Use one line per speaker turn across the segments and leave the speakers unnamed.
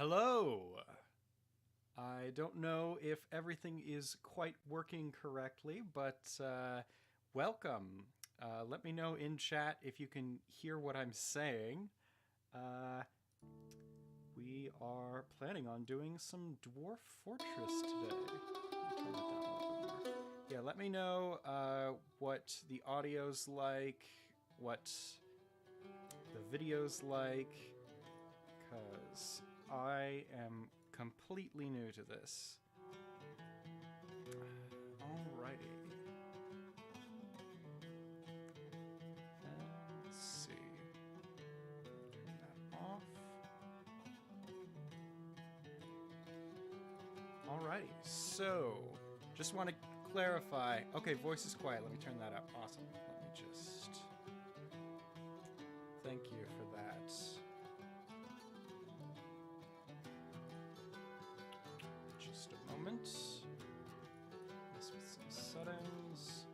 Hello! I don't know if everything is quite working correctly, but welcome. Let me know in chat if you can hear what I'm saying. We are planning on doing some Dwarf Fortress today. Turn that down a little bit more. Yeah, let me know what the audio's like, what the video's like, because I am completely new to this. Alrighty. Let's see. Turn that off. Alrighty, so just want to clarify. Okay, voice is quiet. Let me turn that up. Awesome. Let me just. Thank you for that. Just a moment. Mess with some settings.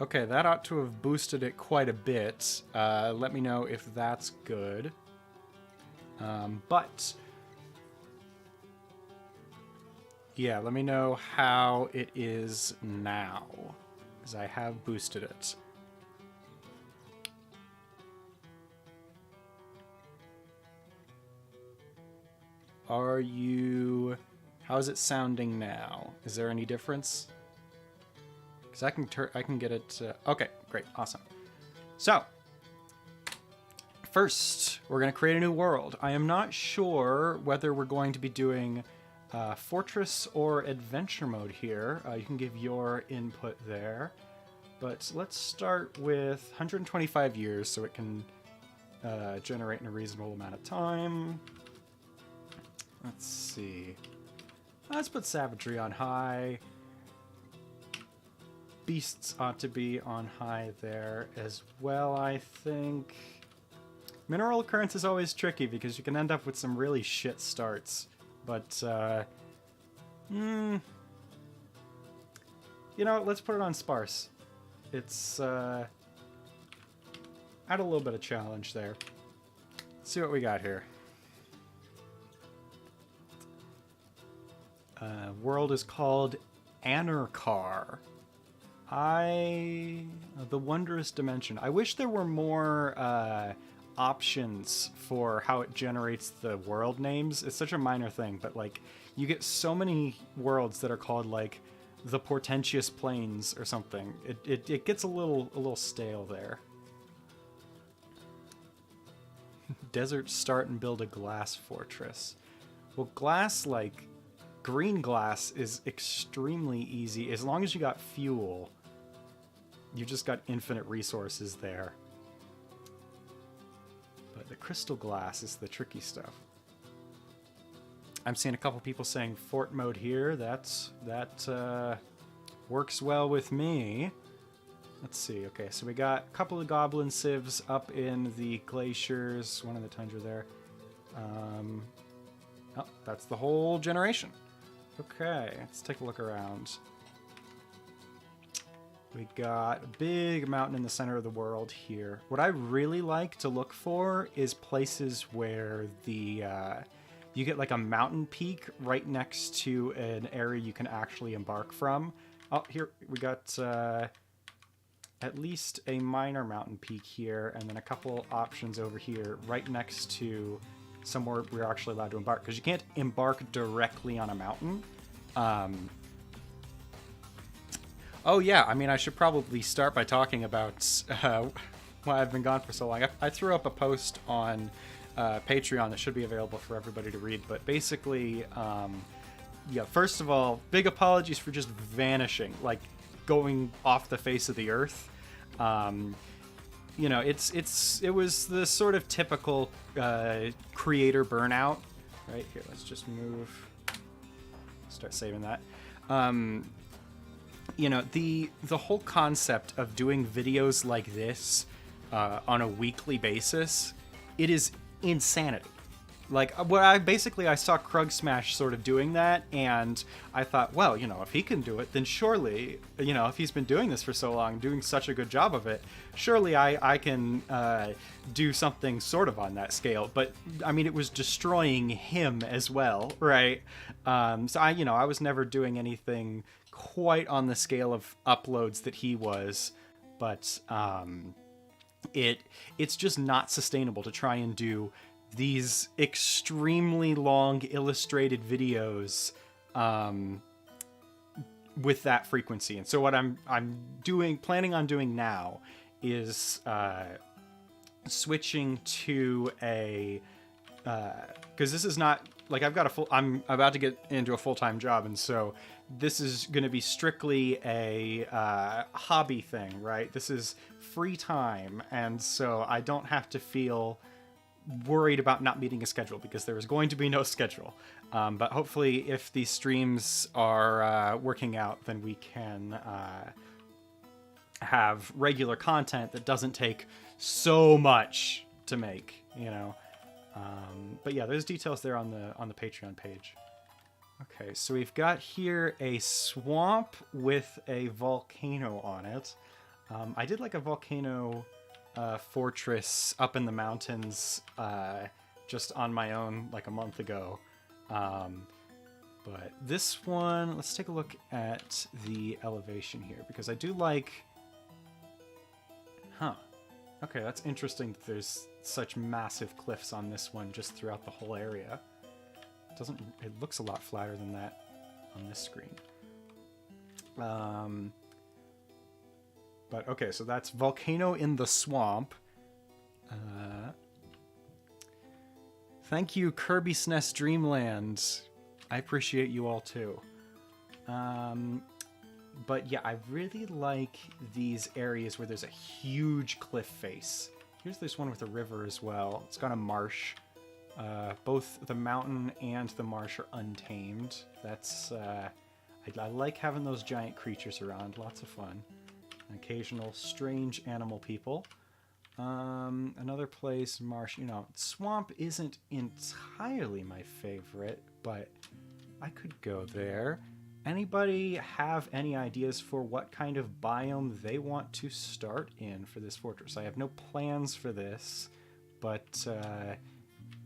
Okay, that ought to have boosted it quite a bit. Let me know if that's good. But yeah, let me know how it is now, because I have boosted it. Are you... How's it sounding now? Is there any difference? Because I can get it to... Okay, great, awesome. So, first, we're going to create a new world. I am not sure whether we're going to be doing Fortress or Adventure mode here. You can give your input there. But let's start with 125 years so it can generate in a reasonable amount of time. Let's see. Let's put Savagery on high. Beasts ought to be on high there as well, I think. Mineral occurrence is always tricky because you can end up with some really shit starts. But, you know, let's put it on sparse. It's, add a little bit of challenge there. Let's see what we got here. World is called Anarkar. The Wondrous Dimension. I wish there were more options for how it generates the world names. It's such a minor thing, but like you get so many worlds that are called like the Portentous Plains or something. It gets a little stale there. Desert start and build a glass fortress. Well, glass, like green glass, is extremely easy as long as you got fuel. You just got infinite resources there. But the crystal glass is the tricky stuff. I'm seeing a couple people saying fort mode here. That works well with me. Let's see. Okay, so we got a couple of goblin civs up in the glaciers. One in the tundra there. Oh, that's the whole generation. Okay, let's take a look around. We got a big mountain in the center of the world here. What I really like to look for is places where the you get like a mountain peak right next to an area you can actually embark from. Oh, here we got at least a minor mountain peak here, and then a couple options over here right next to somewhere we're actually allowed to embark, because you can't embark directly on a mountain. Oh yeah, I mean, I should probably start by talking about why I've been gone for so long. I threw up a post on Patreon that should be available for everybody to read, but basically, yeah, first of all, big apologies for just vanishing, like going off the face of the earth. You know, it was the sort of typical creator burnout. Right here, let's just move. Start saving that. You know, the whole concept of doing videos like this on a weekly basis, it is insanity. Like, I saw Krug Smash sort of doing that, and I thought, well, if he can do it, then surely, if he's been doing this for so long, doing such a good job of it, surely I can do something sort of on that scale. But I mean, it was destroying him as well, right? So I was never doing anything quite on the scale of uploads that he was, but it's just not sustainable to try and do these extremely long illustrated videos with that frequency. And so what I'm planning on doing now is switching to a because this is not like I'm about to get into a full-time job, and so this is going to be strictly a hobby thing, right? This is free time, and so I don't have to feel worried about not meeting a schedule, because there is going to be no schedule. But hopefully, if these streams are working out, then we can have regular content that doesn't take so much to make, But yeah, there's details there on the Patreon page. Okay, so we've got here a swamp with a volcano on it. I did like a volcano fortress up in the mountains just on my own like a month ago. But this one, let's take a look at the elevation here, because I do like... Okay, that's interesting that there's such massive cliffs on this one just throughout the whole area. It looks a lot flatter than that on this screen. But okay, so that's Volcano in the Swamp. Thank you, Kirby SNES Dreamland. I appreciate you all too. But yeah, I really like these areas where there's a huge cliff face. There's one with a river as well. It's got a marsh. Both the mountain and the marsh are untamed. That's I like having those giant creatures around. Lots of fun. An occasional strange animal people. Another place, marsh. Swamp isn't entirely my favorite, but I could go there. Anybody have any ideas for what kind of biome they want to start in for this fortress? I have no plans for this, but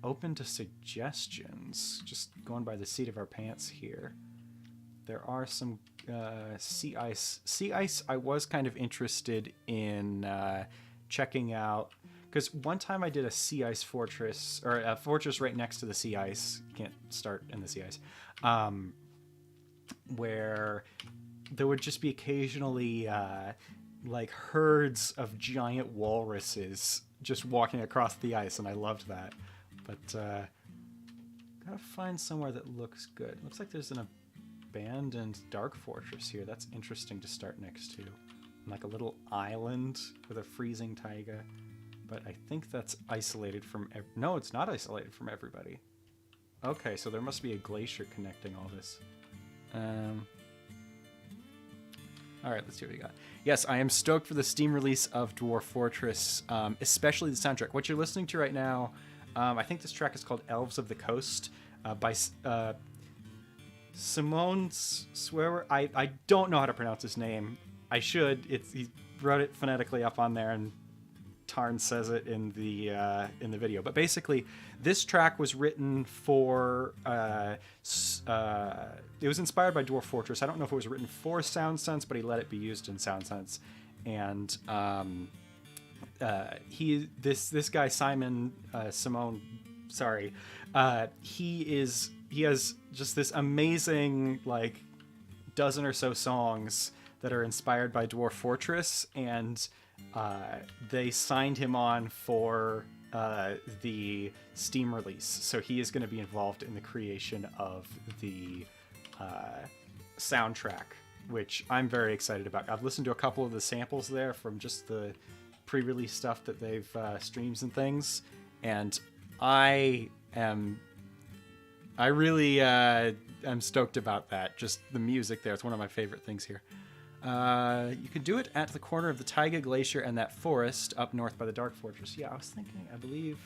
open to suggestions. Just going by the seat of our pants here. There are some sea ice. Sea ice I was kind of interested in checking out, because one time I did a sea ice fortress, or a fortress right next to the sea ice. You can't start in the sea ice. Where there would just be occasionally like herds of giant walruses just walking across the ice, and I loved that. But gotta find somewhere that looks good. Looks like there's an abandoned dark fortress here. That's interesting to start next to. Like a little island with a freezing taiga. But I think that's isolated from... No, it's not isolated from everybody. Okay, so there must be a glacier connecting all this. Alright, let's see what we got. Yes, I am stoked for the Steam release of Dwarf Fortress, especially the soundtrack. What you're listening to right now, I think this track is called Elves of the Coast, by Simone Swearer. I don't know how to pronounce his name. I should. He wrote it phonetically up on there, and Tarn says it in the video. But basically, this track was written for... it was inspired by Dwarf Fortress. I don't know if it was written for SoundSense, but he let it be used in SoundSense. And this guy Simon Simone, sorry, he has just this amazing like dozen or so songs that are inspired by Dwarf Fortress, and they signed him on for the Steam release. So he is going to be involved in the creation of the soundtrack, which I'm very excited about. I've listened to a couple of the samples there from just the pre-release stuff that they've streams and things, and I really am stoked about that. Just the music there, it's one of my favorite things here. You can do it at the corner of the Taiga Glacier and that forest up north by the Dark Fortress. Yeah, I was thinking, I believe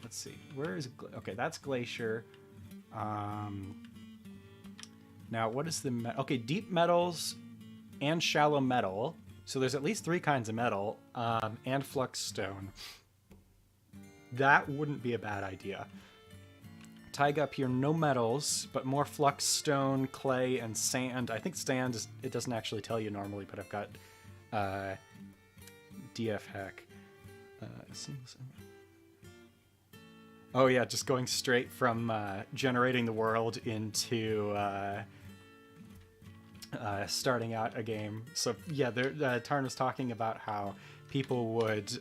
let's see. Where is... Okay, that's Glacier. Now, what is the... Okay, deep metals and shallow metal. So there's at least 3 kinds of metal. And flux stone. That wouldn't be a bad idea. Taiga up here, no metals, but more flux stone, clay, and sand. I think sand, it doesn't actually tell you normally, but I've got DF hack. Oh yeah, just going straight from generating the world into starting out a game. So yeah, Tarn was talking about how people would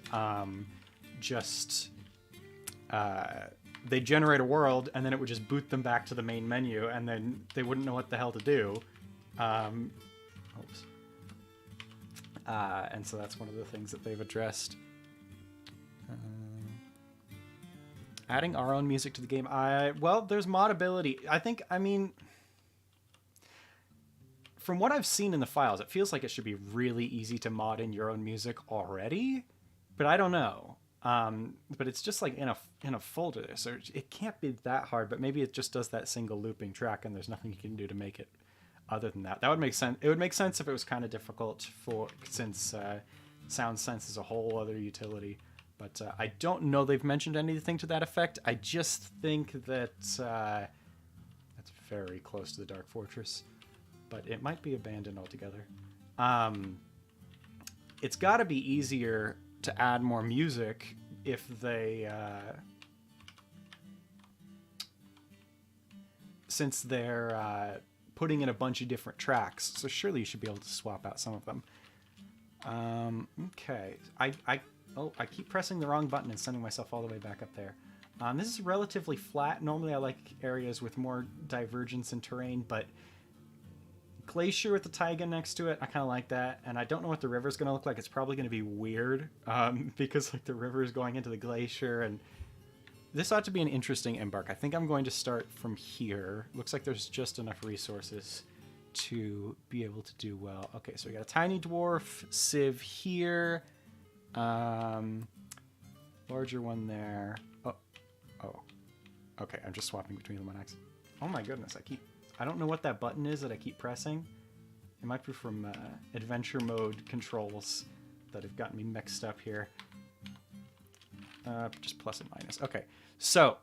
just... they generate a world, and then it would just boot them back to the main menu, and then they wouldn't know what the hell to do. Oops. And so that's one of the things that they've addressed. Adding our own music to the game. Well, there's modability. I mean, from what I've seen in the files, it feels like it should be really easy to mod in your own music already, but I don't know. But it's just like in a folder there, so it can't be that hard, but maybe it just does that single looping track and there's nothing you can do to make it other than that. That would make sense. It would make sense if it was kind of difficult since Sound Sense is a whole other utility. But I don't know they've mentioned anything to that effect. I just think that that's very close to the Dark Fortress, but it might be abandoned altogether. It's got to be easier to add more music if they since they're putting in a bunch of different tracks, so surely you should be able to swap out some of them. Okay, I keep pressing the wrong button and sending myself all the way back up there. This is relatively flat. Normally I like areas with more divergence in terrain, but Glacier with the taiga next to it, I kind of like that. And I don't know what the river's going to look like. It's probably going to be weird because like the river is going into the glacier, and this ought to be an interesting embark. I think I'm going to start from here. Looks like there's just enough resources to be able to do well. Okay, so we got a tiny dwarf civ here. Larger one there. Oh. Okay, I'm just swapping between them on accident. Oh my goodness, I don't know what that button is that I keep pressing. It might be from adventure mode controls that have gotten me mixed up here. Just plus and minus. Okay, so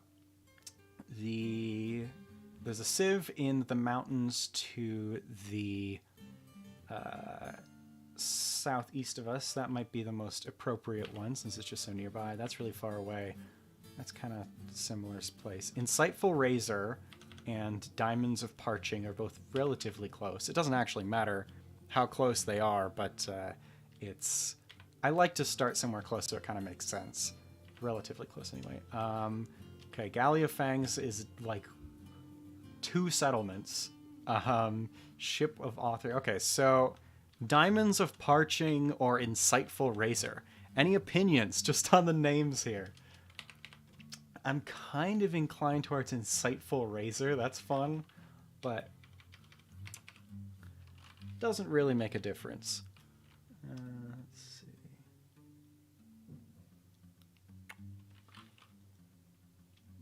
there's a civ in the mountains to the southeast of us. That might be the most appropriate one since it's just so nearby. That's really far away. That's kind of similar place. Insightful Razor and Diamonds of Parching are both relatively close. It doesn't actually matter how close they are, but I like to start somewhere close so it kind of makes sense. Relatively close anyway. Okay, Gallia Fangs is like 2 settlements. Ship of Author. Okay, so Diamonds of Parching or Insightful Razor. Any opinions just on the names here? I'm kind of inclined towards Insightful Razor. That's fun, but doesn't really make a difference. Let's see.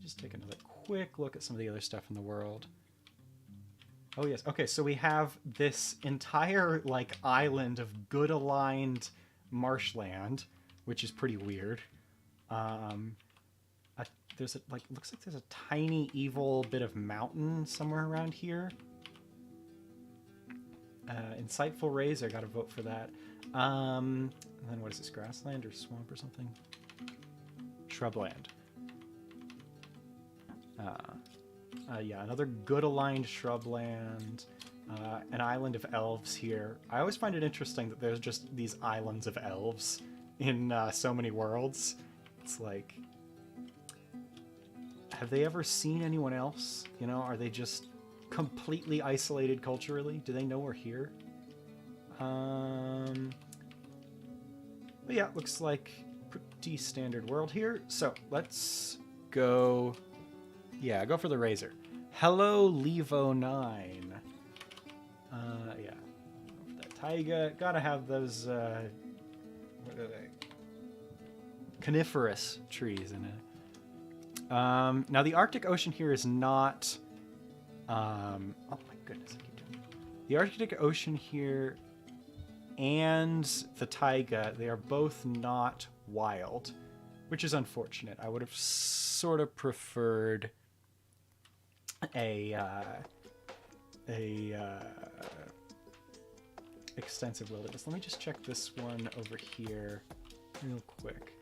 Just take another quick look at some of the other stuff in the world. Oh yes, okay, so we have this entire like island of good aligned marshland, which is pretty weird. There's a, like, looks like there's a tiny evil bit of mountain somewhere around here. Insightful Razor, gotta vote for that. And then what is this, grassland or swamp or something? Shrubland. Yeah, another good aligned shrubland. An island of elves here. I always find it interesting that there's just these islands of elves in so many worlds. It's like, have they ever seen anyone else? You know, are they just completely isolated culturally? Do they know we're here? But yeah, looks like pretty standard world here. So let's go. Yeah, go for the Razor. Hello, Levo9. Yeah. Go for that taiga. Gotta have those, what are they? Coniferous trees in it. Now the Arctic Ocean here is not. Oh my goodness, I keep doing it. The Arctic Ocean here and the taiga, they are both not wild, which is unfortunate. I would have sort of preferred a extensive wilderness. Let me just check this one over here real quick.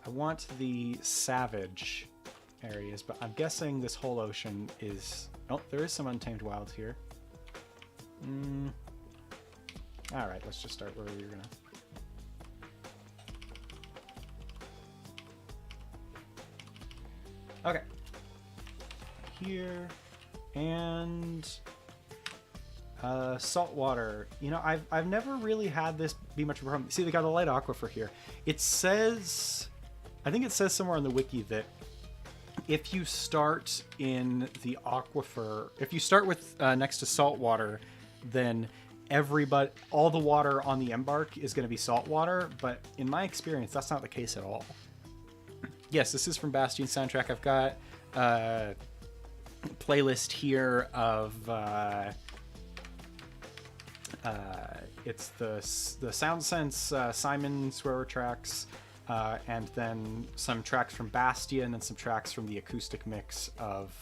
I want the savage areas, but I'm guessing this whole ocean is... Oh, there is some untamed wild here. Alright, let's just start where we were gonna... Okay. Here. And... saltwater. You know, I've never really had this be much of a problem. See, they got a light aquifer here. It says... I think it says somewhere on the wiki that if you start in the aquifer, if you start with next to salt water, then all the water on the Embark is going to be salt water. But in my experience, that's not the case at all. Yes, this is from Bastion soundtrack. I've got a playlist here of it's the Sound Sense Simon Swearer tracks. And then some tracks from Bastion and some tracks from the acoustic mix of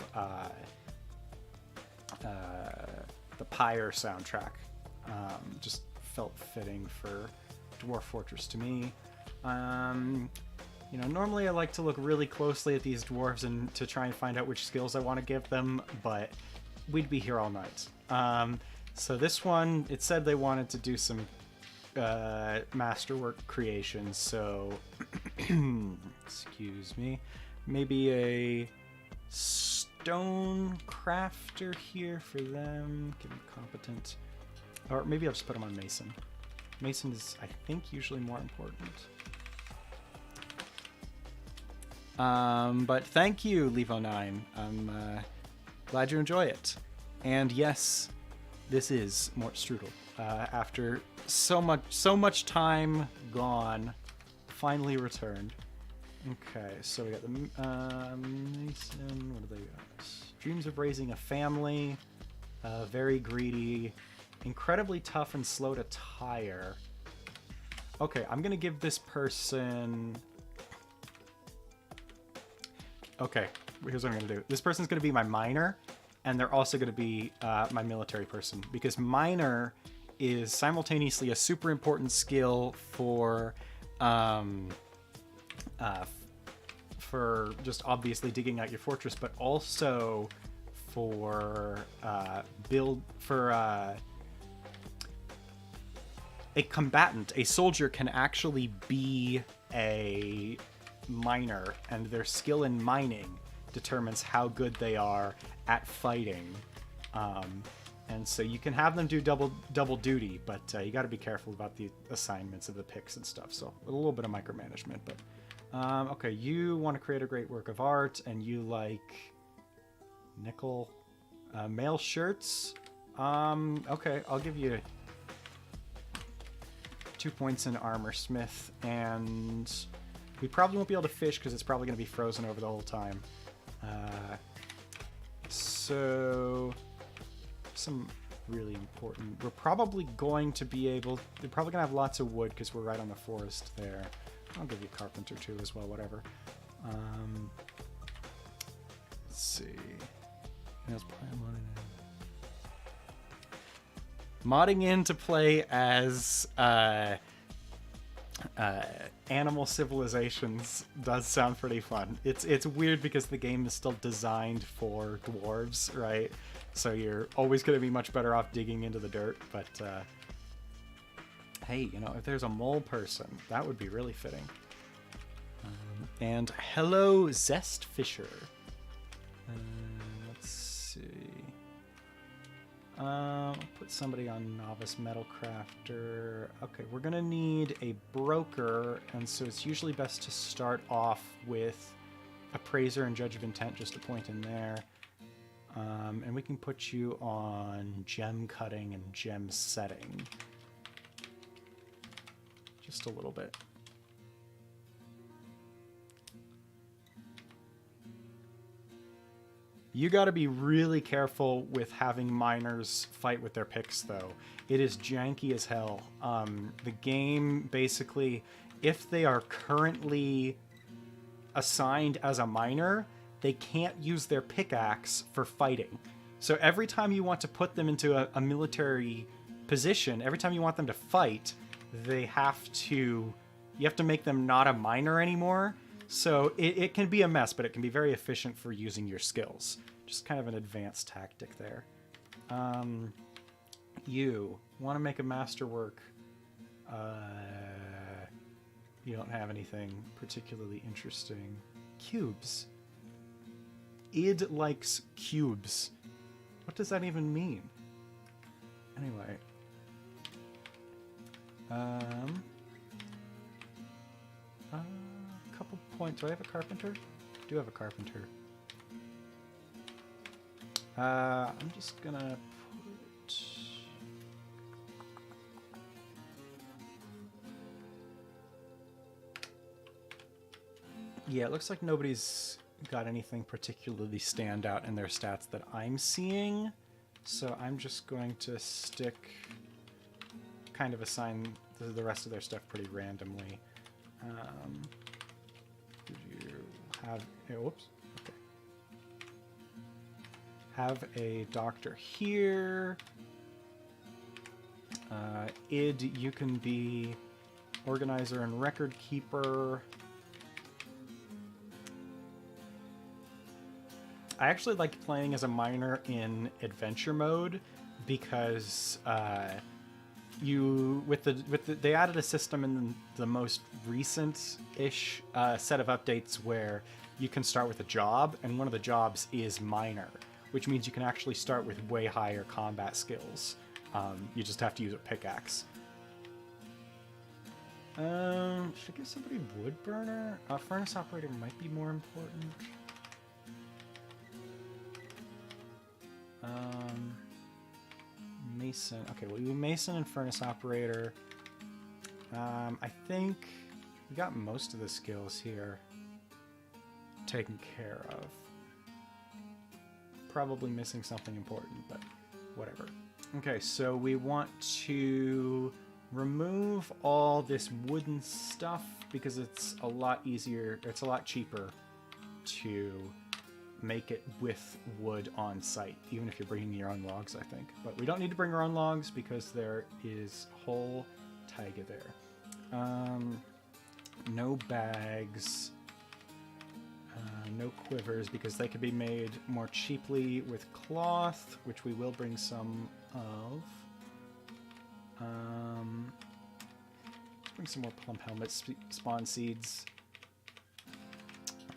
the Pyre soundtrack. Just felt fitting for Dwarf Fortress to me. You know, normally I like to look really closely at these dwarves and to try and find out which skills I want to give them, but we'd be here all night. So this one, it said they wanted to do some masterwork creations, so excuse me, maybe a stone crafter here for them, give them competent, or maybe I'll just put them on mason. Mason is, I think, usually more important. But thank you, Levo9. I'm glad you enjoy it. And yes, this is Mort Strudel. After so much time gone, finally returned. Okay, so we got the Mason. What do they got? Dreams of raising a family. Very greedy. Incredibly tough and slow to tire. Okay, I'm gonna give this person... Okay, here's what I'm gonna do. This person's gonna be my miner, and they're also gonna be my military person, because miner is simultaneously a super important skill for just obviously digging out your fortress, but also for a combatant. A soldier can actually be a miner, and their skill in mining determines how good they are at fighting. And so you can have them do double duty, but you got to be careful about the assignments of the picks and stuff. So a little bit of micromanagement. But okay, you want to create a great work of art, and you like nickel mail shirts. Okay, I'll give you 2 points in armor smith, and we probably won't be able to fish because it's probably going to be frozen over the whole time. So some really important... We're probably going to be able... We're probably going to have lots of wood because we're right on the forest there. I'll give you carpenter too as well, whatever. Let's see. Modding in to play as animal civilizations does sound pretty fun. It's weird because the game is still designed for dwarves, right? So you're always going to be much better off digging into the dirt, but hey, you know, if there's a mole person, that would be really fitting. And hello, Zest Fisher. Let's see. I'll put somebody on Novice Metal Crafter. Okay, we're going to need a broker, and so it's usually best to start off with Appraiser and Judge of Intent, just a point in there. And we can put you on gem cutting and gem setting. Just a little bit. You got to be really careful with having miners fight with their picks, though. It is janky as hell. The game, basically, if they are currently assigned as a miner, they can't use their pickaxe for fighting. So every time you want to put them into a military position, every time you want them to fight, you have to make them not a miner anymore. So it can be a mess, but it can be very efficient for using your skills. Just kind of an advanced tactic there. You want to make a masterwork. You don't have anything particularly interesting. Cubes. Id likes cubes. What does that even mean? Anyway. Couple points. Do I have a carpenter? I do have a carpenter. I'm just gonna put... Yeah, it looks like nobody's got anything particularly stand out in their stats that I'm seeing. So I'm just going to kind of assign the rest of their stuff pretty randomly. Did you have... whoops. Okay. Have a doctor here. Id, you can be organizer and record keeper. I actually like playing as a miner in adventure mode because they added a system in the most recent-ish set of updates where you can start with a job, and one of the jobs is miner, which means you can actually start with way higher combat skills. You just have to use a pickaxe. Should I give somebody wood burner? Furnace operator might be more important. Mason. Okay, we'll do Mason and Furnace Operator. I think we got most of the skills here taken care of. Probably missing something important, but whatever. Okay, so we want to remove all this wooden stuff because it's a lot easier, it's a lot cheaper to make it with wood on site, even if you're bringing your own logs, I think. But we don't need to bring our own logs because there is whole taiga there. No bags, no quivers because they could be made more cheaply with cloth, which we will bring some of. Let's bring some more plum helmet spawn seeds.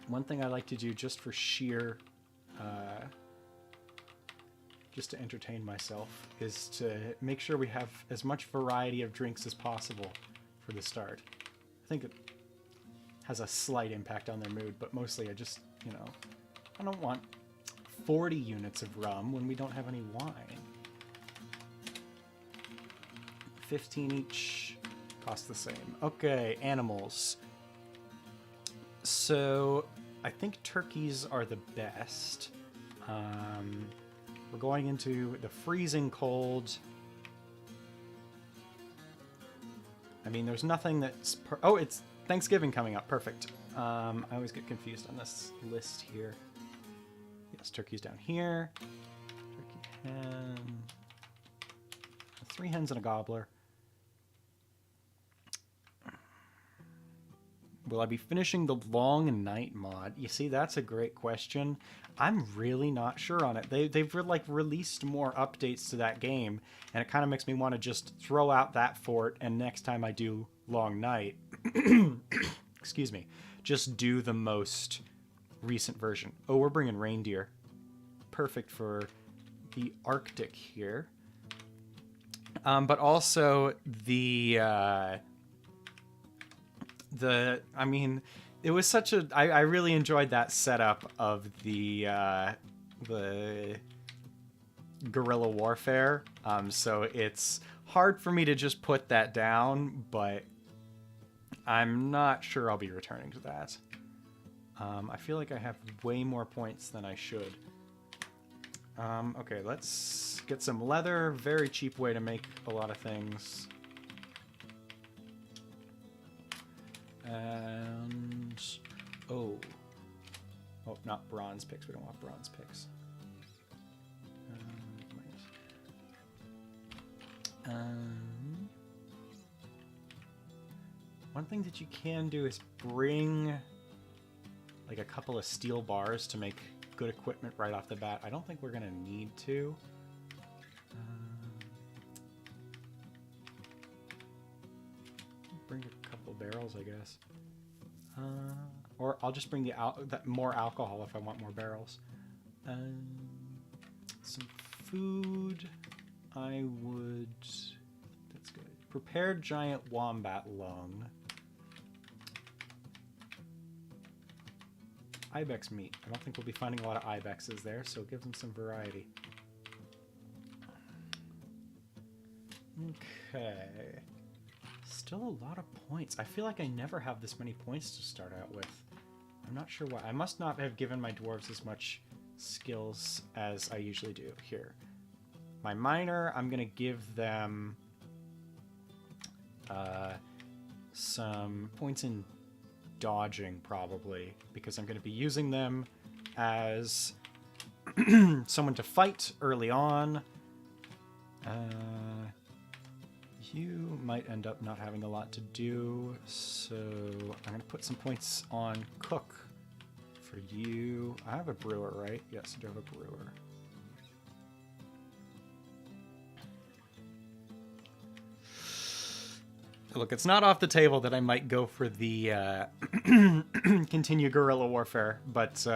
One thing I like to do just for sheer, just to entertain myself, is to make sure we have as much variety of drinks as possible for the start. I think it has a slight impact on their mood, but mostly I just, you know, I don't want 40 units of rum when we don't have any wine. 15 each, cost the same. Okay, animals. So I think turkeys are the best. We're going into the freezing cold. I mean, there's nothing that's... oh, it's Thanksgiving coming up. Perfect. I always get confused on this list here. Yes, turkey's down here. Turkey hen. 3 hens and a gobbler. Will I be finishing the long night mod? You see, that's a great question. I'm really not sure on it. They've like released more updates to that game, and it kind of makes me want to just throw out that fort, and next time I do long night, excuse me, just do the most recent version. Oh, we're bringing reindeer. Perfect for the Arctic here. But also I mean, it was such a... I really enjoyed that setup of the guerrilla warfare. So it's hard for me to just put that down, but I'm not sure I'll be returning to that. I feel like I have way more points than I should. Okay, let's get some leather. Very cheap way to make a lot of things. And... Oh, not bronze picks. We don't want bronze picks. One thing that you can do is bring like a couple of steel bars to make good equipment right off the bat. I don't think we're gonna need to. Bring a couple of barrels, I guess. Or I'll just bring more alcohol if I want more barrels. Some food. I would... That's good. Prepared giant wombat lung. Ibex meat. I don't think we'll be finding a lot of ibexes there, so give them some variety. Okay. Still a lot of points. I feel like I never have this many points to start out with. I'm not sure why. I must not have given my dwarves as much skills as I usually do. Here. My miner, I'm going to give them some points in dodging, probably, because I'm going to be using them as someone to fight early on. You might end up not having a lot to do, so I'm going to put some points on cook for you. I have a brewer, right? Yes, I do have a brewer. Look, it's not off the table that I might go for the continue guerrilla warfare, but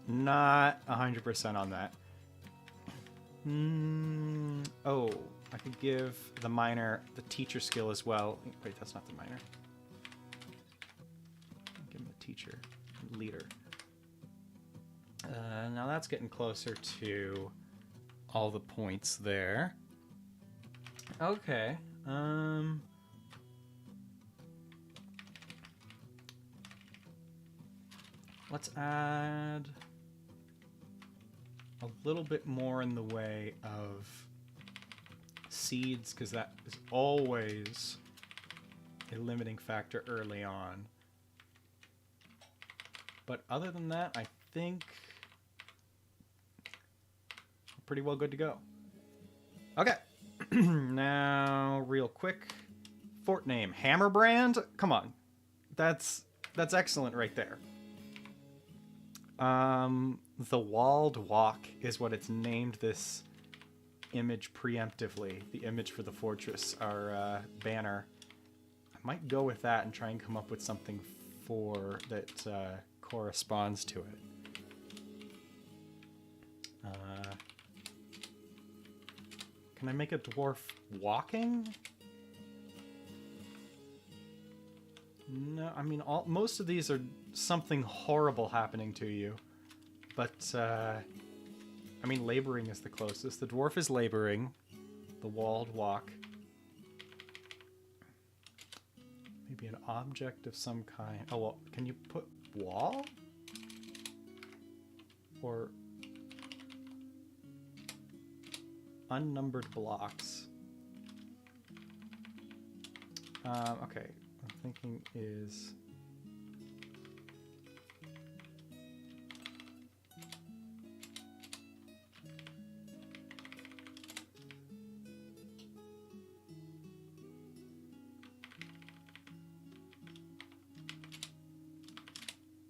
not 100% on that. Oh, I could give the miner the teacher skill as well. Wait, that's not the miner. Give him the teacher, leader. Now that's getting closer to all the points there. Okay. Let's add a little bit more in the way of seeds, because that is always a limiting factor early on. But other than that, I think we're pretty well good to go. Okay. Now, real quick, fort name, Hammerbrand? Come on. That's excellent right there. The Walled Walk is what it's named this image preemptively. The image for the fortress, our banner. I might go with that and try and come up with something that corresponds to it. Can I make a dwarf walking? No, I mean, most of these are something horrible happening to you. But, I mean, laboring is the closest. The dwarf is laboring. The walled walk. Maybe an object of some kind. Oh, well, can you put wall? Or unnumbered blocks. Okay, I'm thinking is...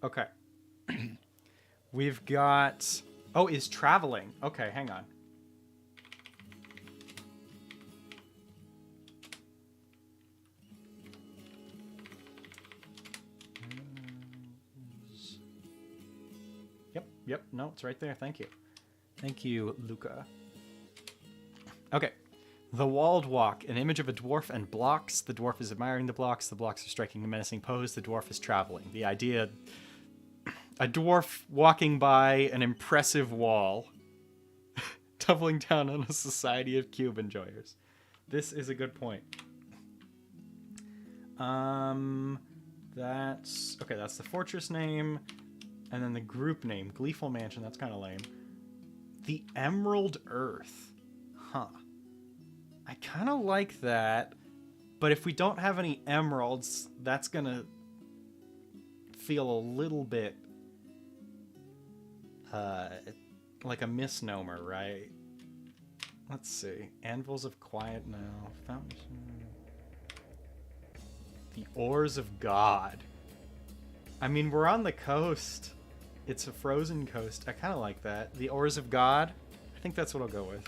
Okay. We've got... Oh, is traveling. Okay, hang on. Yep, no, it's right there. Thank you. Thank you, Luca. Okay. The Walled Walk, an image of a dwarf and blocks. The dwarf is admiring the blocks are striking a menacing pose. The dwarf is traveling. The idea... A dwarf walking by an impressive wall, doubling down on a society of cube enjoyers. This is a good point. That's... Okay, that's the fortress name. And then the group name, Gleeful Mansion. That's kind of lame. The Emerald Earth. Huh. I kind of like that, but if we don't have any emeralds, that's gonna feel a little bit like a misnomer, right? Let's see. Anvils of Quiet now. Fountain. The Oars of God. I mean, we're on the coast. It's a frozen coast. I kind of like that. The Oars of God. I think that's what I'll go with.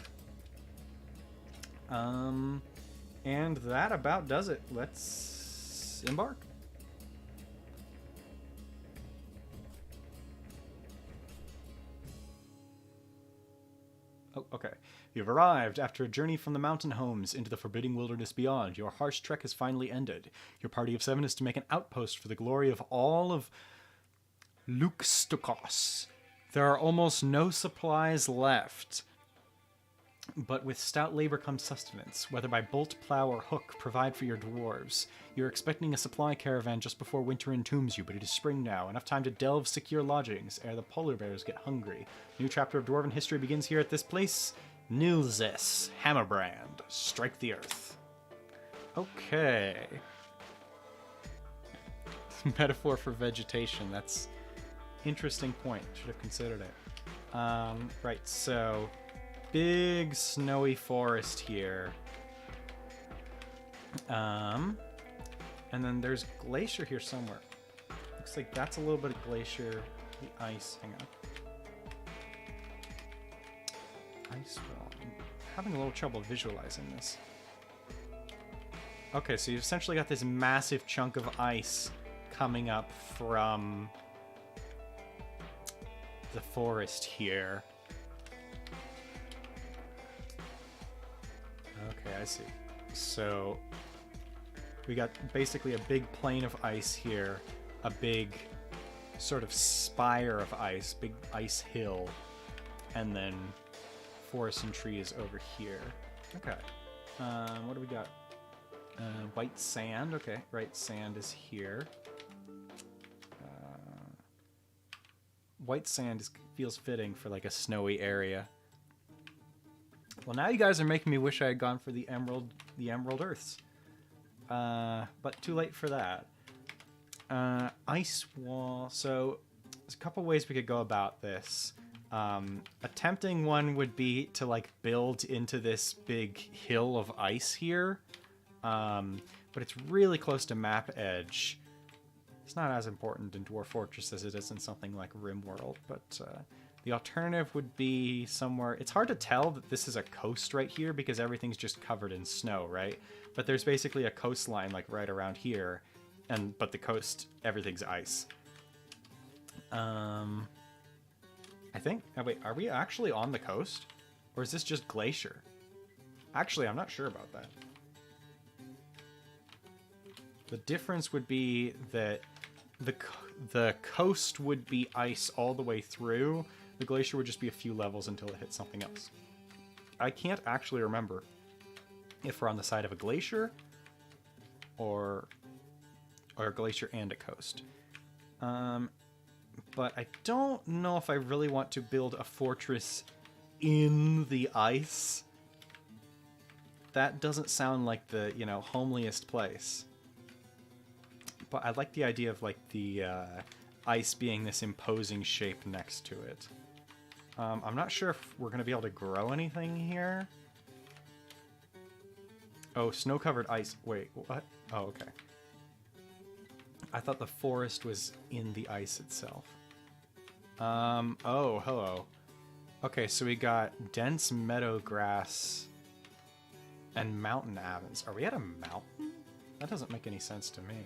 And that about does it. Let's embark. Oh, okay. You've arrived after a journey from the mountain homes into the forbidding wilderness beyond. Your harsh trek has finally ended. Your party of 7 is to make an outpost for the glory of all of Luxstukos. There are almost no supplies left, but with stout labor comes sustenance. Whether by bolt, plow, or hook, provide for your dwarves. You're expecting a supply caravan just before winter entombs you, but it is spring now. Enough time to delve secure lodgings ere the polar bears get hungry. New chapter of Dwarven history begins here at this place. Nilzes, Hammerbrand. Strike the earth. Okay. Metaphor for vegetation. That's interesting point. Should have considered it. Right, so big snowy forest here. And then there's glacier here somewhere. Looks like that's a little bit of glacier. The ice. Hang on. Ice wall. I'm having a little trouble visualizing this. Okay, so you've essentially got this massive chunk of ice coming up from the forest here. Okay, I see. So we got basically a big plain of ice here, a big sort of spire of ice, big ice hill, and then forest and trees over here. Okay. What do we got? White sand. Okay, right, sand is here. White sand feels fitting for like a snowy area. Well, now you guys are making me wish I had gone for the Emerald Earths. But too late for that. Ice wall. So there's a couple ways we could go about this. A tempting one would be to like build into this big hill of ice here. But it's really close to map edge. It's not as important in Dwarf Fortress as it is in something like RimWorld, but the alternative would be somewhere... It's hard to tell that this is a coast right here because everything's just covered in snow, right? But there's basically a coastline like right around here, but the coast, everything's ice. I think... Oh, wait, are we actually on the coast? Or is this just glacier? Actually, I'm not sure about that. The difference would be that the coast would be ice all the way through. The glacier would just be a few levels until it hits something else. I can't actually remember if we're on the side of a glacier or a glacier and a coast. But I don't know if I really want to build a fortress in the ice. That doesn't sound like the, homeliest place. But I like the idea of like the ice being this imposing shape next to it. I'm not sure if we're going to be able to grow anything here. Oh, snow-covered ice. Wait, what? Oh, okay. I thought the forest was in the ice itself. Oh, hello. Okay, so we got dense meadow grass and mountain avens. Are we at a mountain? That doesn't make any sense to me.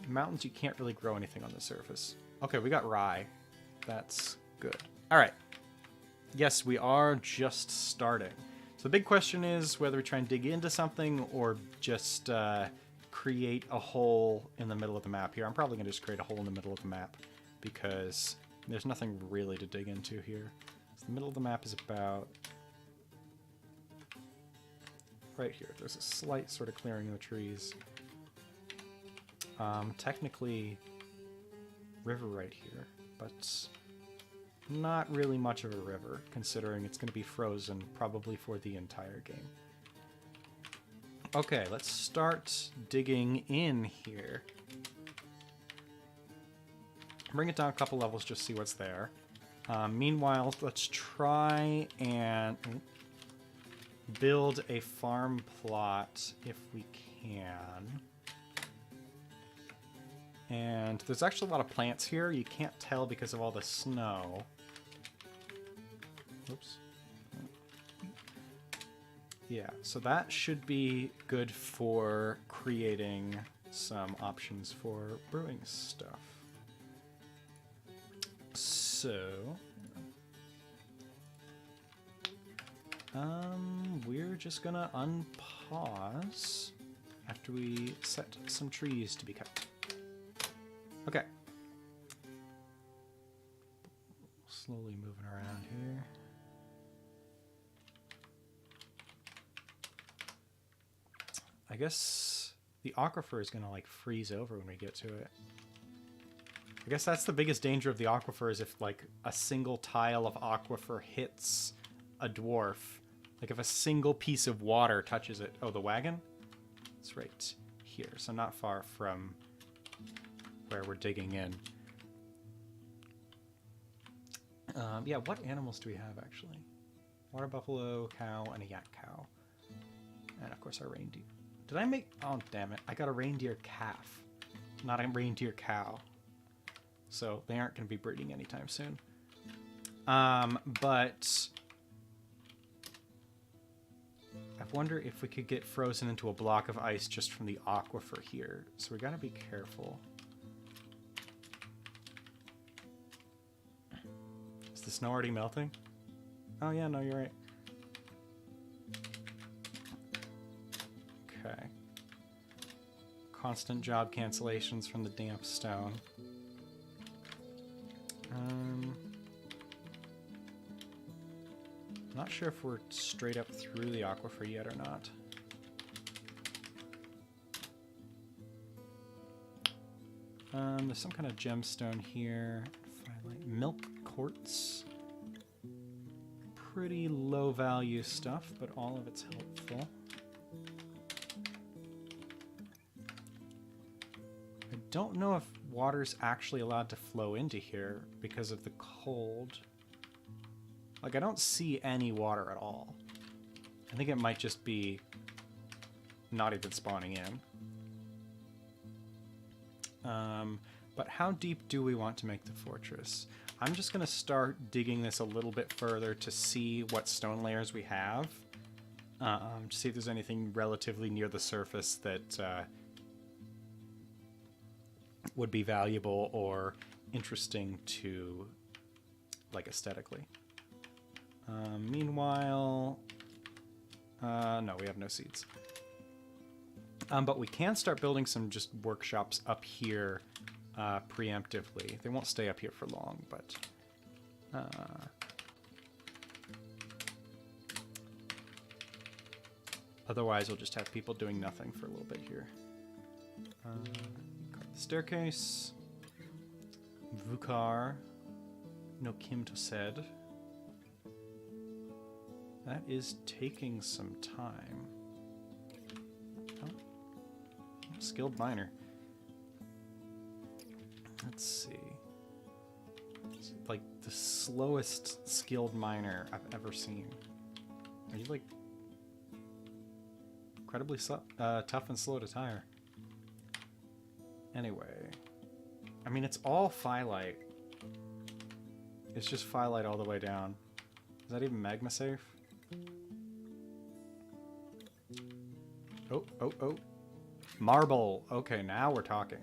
Mountains, you can't really grow anything on the surface. Okay, we got rye. That's good. All right. Yes, we are just starting. So the big question is whether we try and dig into something or just create a hole in the middle of the map here. I'm probably going to just create a hole in the middle of the map because there's nothing really to dig into here. So the middle of the map is about right here. There's a slight sort of clearing of the trees. Technically river right here, but not really much of a river, considering it's going to be frozen probably for the entire game. Okay, let's start digging in here. Bring it down a couple levels, just see what's there. Meanwhile, let's try and build a farm plot if we can. And there's actually a lot of plants here. You can't tell because of all the snow. Oops. Yeah, so that should be good for creating some options for brewing stuff. So, we're just gonna unpause after we set some trees to be cut. Okay. Slowly moving around here. I guess the aquifer is gonna like freeze over when we get to it. I guess that's the biggest danger of the aquifer, is if like a single tile of aquifer hits a dwarf. Like if a single piece of water touches it. Oh, the wagon? It's right here, so not far from where we're digging in. Yeah, what animals do we have actually? Water buffalo, cow, and a yak cow. And of course our reindeer. Did I make... Oh, damn it. I got a reindeer calf, not a reindeer cow. So they aren't going to be breeding anytime soon. But I wonder if we could get frozen into a block of ice just from the aquifer here. So we got to be careful. Is the snow already melting? Oh yeah, no, you're right. Okay. Constant job cancellations from the damp stone. Not sure if we're straight up through the aquifer yet or not. There's some kind of gemstone here. Milk quartz. Pretty low value stuff, but all of it's helpful. I don't know if water's actually allowed to flow into here because of the cold. Like, I don't see any water at all. I think it might just be not even spawning in. But how deep do we want to make the fortress? I'm just going to start digging this a little bit further to see what stone layers we have. To see if there's anything relatively near the surface that would be valuable or interesting to, like, aesthetically. Meanwhile, no, we have no seeds. But we can start building some just workshops up here preemptively. They won't stay up here for long, but otherwise we'll just have people doing nothing for a little bit here. Cut the staircase. Vukar. No Kim to said. That is taking some time. Oh. Skilled miner. Let's see. It's like the slowest skilled miner I've ever seen. Are you like incredibly tough and slow to tire? Anyway, I mean, it's all phyllite. It's just phyllite all the way down. Is that even magma safe? Oh, oh, oh. Marble. Okay, now we're talking.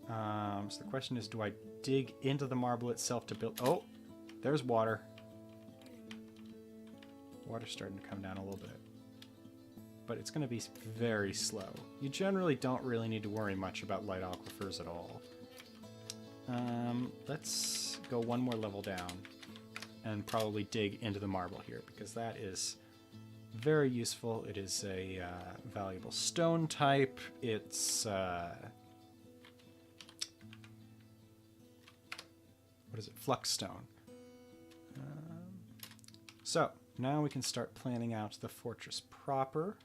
So the question is, do I dig into the marble itself to build... Oh, there's water. Water's starting to come down a little bit. But it's going to be very slow. You generally don't really need to worry much about light aquifers at all. Let's go one more level down and probably dig into the marble here, because that is very useful. It is a valuable stone type. It's what is it? Fluxstone. So now we can start planning out the fortress proper.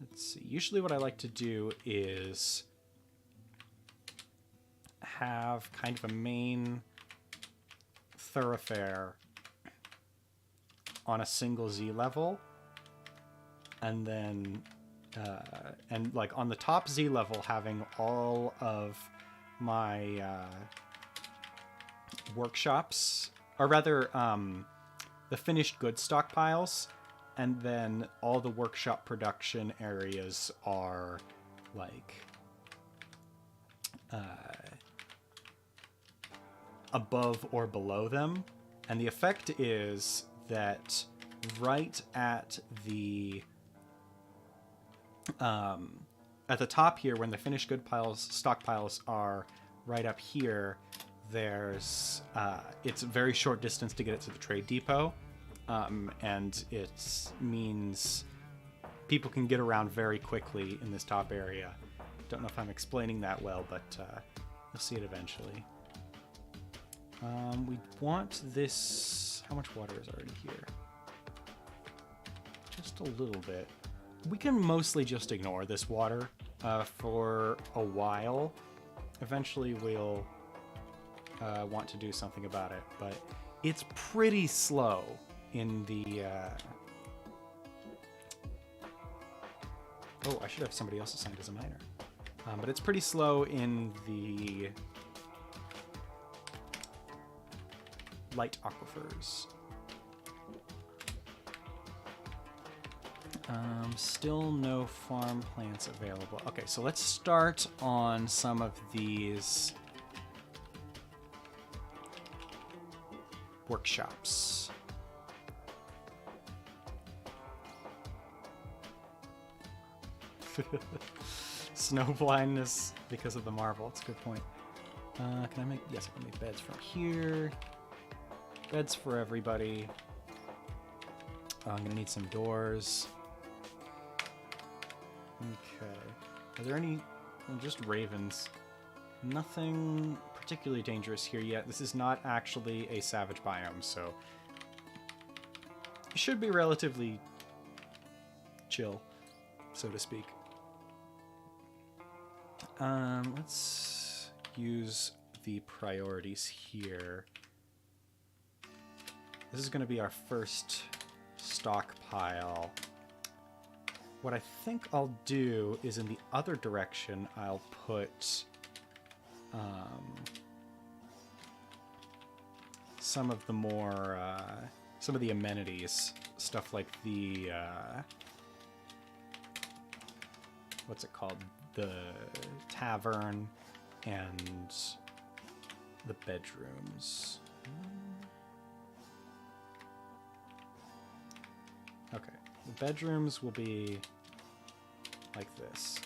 Let's see. Usually what I like to do is have kind of a main thoroughfare on a single Z level, and then and like on the top Z level having all of my workshops, or rather the finished goods stockpiles, and then all the workshop production areas are like above or below them. And the effect is that right at the top here, when the finished good stockpiles are right up here, there's it's a very short distance to get it to the trade depot, and it means people can get around very quickly in this top area. Don't know if I'm explaining that well, but you'll see it eventually. We want this... How much water is already here? Just a little bit. We can mostly just ignore this water for a while. Eventually we'll want to do something about it, but it's pretty slow in the... Oh, I should have somebody else assigned as a miner. But it's pretty slow in the light aquifers. Still no farm plants available. Okay, so let's start on some of these workshops. Snow blindness because of the marble. That's a good point. Can I make... Yes, I can make beds from here. Beds for everybody. I'm going to need some doors. Okay. Are there any... Well, just ravens. Nothing particularly dangerous here yet. This is not actually a savage biome, so... It should be relatively chill, so to speak. Let's use the priorities here. This is going to be our first stockpile. What I think I'll do is in the other direction, I'll put some of the more, some of the amenities, stuff like the, what's it called? The tavern and the bedrooms. Okay, the bedrooms will be like this.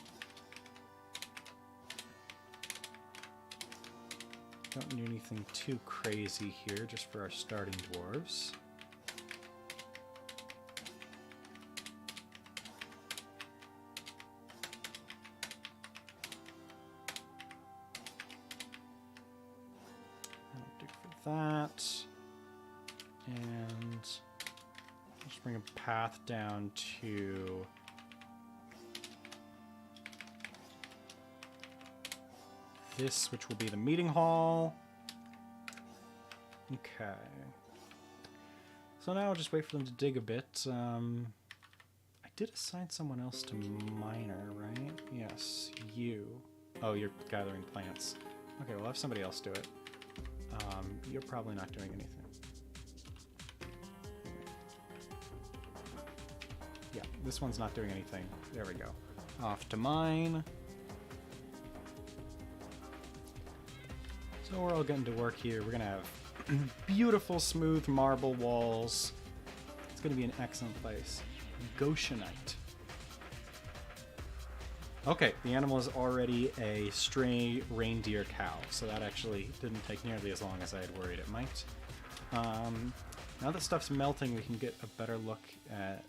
Don't need anything too crazy here, just for our starting dwarves. I'll dig for that. And just bring a path down to this, which will be the meeting hall. Okay. So now I'll just wait for them to dig a bit. I did assign someone else to miner, right? Yes, you. Oh, you're gathering plants. Okay, we'll have somebody else do it. You're probably not doing anything. Yeah, this one's not doing anything. There we go. Off to mine. So we're all getting to work here. We're going to have beautiful, smooth marble walls. It's going to be an excellent place. Goshenite. Okay, the animal is already a stray reindeer cow, so that actually didn't take nearly as long as I had worried it might. Now that stuff's melting, we can get a better look at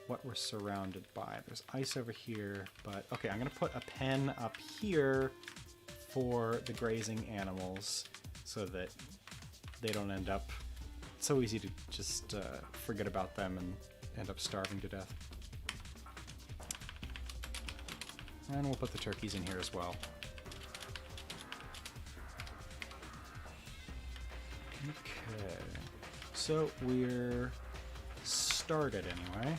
what we're surrounded by. There's ice over here, but okay, I'm going to put a pen up here for the grazing animals so that they don't end up... It's so easy to just forget about them and end up starving to death. And we'll put the turkeys in here as well. Okay. So we're started anyway.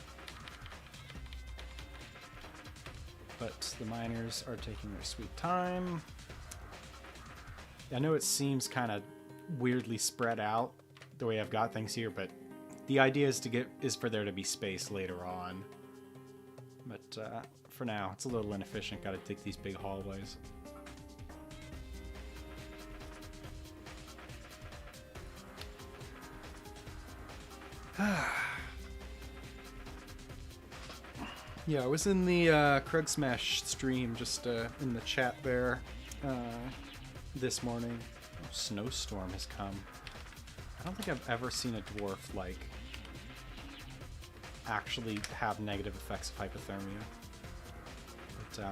But the miners are taking their sweet time. I know it seems kind of weirdly spread out the way I've got things here, but the idea is for there to be space later on. But for now, it's a little inefficient. Got to dig these big hallways. Yeah, I was in the Krugsmash stream, just in the chat there this morning. Oh, snowstorm has come. I don't think I've ever seen a dwarf, like, actually have negative effects of hypothermia. But,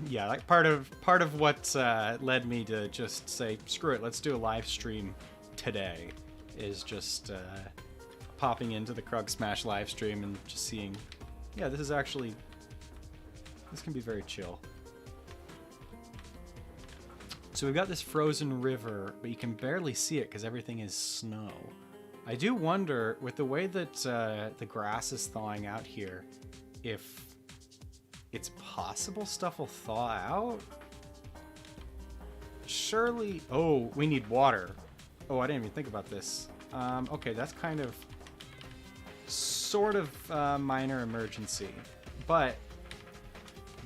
yeah, like part of what led me to just say, screw it, let's do a live stream today, is just popping into the Krugsmash live stream and just seeing, yeah, this can be very chill. So we've got this frozen river, but you can barely see it because everything is snow. I do wonder, with the way that the grass is thawing out here, if it's possible stuff will thaw out? Surely... Oh, we need water. Oh, I didn't even think about this. Okay, that's kind of... sort of minor emergency, but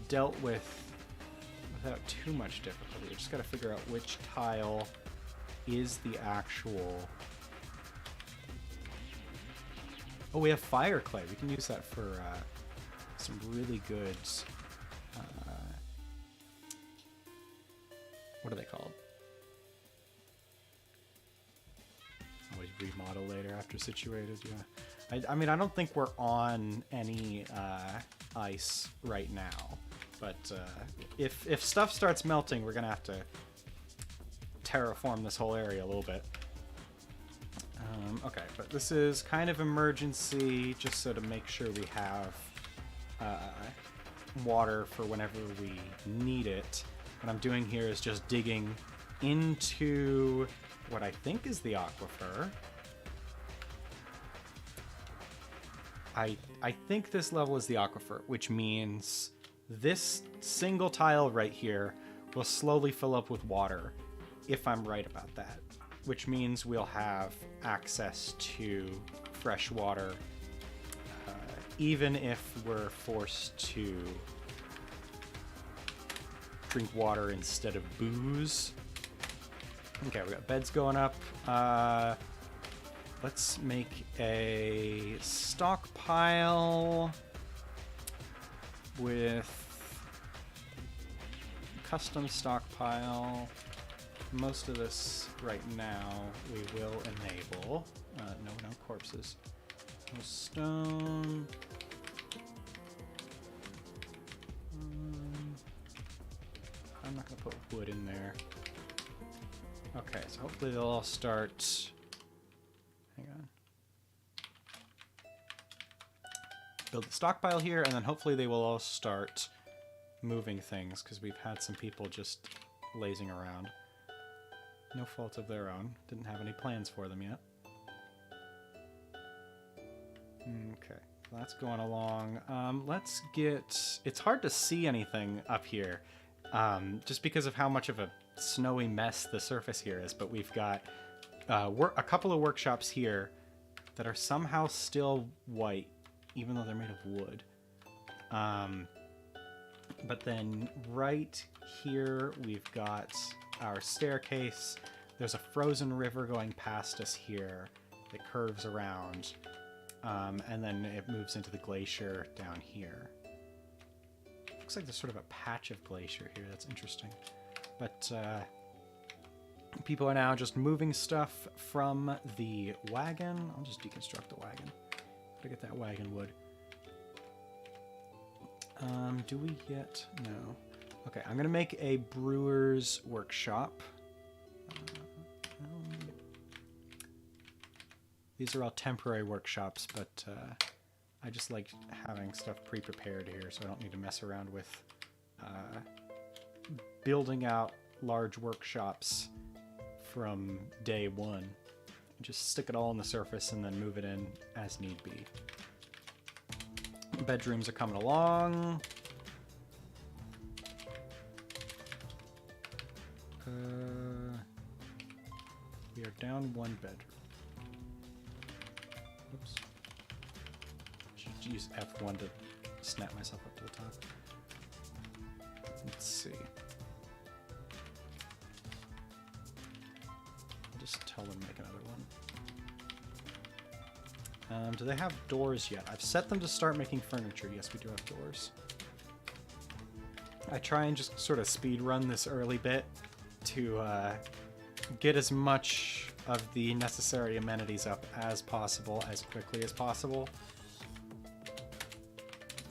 dealt with without too much difficulty. We just got to figure out which tile is the actual... Oh, we have fire clay. We can use that for some really good... what are they called? Always remodel later after situated, yeah. I mean, I don't think we're on any ice right now, but if stuff starts melting, we're gonna have to terraform this whole area a little bit. Okay, but this is kind of emergency, just so to make sure we have water for whenever we need it. What I'm doing here is just digging into what I think is the aquifer. I think this level is the aquifer, which means this single tile right here will slowly fill up with water, if I'm right about that. Which means we'll have access to fresh water, even if we're forced to drink water instead of booze. Okay, we got beds going up. Let's make a stockpile with custom stockpile. Most of this right now we will enable. No corpses. No stone. I'm not going to put wood in there. Okay, so hopefully they'll all start... Hang on. Build the stockpile here, and then hopefully they will all start moving things, because we've had some people just lazing around. No fault of their own. Didn't have any plans for them yet. Okay, that's going along. Let's get... It's hard to see anything up here, just because of how much of a snowy mess the surface here is, but we've got a couple of workshops here that are somehow still white, even though they're made of wood. But then right here we've got our staircase. There's a frozen river going past us here that curves around, and then it moves into the glacier down here. Looks like there's sort of a patch of glacier here. That's interesting. But people are now just moving stuff from the wagon. I'll just deconstruct the wagon. Gotta get that wagon wood. Do we yet? No. Okay, I'm gonna make a brewer's workshop. These are all temporary workshops, but I just like having stuff pre-prepared here, so I don't need to mess around with building out large workshops from day one. Just stick it all on the surface and then move it in as need be. Bedrooms are coming along. We are down one bedroom. Oops. Should use F1 to snap myself up to the top. Let's see. I'll just tell them to make another one. Do they have doors yet? I've set them to start making furniture. Yes, we do have doors. I try and just sort of speed run this early bit to get as much of the necessary amenities up as possible, as quickly as possible.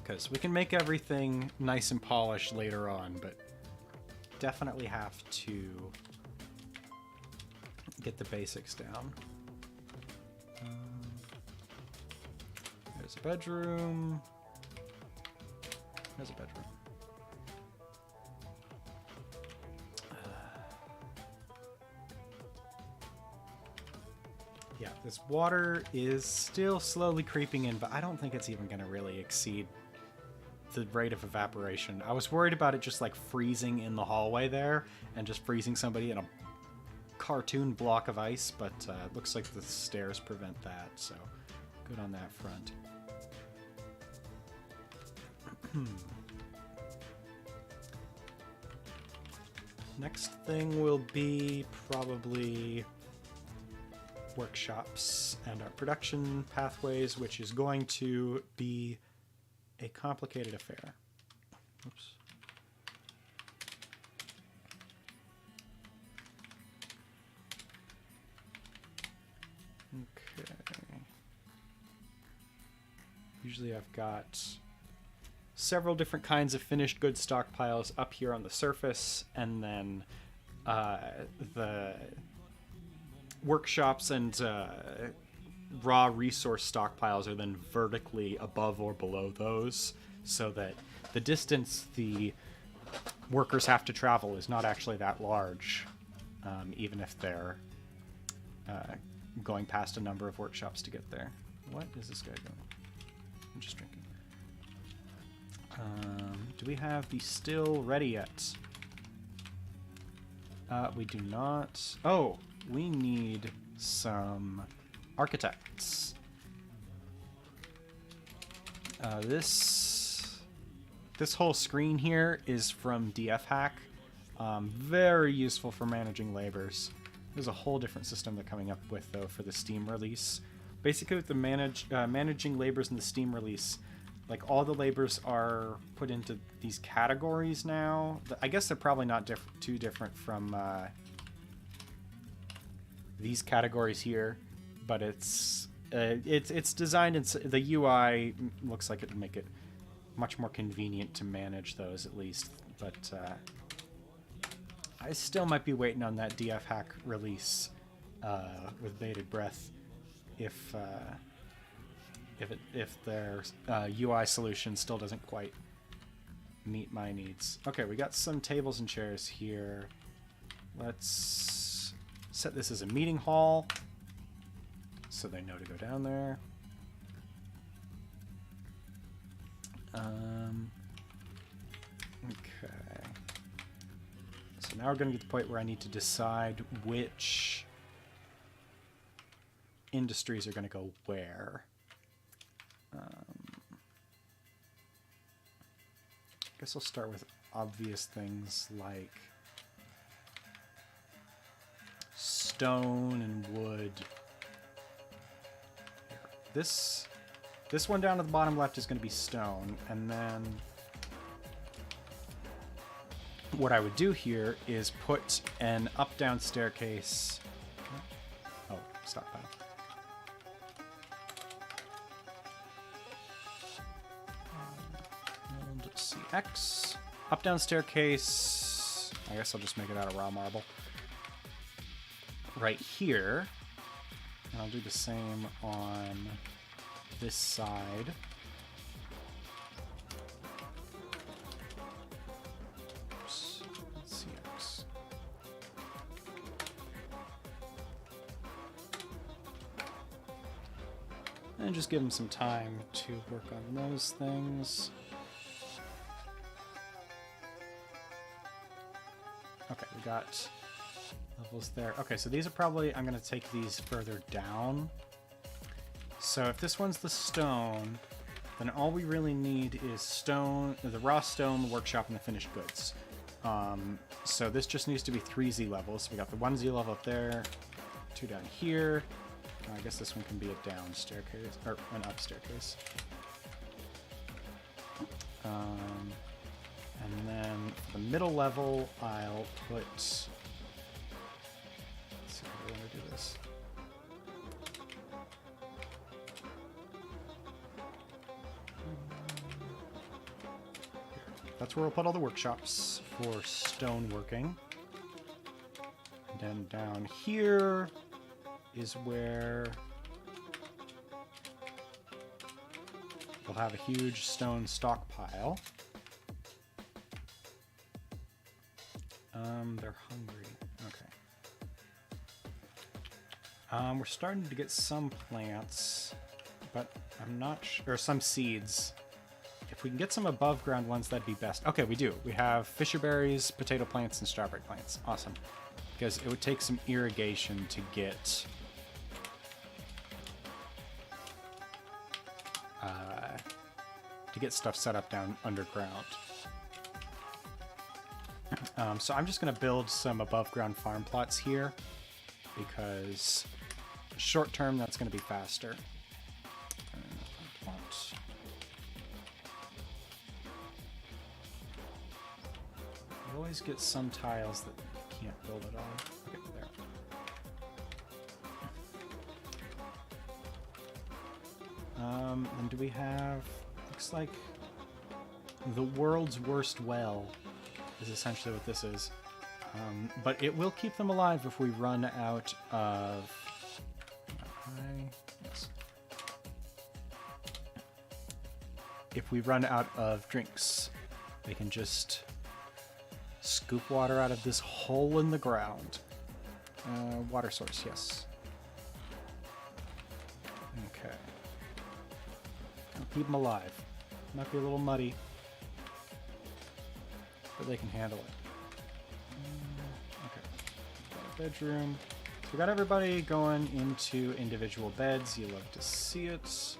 Because we can make everything nice and polished later on, but definitely have to get the basics down. There's a bedroom. There's a bedroom. Yeah, this water is still slowly creeping in, but I don't think it's even going to really exceed the rate of evaporation. I was worried about it just like freezing in the hallway there and just freezing somebody in a cartoon block of ice, but it looks like the stairs prevent that, so good on that front. Next thing will be probably workshops and our production pathways, which is going to be a complicated affair. Oops. Okay. Usually I've got several different kinds of finished goods stockpiles up here on the surface, and then the workshops and raw resource stockpiles are then vertically above or below those, so that the distance the workers have to travel is not actually that large, even if they're going past a number of workshops to get there. What is this guy doing? I'm just drinking. Do we have the still ready yet? We do not. Oh, we need some architects. This whole screen here is from DF Hack. Very useful for managing labors. There's a whole different system they're coming up with though for the Steam release. Basically, with the managing labors in the Steam release, like all the labors are put into these categories now. I guess they're probably not too different from these categories here, but it's designed and the UI looks like it would make it much more convenient to manage those at least. But I still might be waiting on that DF Hack release with bated breath if their UI solution still doesn't quite meet my needs. Okay, we got some tables and chairs here. Let's set this as a meeting hall so they know to go down there. Okay. So now we're going to get to the point where I need to decide which industries are going to go where. I guess I'll start with obvious things like stone and wood. Here. This one down at the bottom left is going to be stone, and then what I would do here is put an up-down staircase. Oh, stockpile. And CX. Up-down staircase. I guess I'll just make it out of raw marble. Right here. And I'll do the same on this side. Oops. CX. And just give them some time to work on those things. Okay, we got levels there. Okay, so these are probably, I'm going to take these further down. So if this one's the stone, then all we really need is stone, the raw stone, the workshop, and the finished goods. So this just needs to be 3 Z levels. So we got the 1 Z level up there, 2 down here. I guess this one can be a down staircase, or an up staircase. And then for the middle level, I'll put... Let's see how I want to do this. That's where we'll put all the workshops for stone working. And then down here is where we'll have a huge stone stockpile. They're hungry. Okay. We're starting to get some plants, but I'm not sure, or some seeds. If we can get some above ground ones, that'd be best. Okay, we do. We have fisher berries, potato plants, and strawberry plants. Awesome. Because it would take some irrigation to get stuff set up down underground. So I'm just going to build some above ground farm plots here because short term that's going to be faster. You always get some tiles that you can't build at all. Okay, there. And do we have... Looks like the world's worst well is essentially what this is. But it will keep them alive if we run out of... Yes. If we run out of drinks, they can just scoop water out of this hole in the ground. Water source, yes. Okay. I'll keep them alive. Might be a little muddy, but they can handle it. Okay. Got a bedroom. So we got everybody going into individual beds. You love to see it.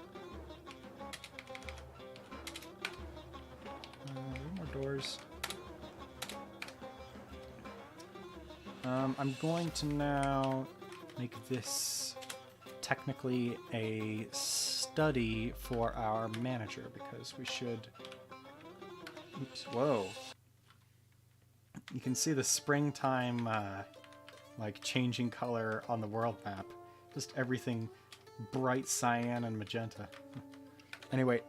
More doors. I'm going to now make this technically a study for our manager because we should... Oops, whoa. You can see the springtime like changing color on the world map. Just everything bright cyan and magenta. Anyway,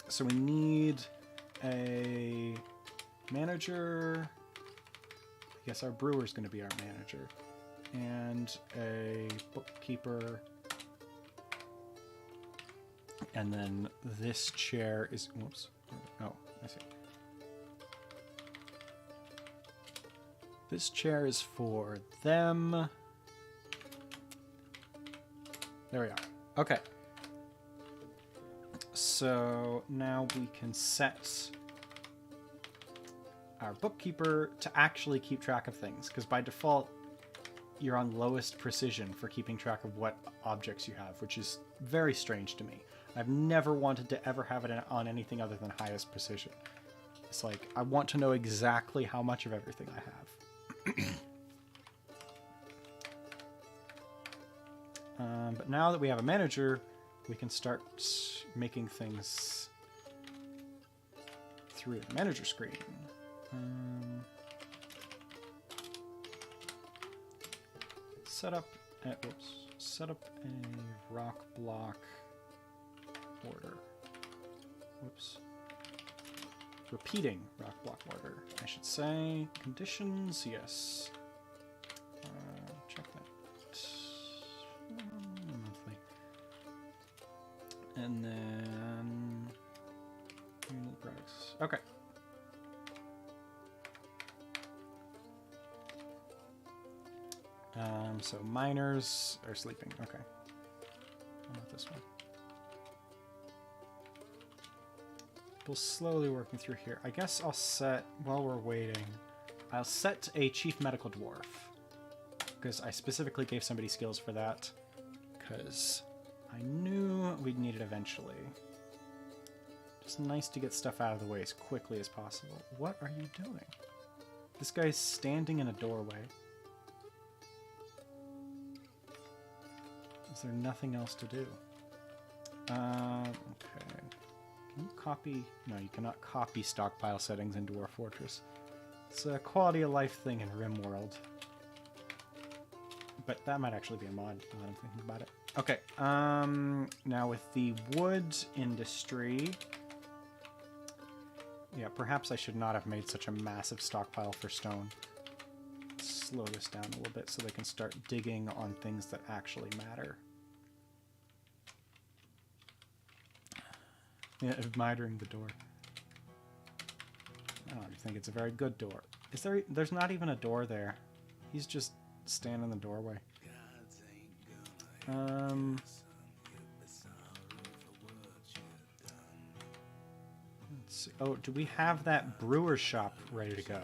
so we need a manager. I guess our brewer's going to be our manager. And a bookkeeper. And then this chair is... Whoops. Oh, I see. This chair is for them. There we are. Okay. So now we can set our bookkeeper to actually keep track of things, because by default you're on lowest precision for keeping track of what objects you have, which is very strange to me. I've never wanted to ever have it on anything other than highest precision. It's like, I want to know exactly how much of everything I have. But now that we have a manager, we can start making things through the manager screen. Set up a rock block order. Whoops. repeating rock block mortar. I should say conditions, yes. Check that. Monthly. And then unique products. Okay. So miners are sleeping. Okay. Not this one. We'll slowly working through here. I guess I'll set, while we're waiting, I'll set a chief medical dwarf. Because I specifically gave somebody skills for that. Because I knew we'd need it eventually. Just nice to get stuff out of the way as quickly as possible. What are you doing? This guy's standing in a doorway. Is there nothing else to do? Okay. Can you copy? No, you cannot copy stockpile settings in Dwarf Fortress. It's a quality of life thing in RimWorld. But that might actually be a mod, now that I'm thinking about it. Okay, now with the wood industry... Yeah, perhaps I should not have made such a massive stockpile for stone. Slow this down a little bit so they can start digging on things that actually matter. Yeah, admiring the door. I don't think it's a very good door. Is there? There's not even a door there. He's just standing in the doorway. Let's see. Oh, do we have that brewer's shop ready to go?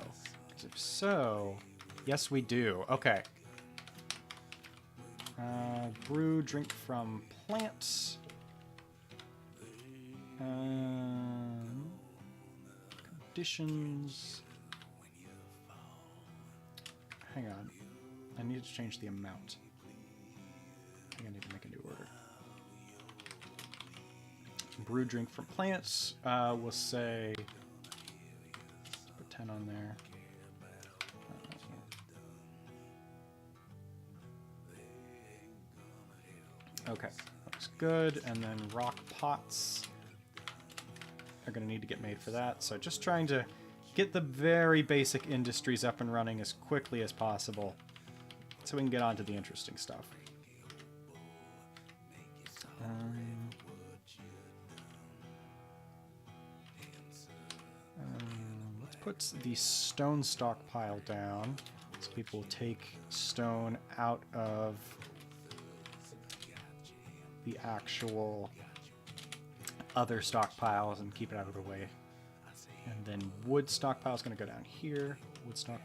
Because if so, yes we do. Okay. Brew, drink from plants. Conditions. Hang on. I need to change the amount. I think I need to make a new order. Brew, drink from plants. We'll say... Put 10 on there. Okay, looks good. And then rock pots are going to need to get made for that. So just trying to get the very basic industries up and running as quickly as possible so we can get on to the interesting stuff. Let's put the stone stockpile down so people will take stone out of the actual other stockpiles and keep it out of the way. And then wood stockpile is going to go down here. Wood stock.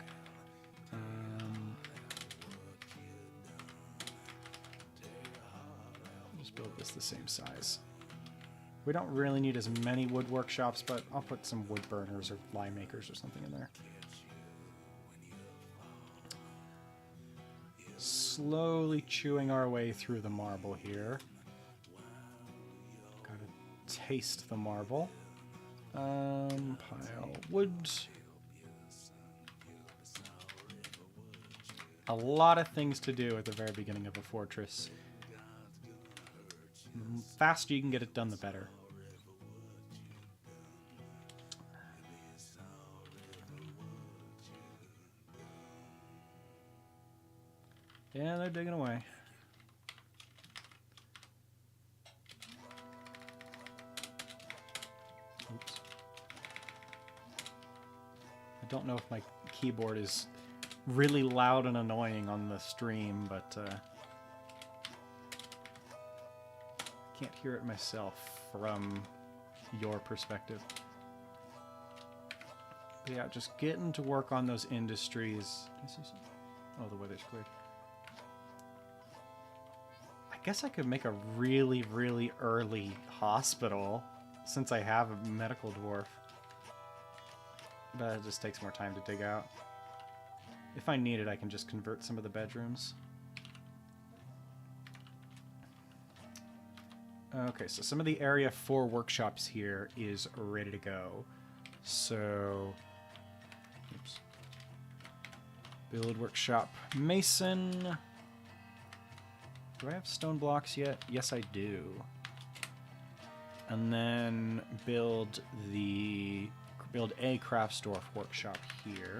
Just build this the same size. We don't really need as many wood workshops, but I'll put some wood burners or lime makers or something in there. Slowly chewing our way through the marble here. Gotta taste the marble. Pile wood. A lot of things to do at the very beginning of a fortress. The faster you can get it done, the better. Yeah, they're digging away. Oops. I don't know if my keyboard is really loud and annoying on the stream, but can't hear it myself from your perspective. But yeah, just getting to work on those industries. Oh, the weather's cleared. I guess I could make a really, really early hospital since I have a medical dwarf. But it just takes more time to dig out. If I need it, I can just convert some of the bedrooms. Okay, so some of the area for workshops here is ready to go. So, oops. Build workshop mason. Do I have stone blocks yet? Yes, I do. And then build a craft dwarf workshop here.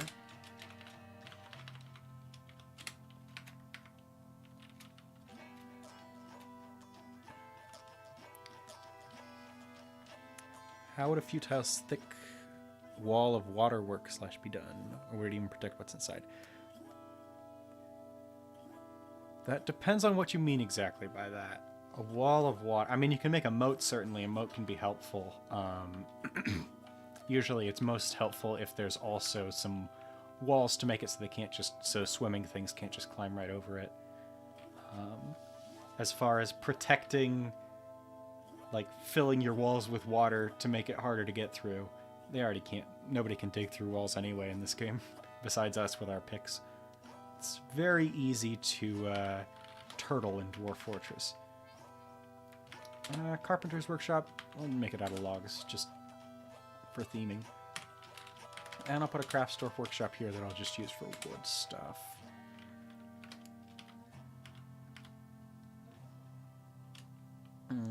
How would a few tiles thick wall of waterwork / be done? Or would it even protect what's inside? That depends on what you mean exactly by that. A wall of water. I mean, you can make a moat, certainly. A moat can be helpful. Usually it's most helpful if there's also some walls to make it so they can't just, so swimming things can't just climb right over it. As far as protecting, like filling your walls with water to make it harder to get through, they already can't, nobody can dig through walls anyway in this game, besides us with our picks. It's very easy to turtle in Dwarf Fortress. Carpenter's Workshop, I'll make it out of logs, just for theming. And I'll put a craft store workshop here that I'll just use for wood stuff.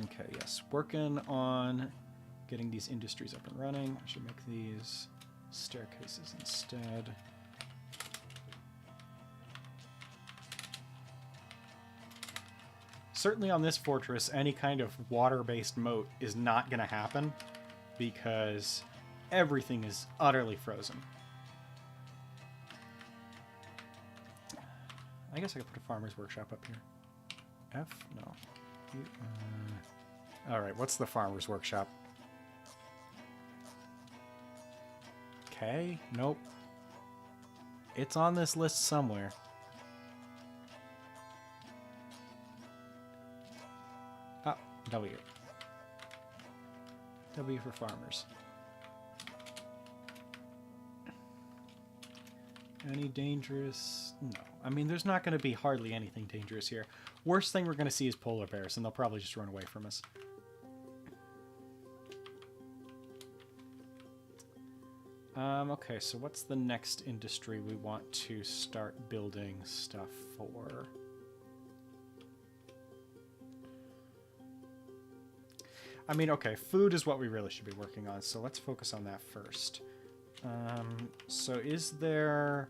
Okay, yes, working on getting these industries up and running. I should make these staircases instead. Certainly on this fortress, any kind of water-based moat is not going to happen because everything is utterly frozen. I guess I could put a farmer's workshop up here. F? No. Alright, what's the farmer's workshop? K? Nope. It's on this list somewhere. Ah, W. W for farmers. Any dangerous? No. I mean, there's not going to be hardly anything dangerous here. Worst thing we're going to see is polar bears, and they'll probably just run away from us. Okay, so what's the next industry we want to start building stuff for? I mean, okay, food is what we really should be working on, so let's focus on that first. So is there...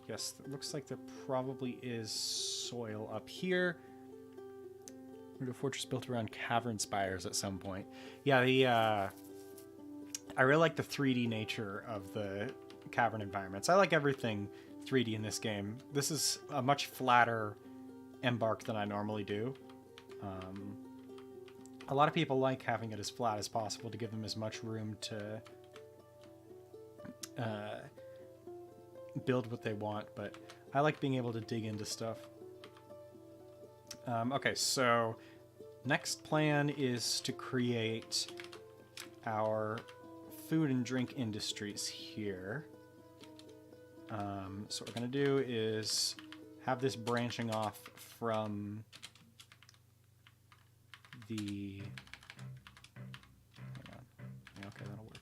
Yes, it looks like there probably is soil up here. A fortress built around cavern spires at some point. Yeah, the I really like the 3D nature of the cavern environments. I like everything 3D in this game. This is a much flatter Embark than I normally do. A lot of people like having it as flat as possible to give them as much room to build what they want, but I like being able to dig into stuff. Okay, so next plan is to create our food and drink industries here. So what we're going to do is have this branching off from the... Hang on. Yeah, okay, that'll work.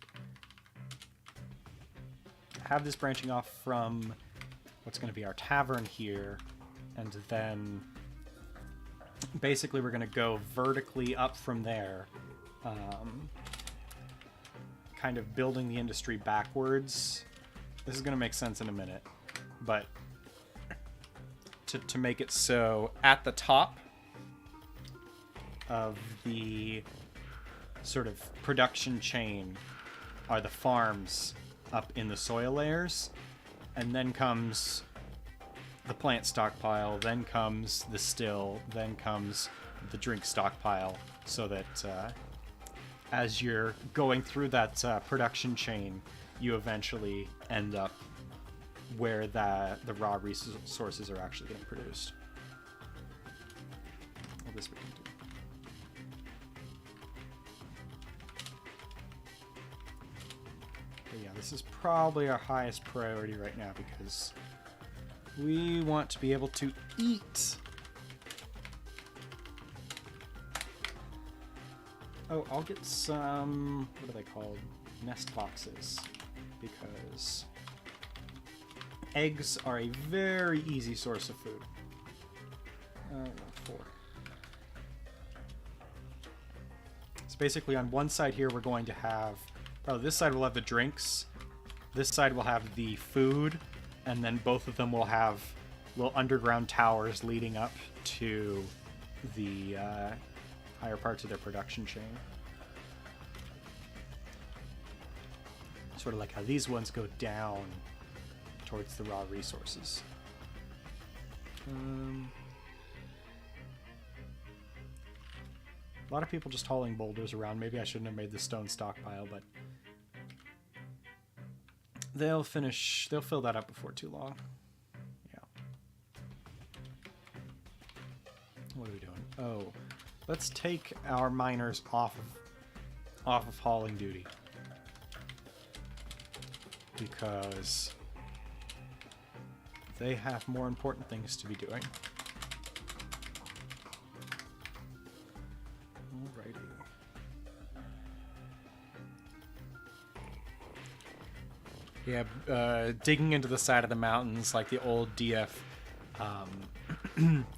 Have this branching off from what's going to be our tavern here, and then basically we're going to go vertically up from there, kind of building the industry backwards. This is going to make sense in a minute, but to make it so at the top of the sort of production chain are the farms up in the soil layers, and then comes the plant stockpile, then comes the still, then comes the drink stockpile, so that as you're going through that production chain, you eventually end up where the raw resources are actually getting produced. Well, this we can do. But yeah, this is probably our highest priority right now because we want to be able to eat. Oh, I'll get some, what are they called? Nest boxes, because eggs are a very easy source of food. 4. So basically on one side here we're going to have, this side will have the drinks, this side will have the food, and then both of them will have little underground towers leading up to the higher parts of their production chain. Sort of like how these ones go down towards the raw resources. A lot of people just hauling boulders around. Maybe I shouldn't have made the stone stockpile, but they'll fill that up before too long. Yeah. What are we doing? Oh, let's take our miners off of hauling duty. Because they have more important things to be doing. Alrighty. Yeah, digging into the side of the mountains like the old DF.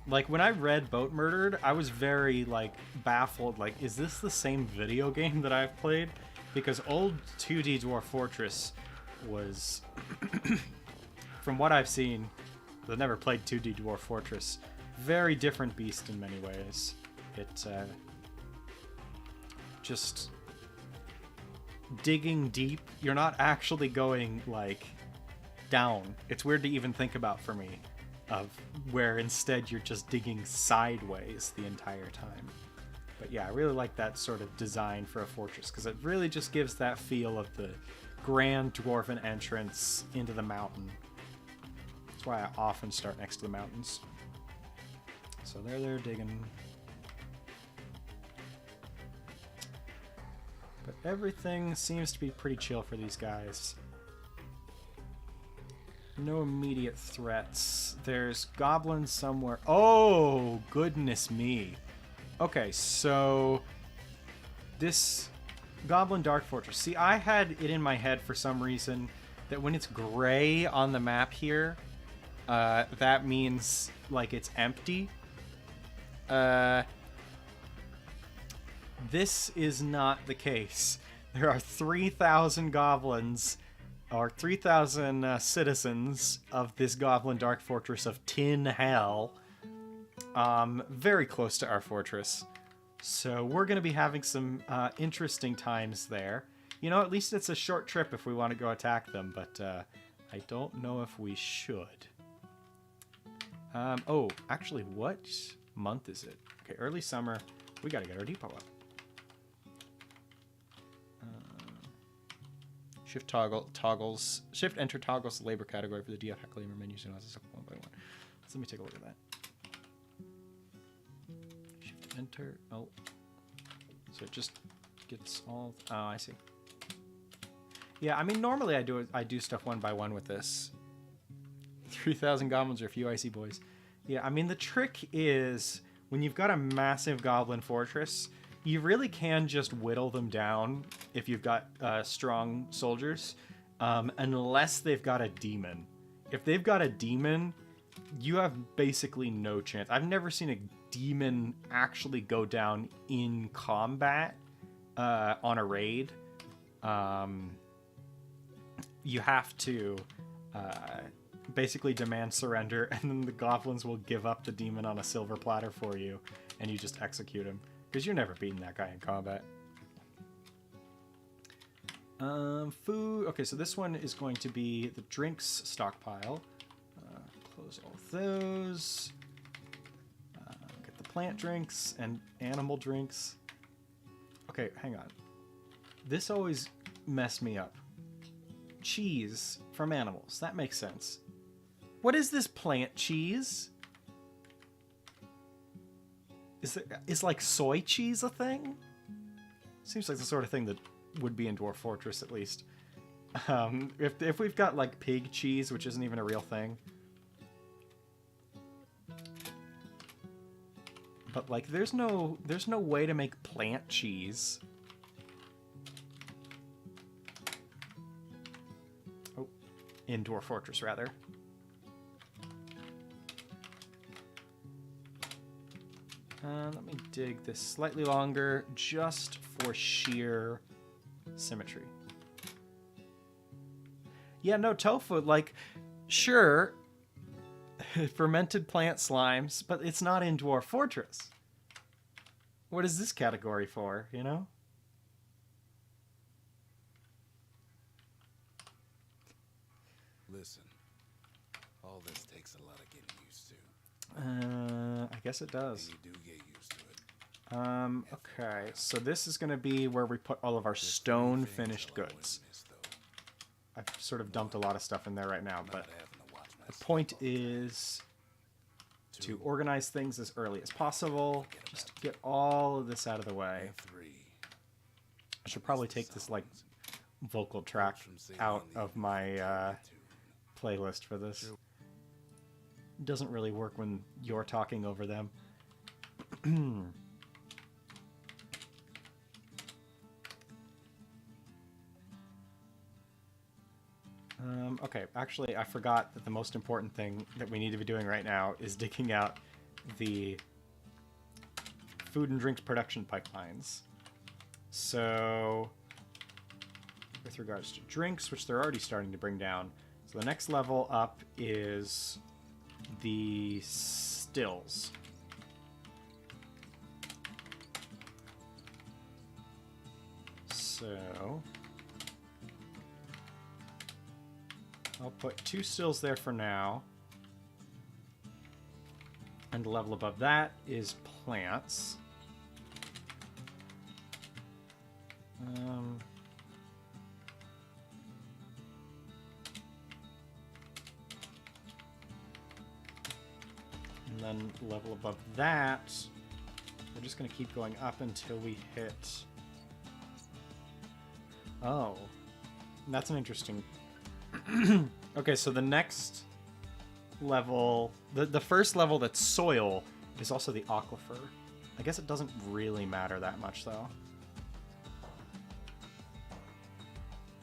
Like when I read Boat Murdered, I was very like baffled. Like, is this the same video game that I've played? Because old 2D Dwarf Fortress was, from what I've seen, I've never played 2D Dwarf Fortress, very different beast in many ways. It just digging deep. You're not actually going like down. It's weird to even think about for me, of where instead you're just digging sideways the entire time. But yeah, I really like that sort of design for a fortress because it really just gives that feel of the grand dwarven entrance into the mountain. That's why I often start next to the mountains. So they're digging. But everything seems to be pretty chill for these guys. No immediate threats. There's goblins somewhere. Oh, goodness me. Okay, so this Goblin Dark Fortress. See, I had it in my head for some reason that when it's gray on the map here, that means like it's empty. This is not the case. There are 3,000 goblins, or 3,000 citizens of this Goblin Dark Fortress of Tin Hell, very close to our fortress. So we're going to be having some interesting times there. You know, at least it's a short trip if we want to go attack them, but I don't know if we should. Oh, actually, what month is it? Okay, early summer. We got to get our depot up. Shift toggles. Shift enter toggles the labor category for the DF labor menus and as one by one. So let me take a look at that. Shift enter. Oh, so it just gets all. Oh, I see. Yeah, I mean normally I do stuff one by one with this. 3,000 goblins or a few icy boys. Yeah, I mean the trick is when you've got a massive goblin fortress, you really can just whittle them down if you've got strong soldiers, unless they've got a demon. If they've got a demon, you have basically no chance. I've never seen a demon actually go down in combat on a raid. You have to basically demand surrender, and then the goblins will give up the demon on a silver platter for you, and you just execute him. Because you're never beating that guy in combat. Food. Okay, so this one is going to be the drinks stockpile. Close all those. Get the plant drinks and animal drinks. Okay, hang on. This always messed me up. Cheese from animals. That makes sense. What is this plant cheese? Is like soy cheese a thing? Seems like the sort of thing that would be in Dwarf Fortress at least. If we've got like pig cheese, which isn't even a real thing. But like there's no way to make plant cheese. Oh, in Dwarf Fortress rather. Let me dig this slightly longer, just for sheer symmetry. Yeah, no, tofu, like, sure, fermented plant slimes, but it's not in Dwarf Fortress. What is this category for, you know?
Listen, all this takes a lot of getting used to.
I guess it does.
And you do get used to it.
Okay, so this is going to be where we put all of our stone finished goods. I've sort of dumped a lot of stuff in there right now, but the point is to organize things as early as possible, just to get all of this out of the way. I should probably take this, like, vocal track out of my playlist for this. It doesn't really work when you're talking over them. Okay, actually, I forgot that the most important thing that we need to be doing right now is digging out the food and drinks production pipelines. So, with regards to drinks, which they're already starting to bring down, so the next level up is the stills. So I'll put 2 stills there for now. And the level above that is plants. And then level above that, we're just going to keep going up until we hit... Oh, that's an interesting... Okay, so the next level, the first level that's soil, is also the aquifer. I guess it doesn't really matter that much, though.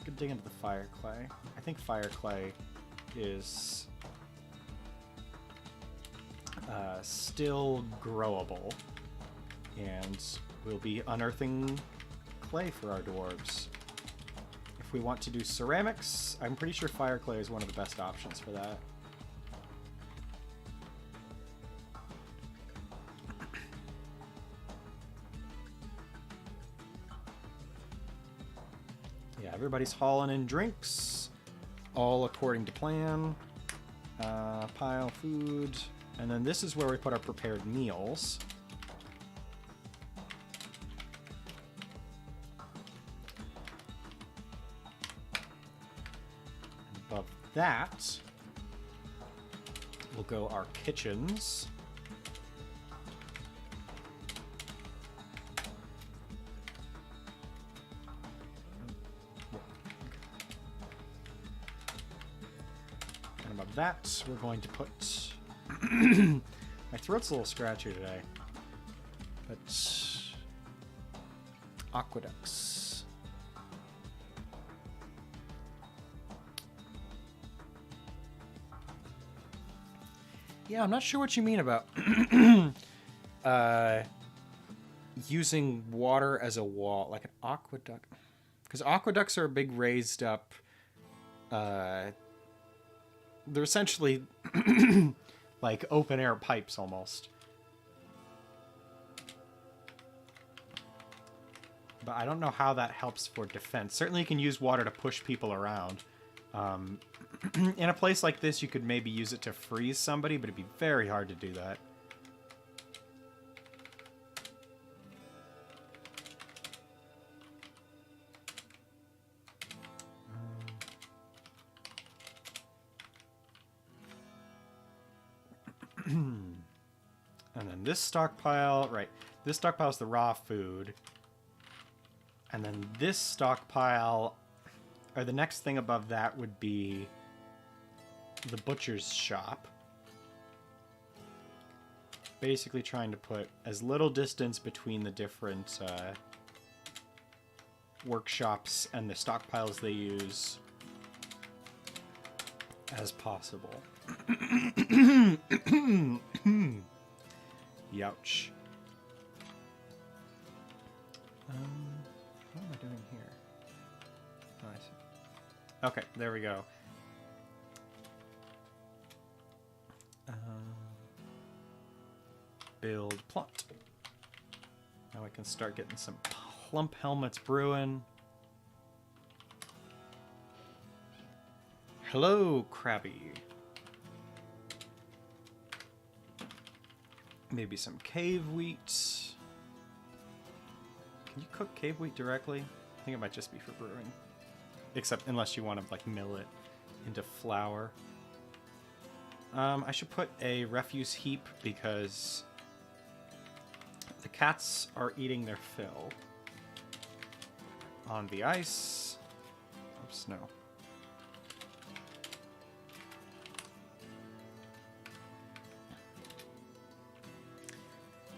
I could dig into the fire clay. I think fire clay is still growable, and we'll be unearthing clay for our dwarves. If we want to do ceramics, I'm pretty sure fire clay is one of the best options for that. Yeah, everybody's hauling in drinks, all according to plan. Pile food, and then this is where we put our prepared meals. Above that will go our kitchens. And above that, we're going to put... My throat's a little scratchy today. But... aqueducts. Yeah, I'm not sure what you mean about using water as a wall, like an aqueduct. Because aqueducts are a big raised up... they're essentially like open air pipes almost. But I don't know how that helps for defense. Certainly you can use water to push people around. In a place like this, you could maybe use it to freeze somebody, but it'd be very hard to do that. And then this stockpile, right, this stockpile is the raw food. And then this stockpile, or the next thing above that would be the butcher's shop. Basically trying to put as little distance between the different workshops and the stockpiles they use as possible. Youch. What am I doing here? Oh, I see. Okay, there we go. Build plot. Now I can start getting some plump helmets brewing. Hello, Krabby. Maybe some cave wheat. Can you cook cave wheat directly? I think it might just be for brewing. Except unless you want to like mill it into flour. I should put a refuse heap because the cats are eating their fill. On the ice. Of snow.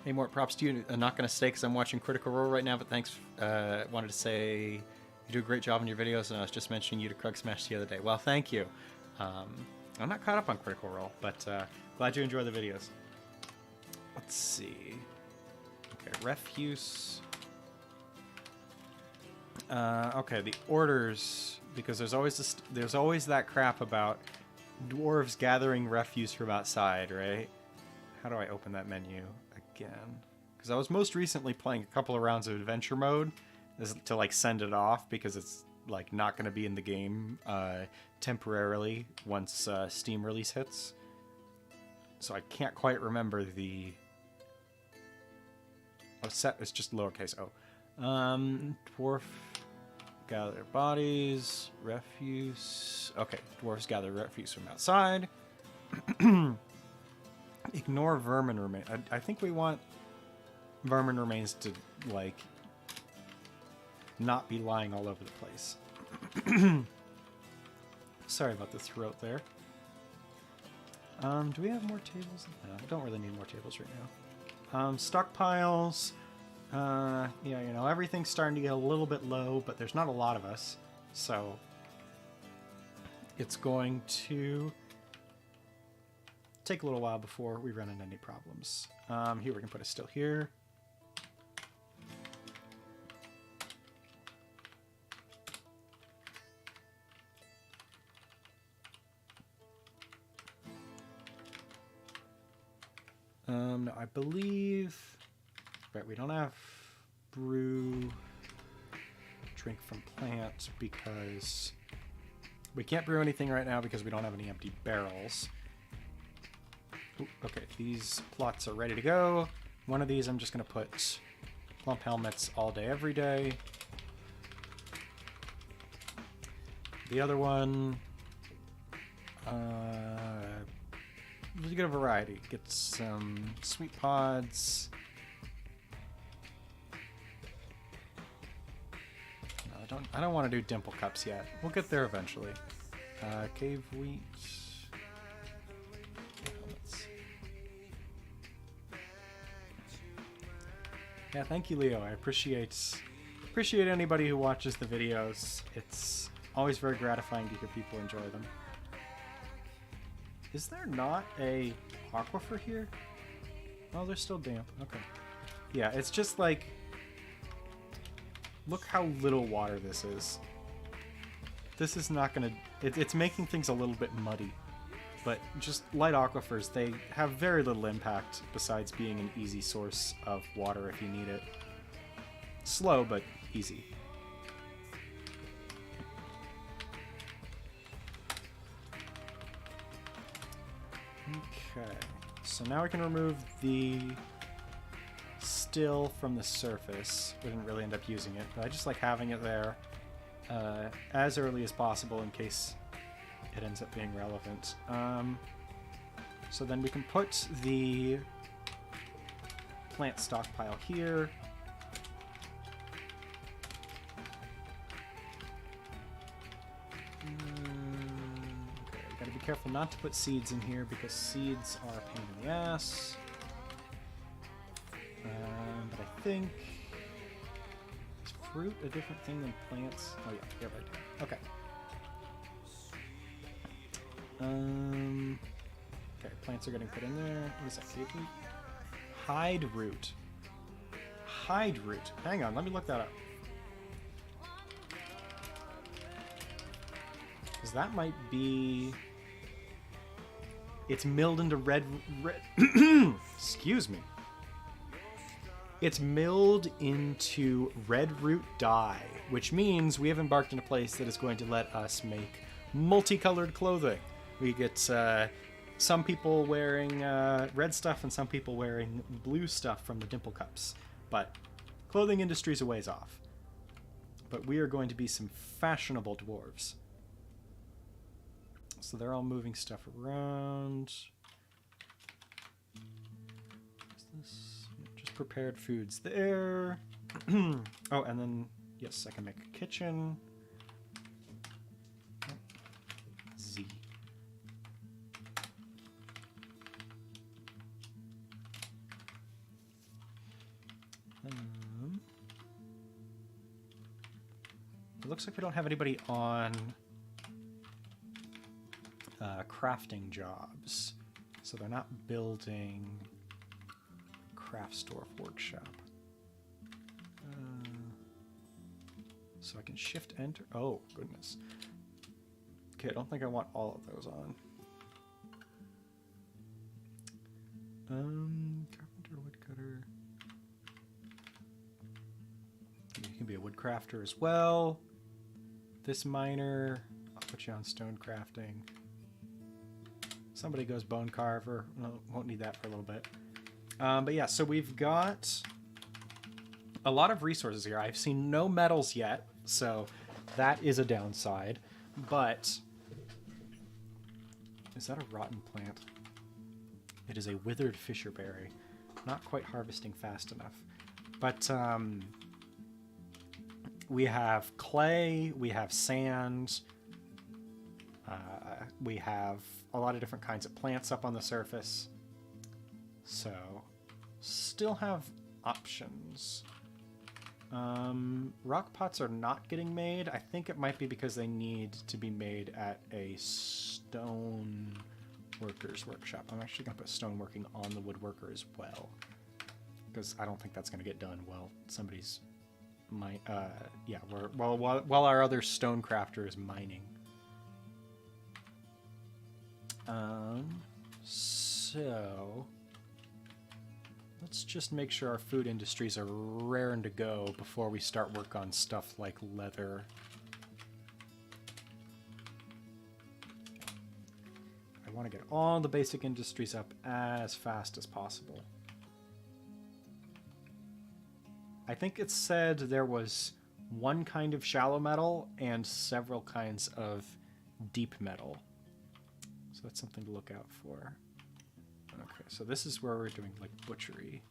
Hey, more props to you. I'm not going to stay because I'm watching Critical Role right now, but thanks. Wanted to say you do a great job in your videos, and I was just mentioning you to Krug Smash the other day. Well, thank you. I'm not caught up on Critical Role, but glad you enjoy the videos. Let's see. Okay, refuse. Okay, the orders, because there's always that crap about dwarves gathering refuse from outside, right? How do I open that menu again? Because I was most recently playing a couple of rounds of adventure mode to like send it off because it's like not going to be in the game temporarily once Steam release hits. So I can't quite remember the set is just lowercase o. Dwarf gather bodies, refuse. Okay, dwarves gather refuse from outside. Ignore vermin remains. I think we want vermin remains to like not be lying all over the place. Sorry about the throat there. Do we have more tables? No, I don't really need more tables right now. Stockpiles. Yeah, you know, everything's starting to get a little bit low, but there's not a lot of us, so it's going to take a little while before we run into any problems. Here, we can put a still here. No, I believe... Right, we don't have brew drink from plant because we can't brew anything right now because we don't have any empty barrels. Ooh, okay, these plots are ready to go. One of these I'm just going to put plump helmets all day, every day. The other one, we'll get a variety. Get some sweet pods. No, I don't want to do dimple cups yet. We'll get there eventually. Cave wheat. Yeah, thank you, Leo. I appreciate anybody who watches the videos. It's always very gratifying to hear people enjoy them. Is there not a aquifer here? Oh, they're still damp. Okay. Yeah, it's just like... Look how little water this is. This is not gonna... It's making things a little bit muddy. But just light aquifers, they have very little impact besides being an easy source of water if you need it. Slow, but easy. Okay, so now we can remove the still from the surface. We didn't really end up using it, but I just like having it there as early as possible in case it ends up being relevant. So then we can put the plant stockpile here. Okay, gotta be careful not to put seeds in here because seeds are a pain in the ass. But I think... Is fruit a different thing than plants? Oh yeah, right there. Okay. Okay, plants are getting put in there. What is that, cave root? Hide root. hide root. Hang on, let me look that up. Because that might be... It's milled into red... Excuse me. It's milled into red root dye, which means we have embarked on a place that is going to let us make multicolored clothing. We get some people wearing red stuff and some people wearing blue stuff from the dimple cups. But clothing industry's a ways off. But we are going to be some fashionable dwarves. So they're all moving stuff around. What's this? Just prepared foods there. Oh, and then, yes, I can make a kitchen. Z. It looks like we don't have anybody on crafting jobs, so they're not building craft store workshop. So I can shift enter. Oh goodness. Okay, I don't think I want all of those on. Carpenter, woodcutter. You can be a woodcrafter as well. This miner, I'll put you on stone crafting. Somebody goes bone carver. No, won't need that for a little bit. But yeah, so we've got a lot of resources here. I've seen no metals yet, so that is a downside. But is that a rotten plant? It is a withered fisherberry. Not quite harvesting fast enough. But we have clay, we have sand, we have a lot of different kinds of plants up on the surface. So, still have options. Rock pots are not getting made. I think it might be because they need to be made at a stone worker's workshop. I'm actually going to put stone working on the woodworker as well, because I don't think that's going to get done while somebody's while our other stone crafter is mining. So let's just make sure our food industries are raring to go before we start work on stuff like leather. I want to get all the basic industries up as fast as possible. I think it said there was one kind of shallow metal and several kinds of deep metal. So that's something to look out for. Okay, so this is where we're doing like butchery.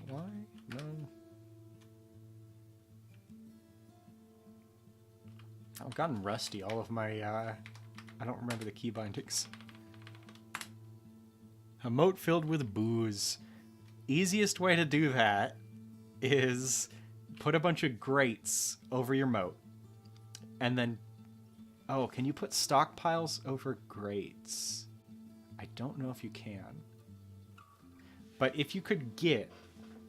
Why? No. I've gotten rusty. All of my, I don't remember the key bindings. A moat filled with booze. Easiest way to do that is put a bunch of grates over your moat. And then, oh, can you put stockpiles over grates? I don't know if you can. But if you could get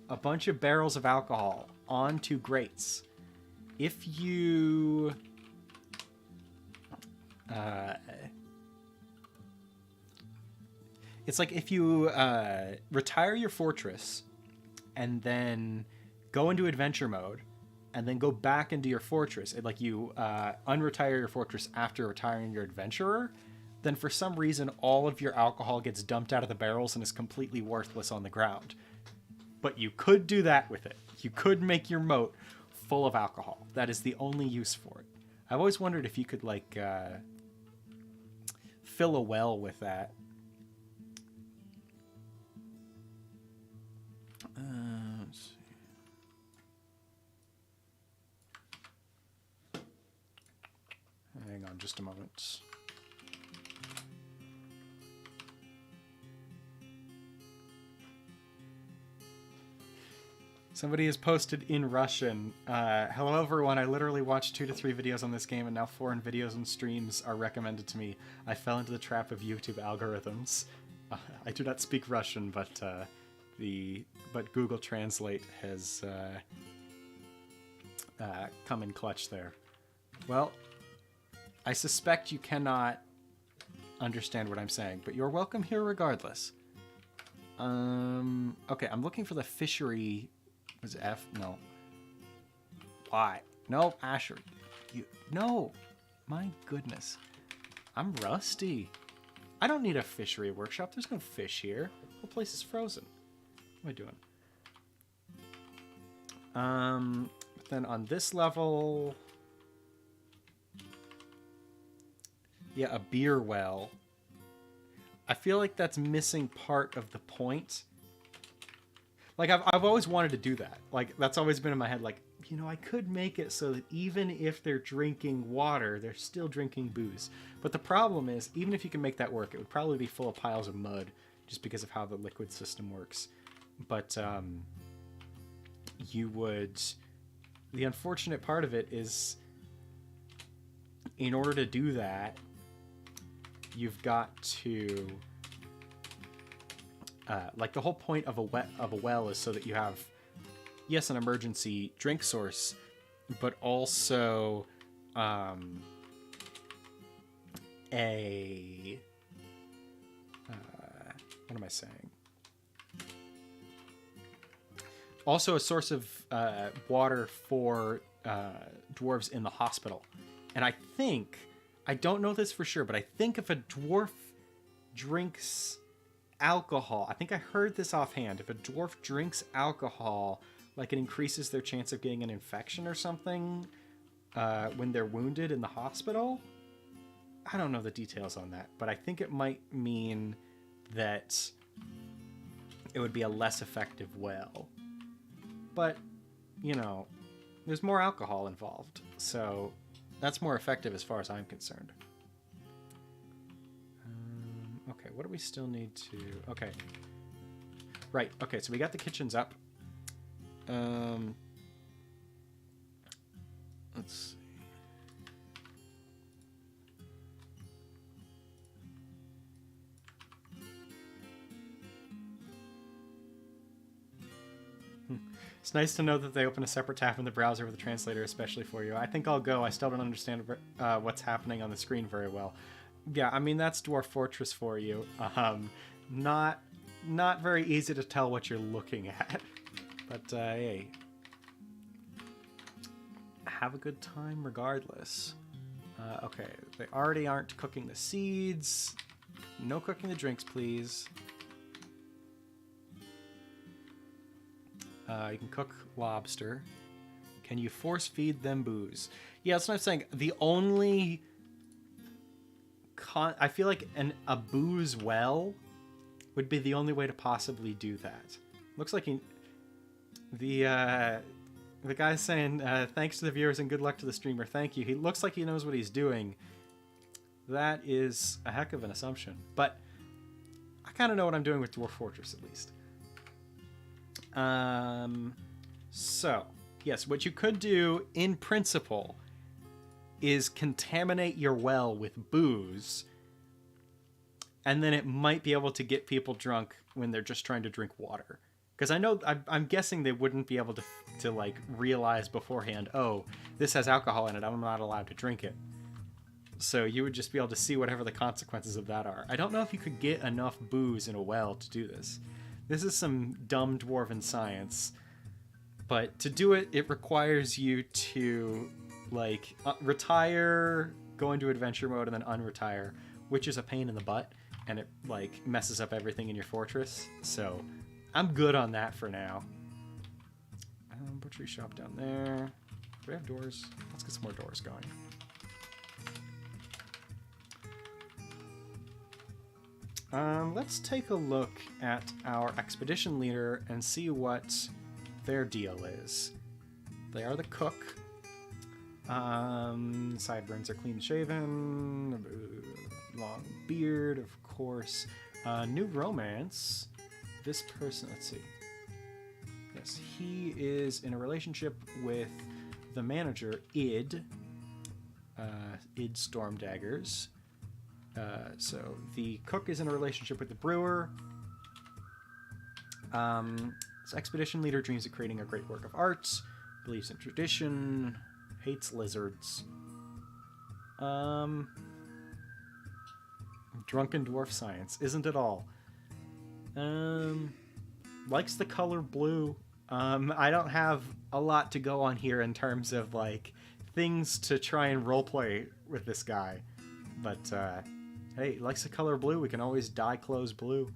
a bunch of barrels of alcohol onto grates, if you... it's like if you retire your fortress and then go into adventure mode and then go back into your fortress, and like you unretire your fortress after retiring your adventurer, then for some reason all of your alcohol gets dumped out of the barrels and is completely worthless on the ground. But you could do that with it. You could make your moat full of alcohol. That is the only use for it. I've always wondered if you could like fill a well with that. Let's see. Hang on just a moment. Somebody has posted in Russian, hello everyone, I literally watched 2 to 3 videos on this game and now foreign videos and streams are recommended to me. I fell into the trap of YouTube algorithms. I do not speak Russian, but but Google Translate has come in clutch there. Well, I suspect you cannot understand what I'm saying, but you're welcome here regardless. Okay, I'm looking for the fishery. Was it F? No. Y. No, Asher. No. My goodness. I'm rusty. I don't need a fishery workshop. There's no fish here. The whole place is frozen. What am I doing? But then on this level... Yeah, a beer well. I feel like that's missing part of the point. Like, I've always wanted to do that. Like, that's always been in my head. Like, you know, I could make it so that even if they're drinking water, they're still drinking booze. But the problem is, even if you can make that work, it would probably be full of piles of mud just because of how the liquid system works. But you would... The unfortunate part of it is, in order to do that, you've got to... like, the whole point of a well is so that you have, yes, an emergency drink source, but also what am I saying? Also a source of water for dwarves in the hospital. And I don't know this for sure, but I think if a dwarf drinks alcohol, I think I heard this offhand, if a dwarf drinks alcohol, like, it increases their chance of getting an infection or something when they're wounded in the hospital. I don't know the details on that, but I think it might mean that it would be a less effective well. But, you know, there's more alcohol involved, so that's more effective as far as I'm concerned. Okay, what do we still need to... Okay. Right, okay, so we got the kitchens up. Let's see. It's nice to know that they open a separate tab in the browser with a translator, especially for you. I think I'll go. I still don't understand what's happening on the screen very well. Yeah, I mean, that's Dwarf Fortress for you. Not very easy to tell what you're looking at. But, hey. Have a good time regardless. Okay, they already aren't cooking the seeds. No cooking the drinks, please. You can cook lobster. Can you force feed them booze? Yeah, that's what I'm saying. The only... I feel like a booze well would be the only way to possibly do that. Looks like the guy's saying thanks to the viewers and good luck to the streamer. Thank you. He looks like he knows what he's doing. That is a heck of an assumption, but I kind of know what I'm doing with Dwarf Fortress at least. So yes, what you could do in principle is contaminate your well with booze, and then it might be able to get people drunk when they're just trying to drink water. Because I'm guessing they wouldn't be able to like realize beforehand, oh, this has alcohol in it, I'm not allowed to drink it. So you would just be able to see whatever the consequences of that are. I don't know if you could get enough booze in a well to do this. This is some dumb dwarven science. But to do it, it requires you to like retire, go into adventure mode, and then unretire, which is a pain in the butt, and it like messes up everything in your fortress. So I'm good on that for now. Butchery shop down there. Do we have doors? Let's get some more doors going. Let's take a look at our expedition leader and see what their deal is. They are the cook. Sideburns are clean shaven. Long beard, of course. New romance. This person, let's see. Yes, he is in a relationship with the manager, Id. Id Stormdaggers. So the cook is in a relationship with the brewer. This expedition leader dreams of creating a great work of art, believes in tradition, hates lizards. Drunken dwarf science, isn't it all? Likes the color blue. I don't have a lot to go on here in terms of like things to try and roleplay with this guy, but hey, likes the color blue. We can always dye clothes blue.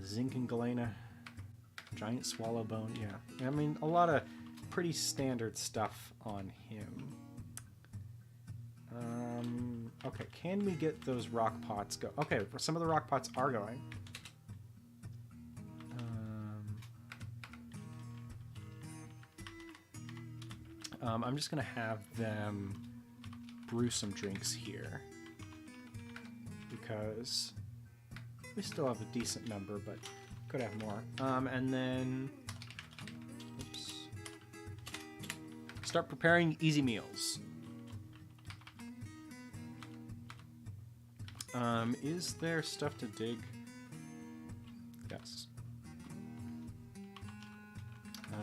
Zinc and galena, giant swallowbone. Yeah, I mean a lot of pretty standard stuff on him. Okay, can we get those rock pots go? Okay, some of the rock pots are going. I'm just gonna have them brew some drinks here because we still have a decent number, but could have more. And then, oops, start preparing easy meals. Is there stuff to dig? Yes.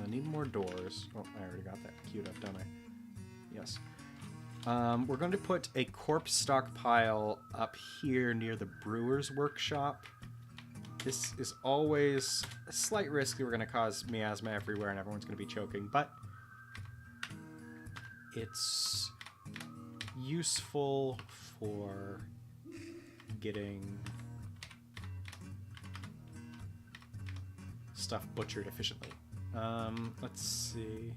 Need more doors. Oh, I already got that queued up, don't I? Yes. We're going to put a corpse stockpile up here near the brewer's workshop. This is always a slight risk that we're going to cause miasma everywhere and everyone's going to be choking, but it's useful for getting stuff butchered efficiently. Let's see.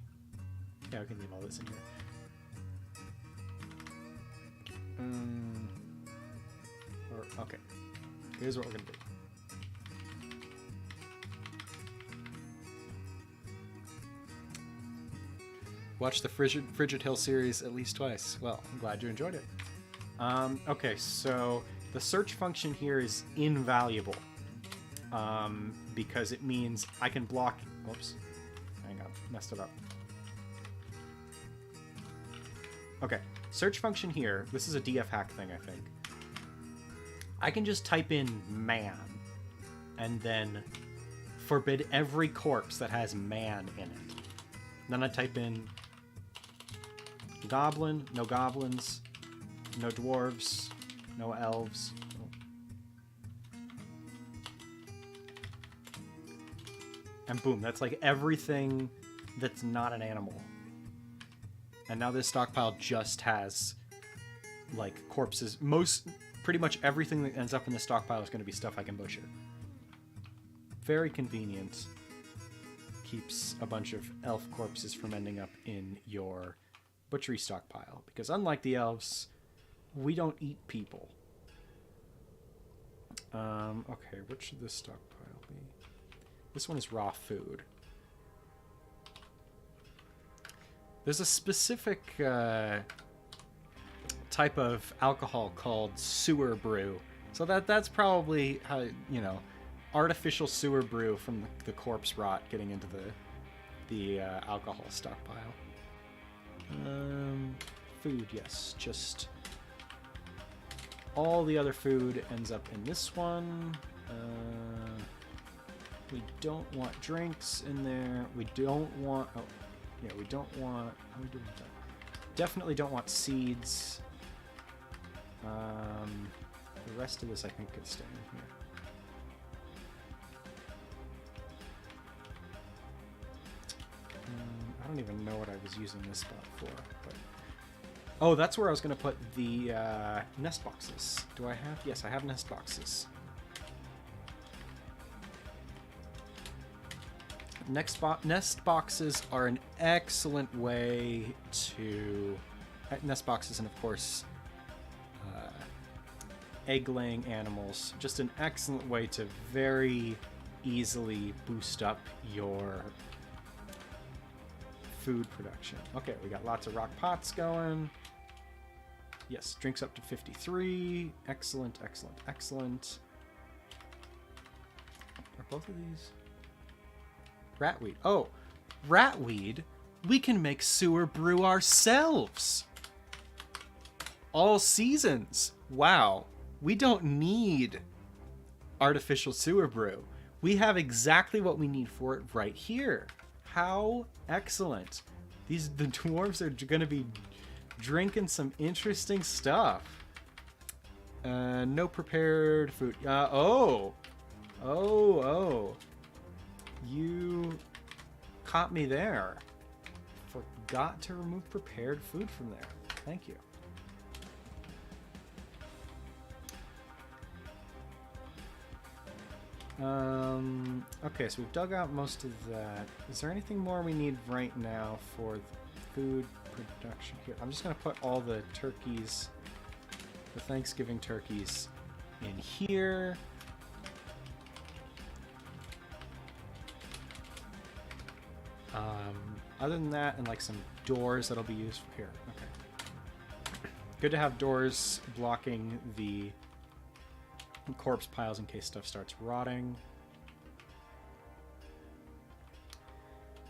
Yeah, we can leave all this in here. Okay. Here's what we're gonna do. Watch the Frigid Hill series at least twice. Well, I'm glad you enjoyed it. Okay, so the search function here is invaluable because it means I can block. Whoops, hang on, messed it up. Okay, search function here. This is a DF hack thing, I think. I can just type in man and then forbid every corpse that has man in it. Then I type in goblin, no goblins, no dwarves, no elves. And boom, that's like everything that's not an animal. And now this stockpile just has like corpses. Pretty much everything that ends up in the stockpile is going to be stuff I can butcher. Very convenient. Keeps a bunch of elf corpses from ending up in your butchery stockpile. Because unlike the elves, we don't eat people. Okay, what should this stockpile be? This one is raw food. There's a specific type of alcohol called sewer brew. So that's probably how, you know, artificial sewer brew from the corpse rot getting into the alcohol stockpile. Food, yes, just all the other food ends up in this one. We don't want drinks in there. We don't want, oh, yeah, we don't want, how are we doing with that? Definitely don't want seeds. The rest of this I think could stay in here. I don't even know what I was using this spot for, but... Oh, that's where I was going to put the nest boxes. Do I have? Yes, I have nest boxes. Nest boxes are an excellent way to... Nest boxes and, of course, egg-laying animals. Just an excellent way to very easily boost up your food production. Okay, we got lots of rock pots going. Yes, drinks up to 53. Excellent, excellent, excellent. Are both of these? Ratweed. Oh, ratweed. We can make sewer brew ourselves. All seasons. Wow. We don't need artificial sewer brew. we have exactly what we need for it right here. How excellent. The dwarves are going to be drinking some interesting stuff. No prepared food. Oh. You caught me there. Forgot to remove prepared food from there. Thank you. Okay, so we've dug out most of that. Is there anything more we need right now for the food production here? I'm just going to put all the turkeys, the Thanksgiving turkeys, in here. Other than that, and like some doors that'll be used for here. Okay. Good to have doors blocking the corpse piles in case stuff starts rotting.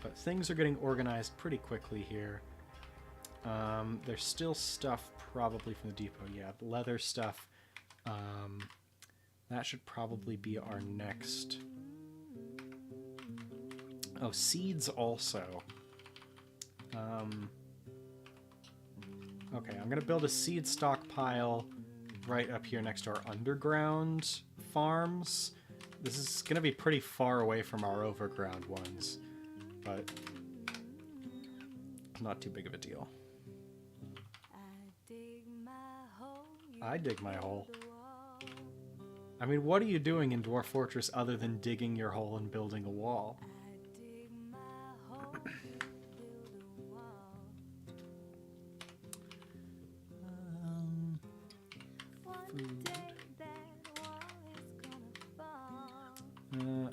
But things are getting organized pretty quickly here. There's still stuff probably from the depot. Yeah, the leather stuff. That should probably be our next. Oh, seeds also. Okay, I'm going to build a seed stockpile right up here next to our underground farms. This is going to be pretty far away from our overground ones, but not too big of a deal. I dig my hole. I mean, what are you doing in Dwarf Fortress other than digging your hole and building a wall?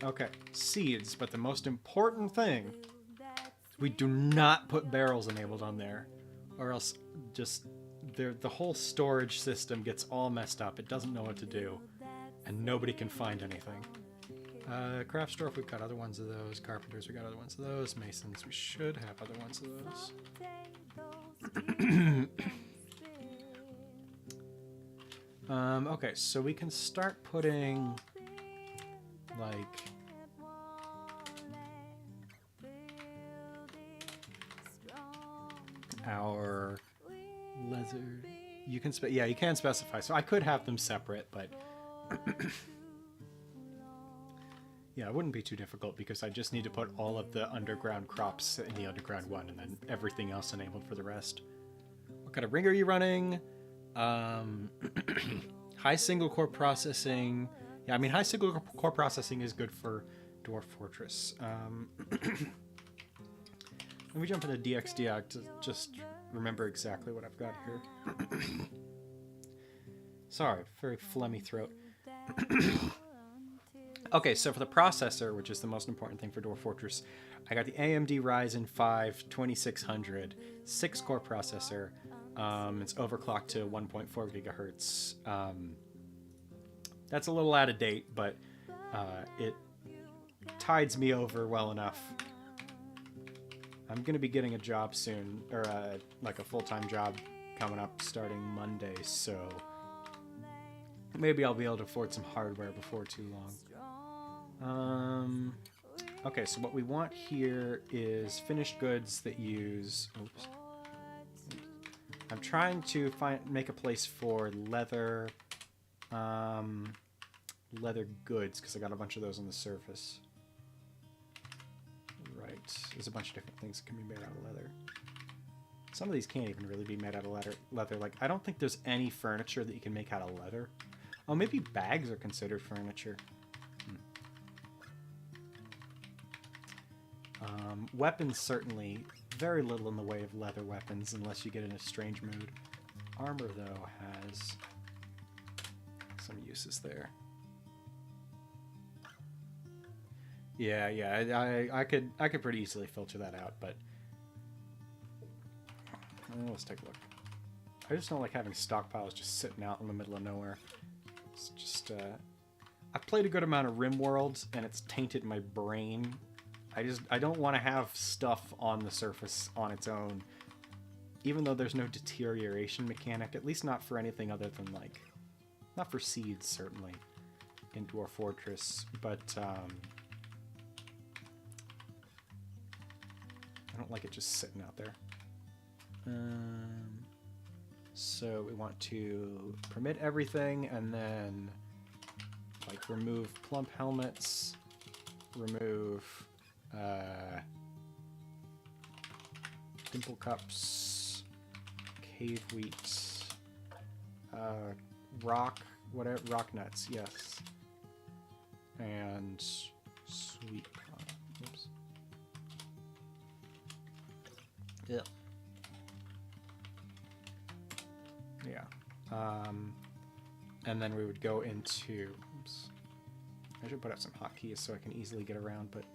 Okay, seeds, but the most important thing, we do not put barrels enabled on there, or else just the whole storage system gets all messed up. It doesn't know what to do, and nobody can find anything. Craft store, we've got other ones of those. Carpenters, we got other ones of those. Masons, we should have other ones of those. Okay, so we can start putting like our leather. You can you can specify. So I could have them separate, but yeah, it wouldn't be too difficult because I just need to put all of the underground crops in the underground one and then everything else enabled for the rest. What kind of ring are you running? High single core processing. Yeah, I mean, high single core processing is good for Dwarf Fortress. Let me jump into DXDI to just remember exactly what I've got here. Sorry, very phlegmy throat. Okay, so for the processor, which is the most important thing for Dwarf Fortress, I got the AMD Ryzen 5 2600 6-core processor. It's overclocked to 1.4 gigahertz. That's a little out of date, but it tides me over well enough. I'm going to be getting a job soon, or like a full-time job coming up starting Monday, so maybe I'll be able to afford some hardware before too long. Okay, so what we want here is finished goods that use... Oops. I'm trying to make a place for leather... leather goods, because I got a bunch of those on the surface. Right, there's a bunch of different things that can be made out of leather. Some of these can't even really be made out of leather. Like, I don't think there's any furniture that you can make out of leather. Oh, maybe bags are considered furniture. Weapons, certainly. Very little in the way of leather weapons, unless you get in a strange mood. Armor, though, has some uses there. Yeah, I could pretty easily filter that out, but let's take a look. I just don't like having stockpiles just sitting out in the middle of nowhere. It's just I've played a good amount of RimWorld, and it's tainted my brain. I don't want to have stuff on the surface on its own, even though there's no deterioration mechanic. At least not for anything other than like, not for seeds certainly. in Dwarf Fortress, but I don't like it just sitting out there. So we want to permit everything, and then like remove plump helmets, remove dimple cups, cave wheat, rock nuts, yes, and sweet pea. Oops. Yeah. Yeah. And then we would go into. Oops. I should put up some hotkeys so I can easily get around, but.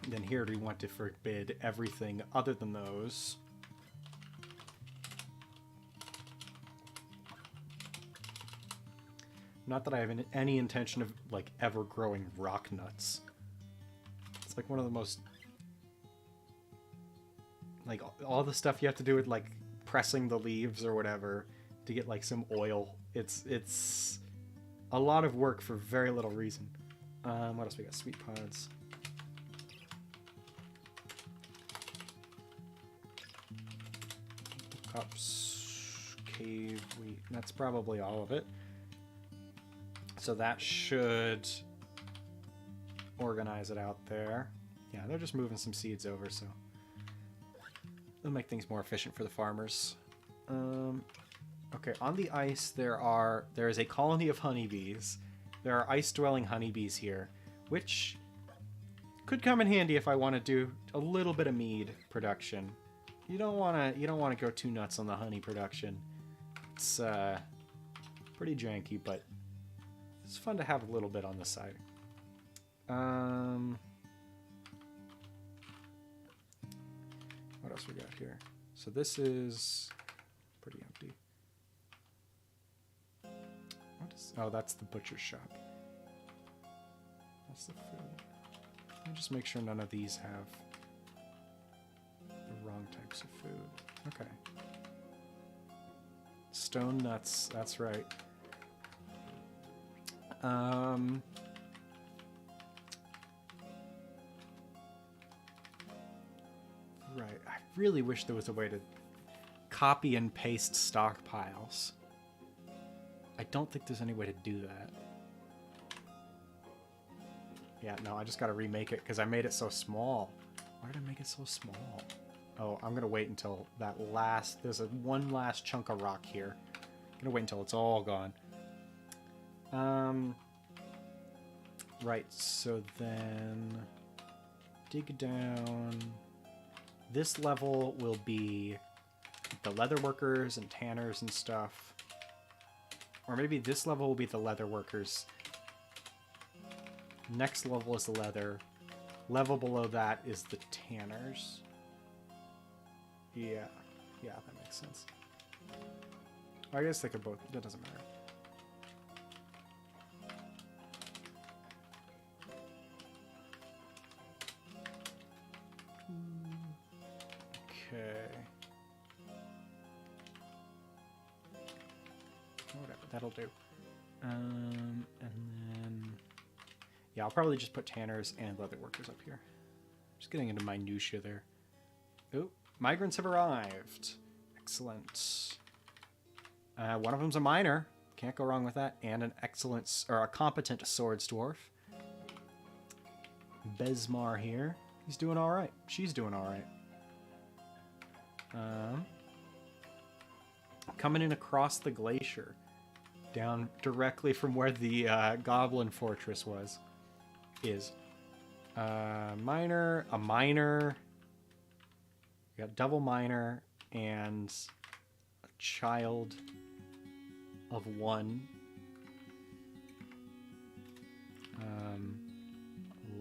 Then here we want to forbid everything other than those. Not that I have any intention of like ever growing rock nuts. It's like one of the most like all the stuff you have to do with like pressing the leaves or whatever to get like some oil. It's a lot of work for very little reason. What else we got? Sweet pods. Cups, cave wheat. That's probably all of it. So that should organize it out there. Yeah, they're just moving some seeds over, so it'll make things more efficient for the farmers. Okay, on the ice there is a colony of honeybees. There are ice-dwelling honeybees here, which could come in handy if I want to do a little bit of mead production. You don't want to go too nuts on the honey production. It's pretty janky, but it's fun to have a little bit on the side. What else we got here? So this is pretty empty. Oh, that's the butcher's shop. That's the food. Let me just make sure none of these have the wrong types of food. Okay. Stone nuts, that's right. Right, I really wish there was a way to copy and paste stockpiles. I don't think there's any way to do that. Yeah, no, I just gotta remake it because I made it so small. Why did I make it so small? Oh, I'm gonna wait until that there's one last chunk of rock here. I'm gonna wait until it's all gone. Right, so then dig down. This level will be the leather workers and tanners and stuff. Or maybe this level will be the leather workers. Next level is the leather. Level below that is the tanners. Yeah, that makes sense. I guess they could both, that doesn't matter. Okay. Whatever, that'll do. And then... yeah, I'll probably just put tanners and leather workers up here. Just getting into minutia there. Oh, migrants have arrived. Excellent. One of them's a miner. Can't go wrong with that. And an excellent, or a competent swords dwarf. Besmar here. He's doing all right. She's doing all right. Coming in across the glacier, down directly from where the Goblin Fortress is. A miner. We got double miner and a child of one.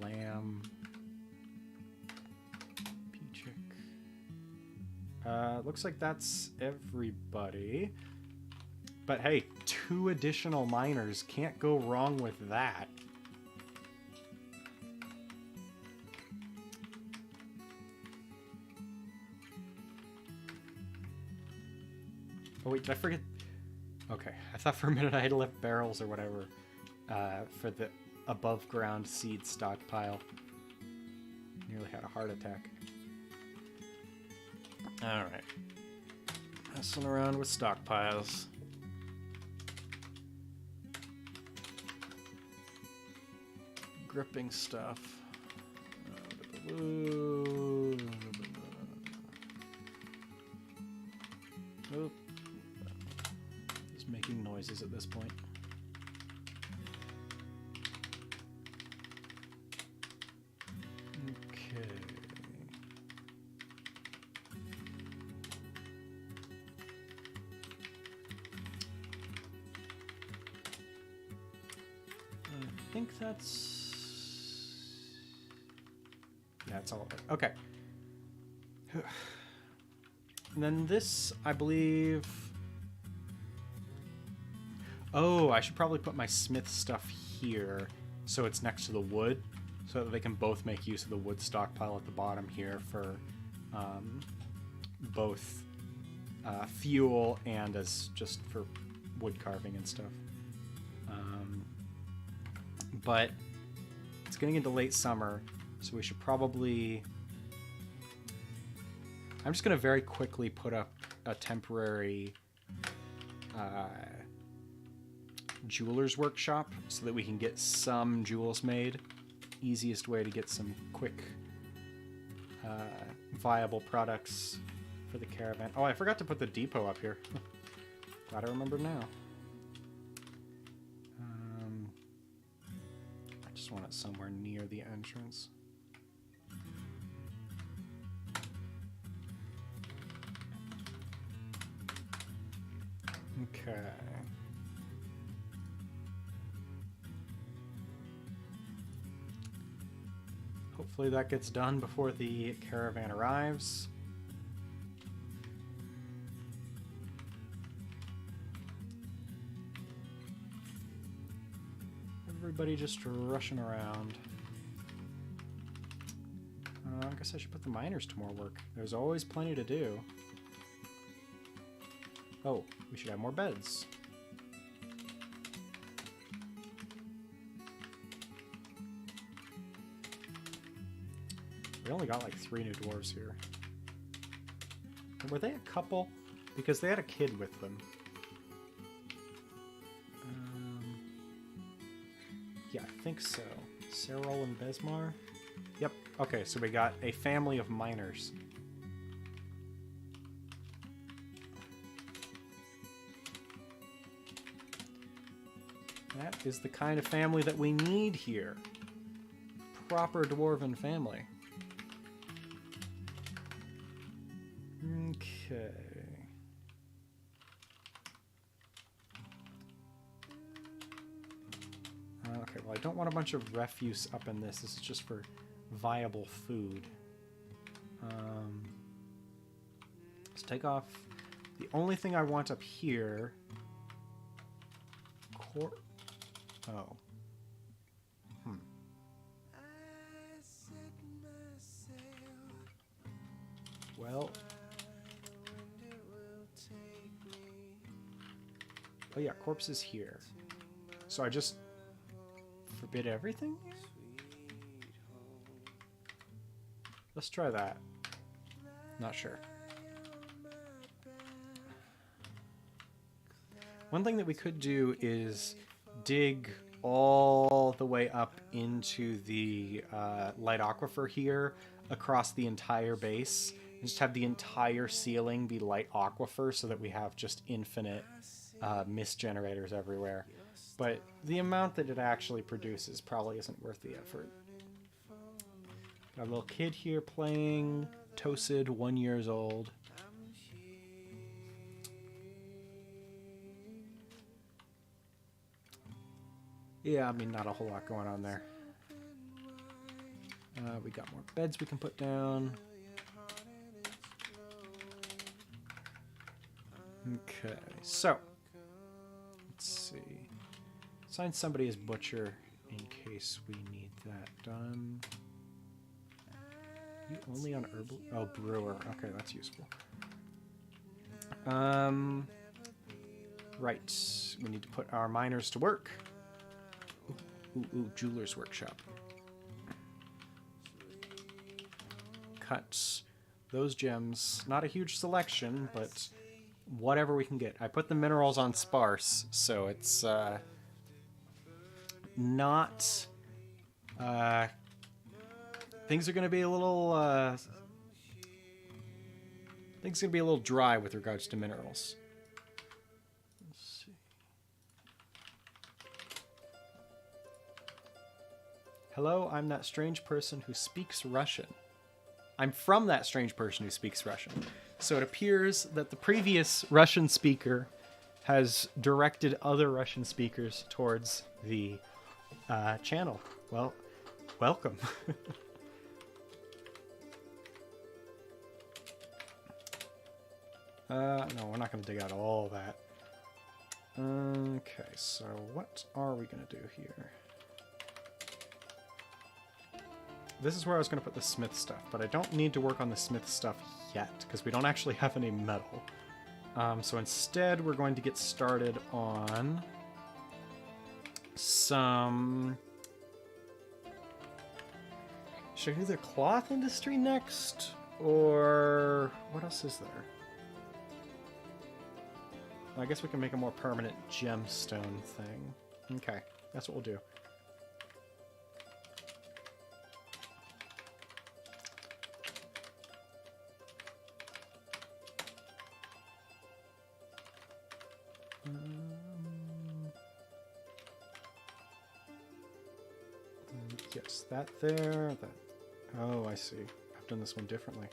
Lamb. Looks like that's everybody. But hey, 2 additional miners. Can't go wrong with that. Oh wait, did I forget? Okay, I thought for a minute I had left barrels or whatever for the above ground seed stockpile. Nearly had a heart attack. Alright. Messing around with stockpiles. Gripping stuff. Oh. Just making noises at this point. Okay. I think that's... Yeah, it's all of it. Okay. And then this, I believe... Oh, I should probably put my smith stuff here so it's next to the wood, so that they can both make use of the wood stockpile at the bottom here for both fuel and as just for wood carving and stuff. But it's getting into late summer, so we should probably... I'm just going to very quickly put up a temporary jeweler's workshop so that we can get some jewels made. Easiest way to get some quick viable products for the caravan. Oh, I forgot to put the depot up here. Glad I remember now. I just want it somewhere near the entrance. Okay. Hopefully that gets done before the caravan arrives. Everybody just rushing around. I guess I should put the miners to more work. There's always plenty to do. Oh, we should have more beds. We only got like 3 new dwarves here. Were they a couple? Because they had a kid with them. Yeah, I think so. Serol and Besmar? Yep. Okay, so we got a family of miners. That is the kind of family that we need here. Proper dwarven family. Okay. Okay, well I don't want a bunch of refuse up in this. This is just for viable food. Let's take off the only thing I want up here. Oh. Well. Oh yeah, corpses here. So I just forbid everything here? Let's try that. Not sure. One thing that we could do is dig all the way up into the light aquifer here across the entire base and just have the entire ceiling be light aquifer so that we have just infinite mist generators everywhere. But the amount that it actually produces probably isn't worth the effort. Got a little kid here playing, Tosid, 1 year old. Yeah, I mean, not a whole lot going on there. We got more beds we can put down. Okay, so let's see. Assign somebody as butcher in case we need that done. You only on herbal? Oh, brewer. Okay, that's useful. Right. We need to put our miners to work. Ooh, jeweler's workshop. Cut those gems. Not a huge selection, but whatever we can get. I put the minerals on sparse, so it's not... things are going to be a little... things are going to be a little dry with regards to minerals. Let's see. Hello, I'm that strange person who speaks Russian. I'm from that strange person who speaks Russian. So it appears that the previous Russian speaker has directed other Russian speakers towards the channel. Well, welcome. No, we're not going to dig out all that. Okay, so what are we going to do here? This is where I was going to put the smith stuff, but I don't need to work on the smith stuff yet, because we don't actually have any metal. So instead, we're going to get started on some... Should I do the cloth industry next? Or what else is there? I guess we can make a more permanent gemstone thing. Okay, that's what we'll do. Yes, that there, that... Oh, I see. I've done this one differently.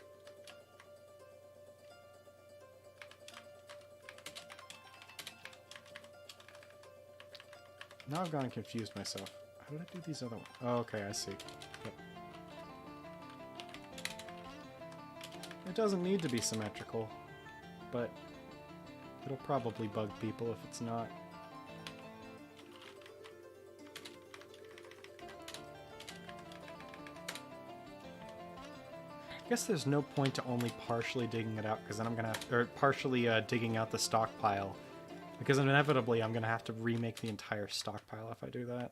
Now I've gone and confused myself. How did I do these other ones? Oh, okay, I see. Yep. It doesn't need to be symmetrical, but it'll probably bug people if it's not. I guess there's no point to only partially digging it out, because then I'm gonna have, or partially digging out the stockpile, because inevitably I'm gonna have to remake the entire stockpile if I do that.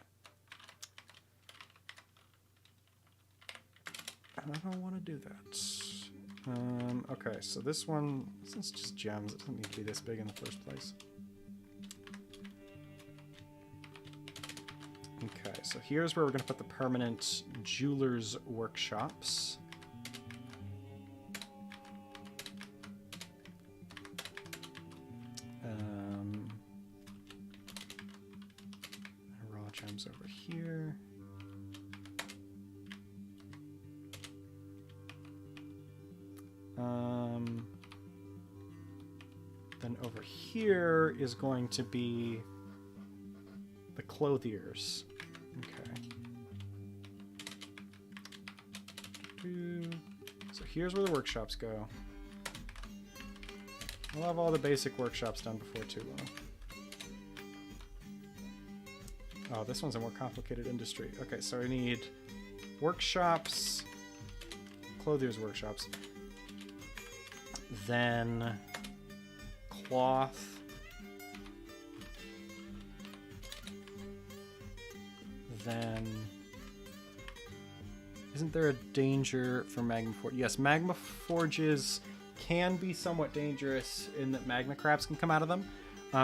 And I don't want to do that. Okay, so this one, since it's just gems, it doesn't need to be this big in the first place. Okay, so here's where we're gonna put the permanent jeweler's workshops. Raw gems over here. Then over here is going to be the clothiers. Okay. So here's where the workshops go. I'll have all the basic workshops done before too long. Oh, this one's a more complicated industry. Okay, so I need workshops, clothiers' workshops, then cloth, then... Isn't there a danger for magma forge? Yes, magma forges can be somewhat dangerous in that magma crabs can come out of them.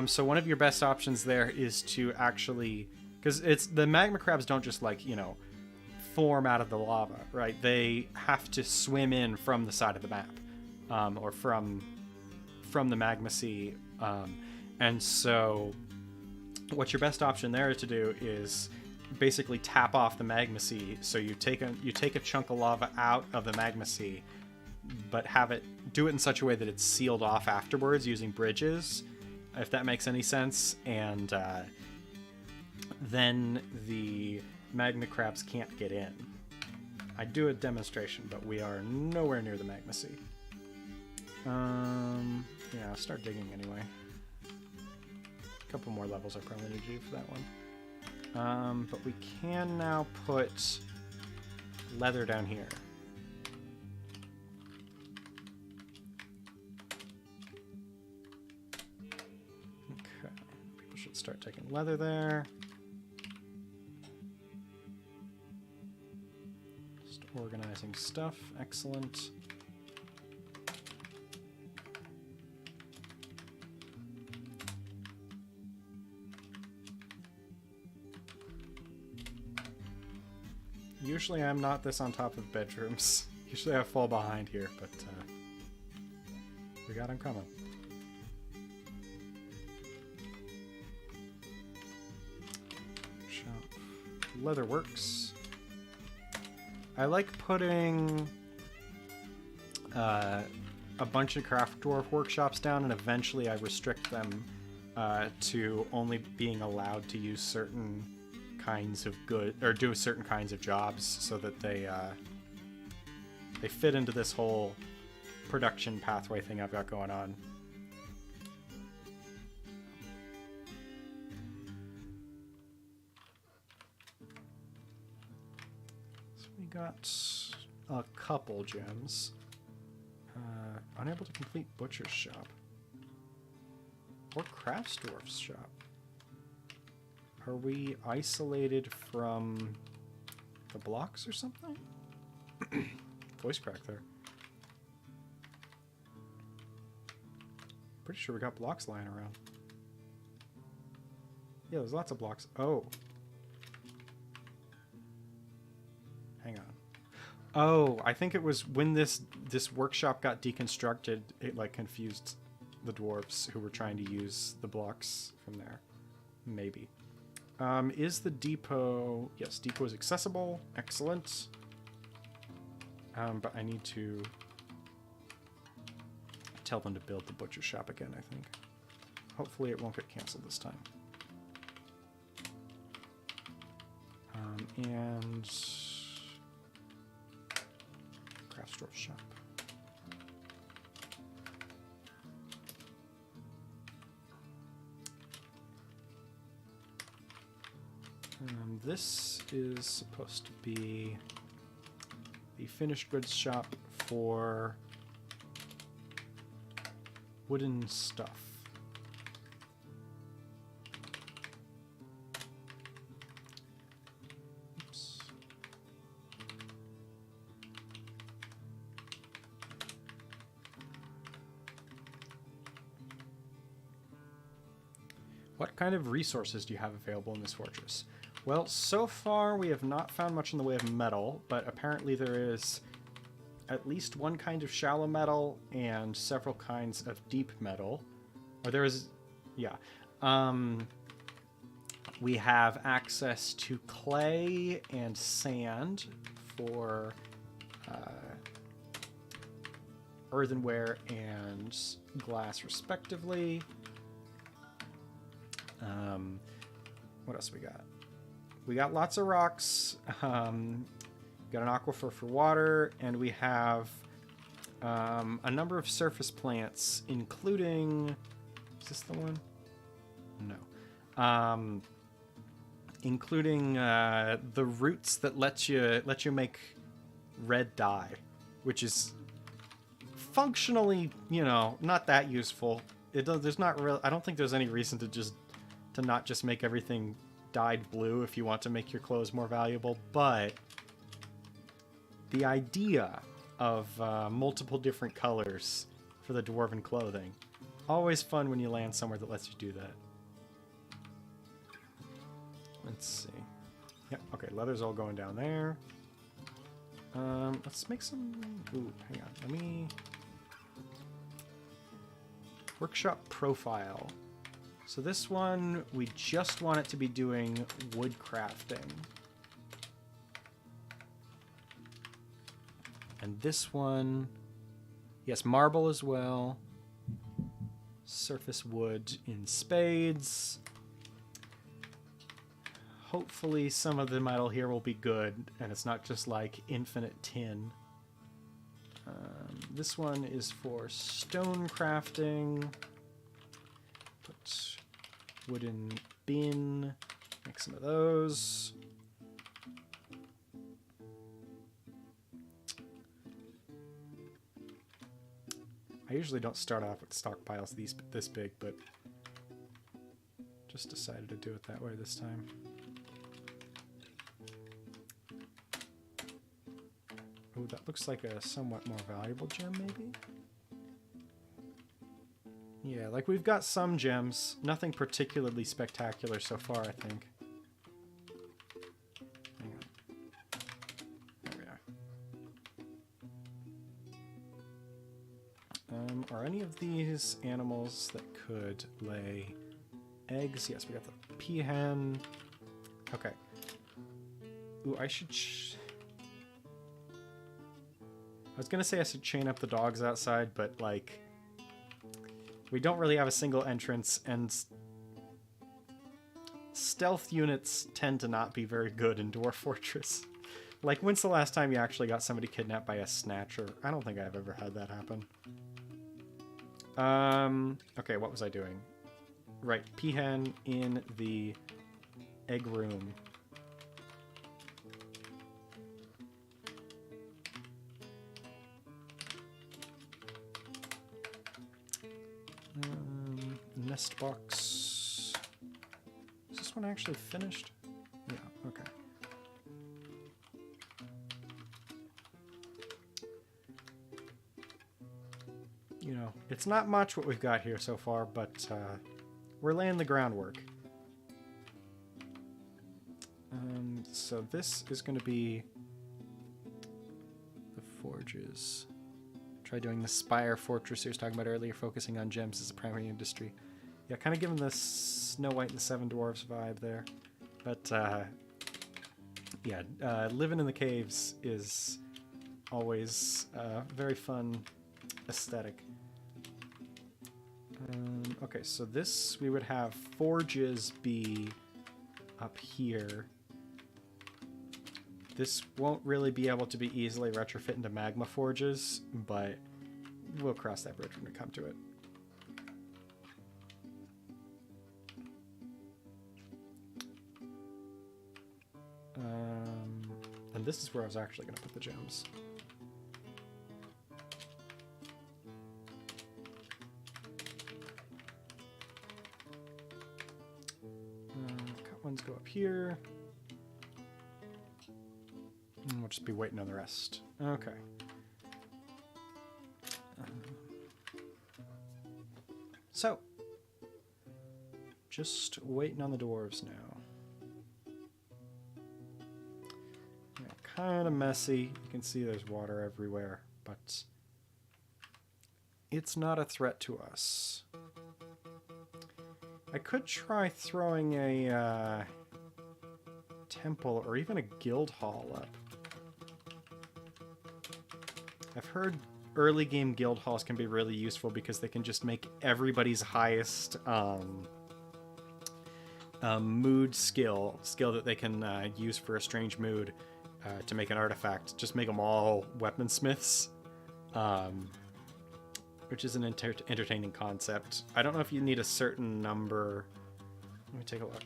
So one of your best options there is to actually... Because it's the magma crabs don't just, like, you know, form out of the lava, right? They have to swim in from the side of the map, or from the magma sea. And so what your best option there to do is basically tap off the magma sea. So you take a chunk of lava out of the magma sea, but do it in such a way that it's sealed off afterwards using bridges, if that makes any sense. And then the magma crabs can't get in. I do a demonstration, but we are nowhere near the magma sea. Yeah, I'll start digging anyway. A couple more levels I probably need to do for that one. But we can now put leather down here. Okay. start taking leather there. Just organizing stuff. Excellent. Usually I'm not this on top of bedrooms. Usually I fall behind here, but we got him coming. Shop. Leatherworks. I like putting a bunch of craft dwarf workshops down, and eventually I restrict them to only being allowed to use certain kinds of good, or do certain kinds of jobs, so that they fit into this whole production pathway thing I've got going on. So we got a couple gems. Unable to complete Butcher's Shop. Or Crafts Dwarf's Shop. Are we isolated from the blocks or something? Voice crack there. Pretty sure we got blocks lying around. Yeah, there's lots of blocks. Oh. Hang on. Oh, I think it was when this workshop got deconstructed, it like confused the dwarves who were trying to use the blocks from there. Maybe. Is the depot... Yes, depot is accessible. Excellent. But I need to tell them to build the butcher shop again, I think. Hopefully it won't get canceled this time. And... Craft store shop. This is supposed to be the finished goods shop for wooden stuff. Oops. What kind of resources do you have available in this fortress? Well, so far we have not found much in the way of metal, but apparently there is at least one kind of shallow metal and several kinds of deep metal. Or there is, yeah. We have access to clay and sand for earthenware and glass, respectively. What else we got? We got lots of rocks. Got an aquifer for water, and we have a number of surface plants, including... Is this the one? No. Including the roots that let you make red dye, which is functionally, you know, not that useful. There's not real. I don't think there's any reason to not just make everything dyed blue if you want to make your clothes more valuable, but the idea of multiple different colors for the dwarven clothing, always fun when you land somewhere that lets you do that. Let's see. Yep, okay, leather's all going down there. Let's make some... Ooh, hang on, let me... Workshop profile. So this one, we just want it to be doing wood crafting. And this one, yes, marble as well. Surface wood in spades. Hopefully some of the metal here will be good, and it's not just like infinite tin. This one is for stone crafting. Put wooden bin, make some of those. I usually don't start off with stockpiles this big, but Just decided to do it that way this time. Oh, that looks like a somewhat more valuable gem, maybe? Yeah, like we've got some gems. Nothing particularly spectacular so far, I think. Hang on. There we are. Are any of these animals that could lay eggs? Yes, we got the peahen. Okay. Ooh, I should... I was gonna say I should chain up the dogs outside, but, like... We don't really have a single entrance, and... Stealth units tend to not be very good in Dwarf Fortress. Like, when's the last time you actually got somebody kidnapped by a snatcher? I don't think I've ever had that happen. Okay, what was I doing? Right, peahen in the egg room. Nest box. Is this one actually finished? Yeah, okay. You know, it's not much what we've got here so far, but we're laying the groundwork. So this is going to be the forges. Try doing the Spire Fortress I was talking about earlier, focusing on gems as a primary industry. Yeah, kind of giving the Snow White and the Seven Dwarfs vibe there. But, yeah, living in the caves is always a very fun aesthetic. Okay, so this, we would have forges be up here. This won't really be able to be easily retrofit into magma forges, but we'll cross that bridge when we come to it. And this is where I was actually going to put the gems. Cut ones go up here. And we'll just be waiting on the rest. Okay. So, just waiting on the dwarves now. Yeah, kind of messy. You can see there's water everywhere, but it's not a threat to us. I could try throwing a temple or even a guild hall up. I've heard early game guild halls can be really useful because they can just make everybody's highest mood skill that they can use for a strange mood to make an artifact. Just make them all weaponsmiths, which is an entertaining concept. I don't know if you need a certain number. Let me take a look.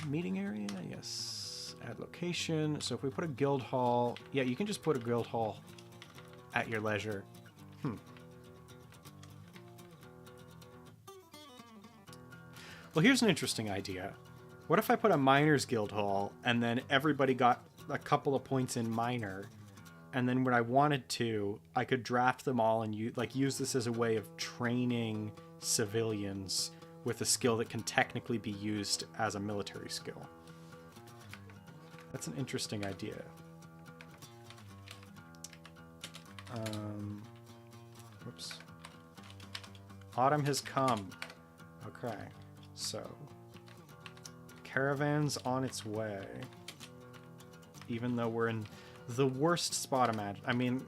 Meeting area, yes. Add location. So if we put a guild hall, yeah, you can just put a guild hall at your leisure. Well, here's an interesting idea. What if I put a miner's guild hall and then everybody got a couple of points in miner, and then when I wanted to, I could draft them all and use this as a way of training civilians with a skill that can technically be used as a military skill. That's an interesting idea. Whoops. Autumn has come. Okay, so caravan's on its way. Even though we're in the worst spot I mean,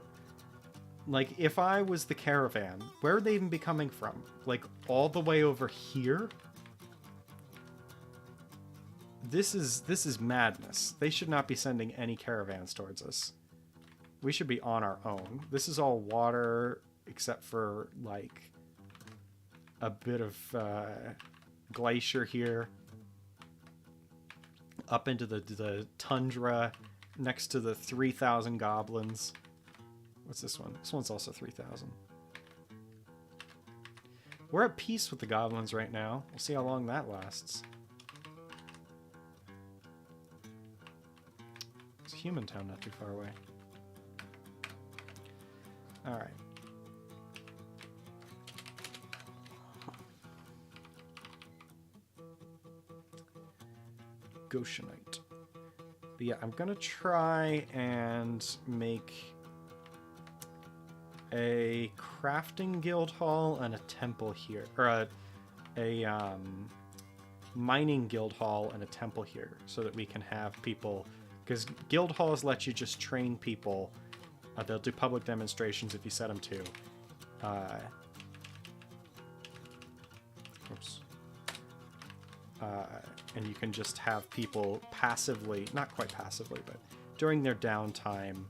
like, if I was the caravan, where would they even be coming from? Like, all the way over here? This is madness. They should not be sending any caravans towards us. We should be on our own. This is all water, except for, like, a bit of glacier here. Up into the tundra, next to the 3,000 goblins. What's this one? This one's also 3,000. We're at peace with the goblins right now. We'll see how long that lasts. It's Human Town not too far away. Alright. Goshenite. But yeah, I'm gonna try and make a crafting guild hall and a temple here, or a mining guild hall and a temple here, so that we can have people, because guild halls let you just train people. They'll do public demonstrations if you set them to. Oops. And you can just have people passively, not quite passively, but during their downtime,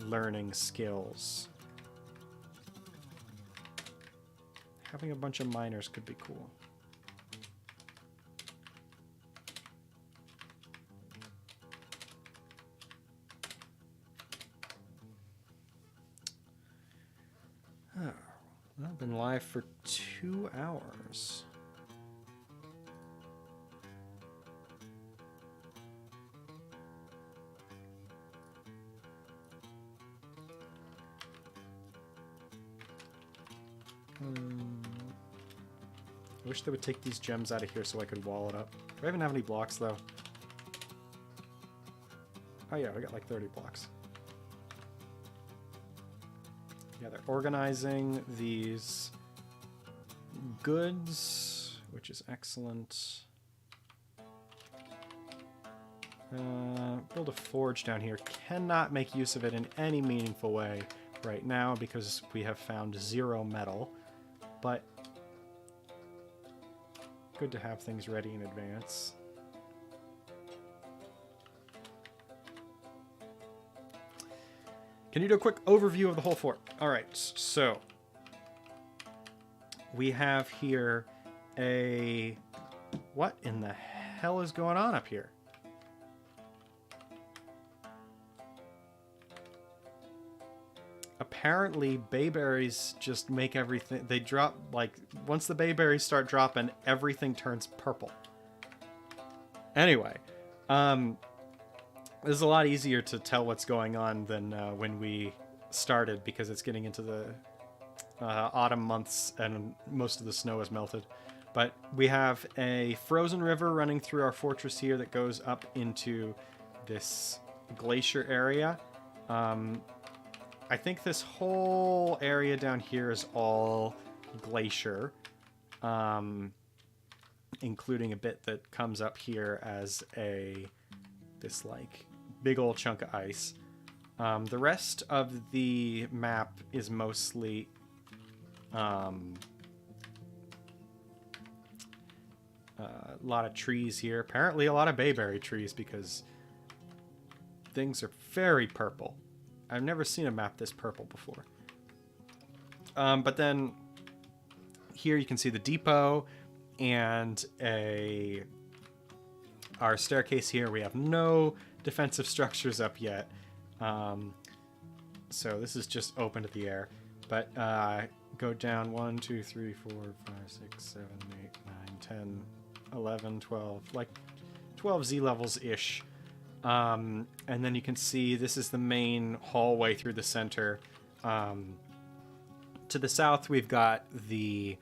learning skills. Having a bunch of miners could be cool. Oh, I've been live for 2 hours. I wish they would take these gems out of here so I could wall it up. Do I even have any blocks, though? Oh yeah, I got like 30 blocks. Yeah, they're organizing these goods, which is excellent. Build a forge down here. Cannot make use of it in any meaningful way right now because we have found 0 metal, but good to have things ready in advance. Can you do a quick overview of the whole fort? All right, so we have here a... What in the hell is going on up here? Apparently, bayberries just make everything... They drop, like, once the bayberries start dropping, everything turns purple. Anyway, this is a lot easier to tell what's going on than when we started, because it's getting into the autumn months and most of the snow has melted. But we have a frozen river running through our fortress here that goes up into this glacier area. I think this whole area down here is all glacier, including a bit that comes up here as this like big old chunk of ice. The rest of the map is mostly a lot of trees here. Apparently a lot of bayberry trees because things are very purple. I've never seen a map this purple before. But then here you can see the depot and our staircase here. We have no defensive structures up yet. So this is just open to the air. But go down 1, 2, 3, 4, 5, 6, 7, 8, 9, 10, 11, 12, like 12 Z levels-ish. And then you can see this is the main hallway through the center. To the south, we've got the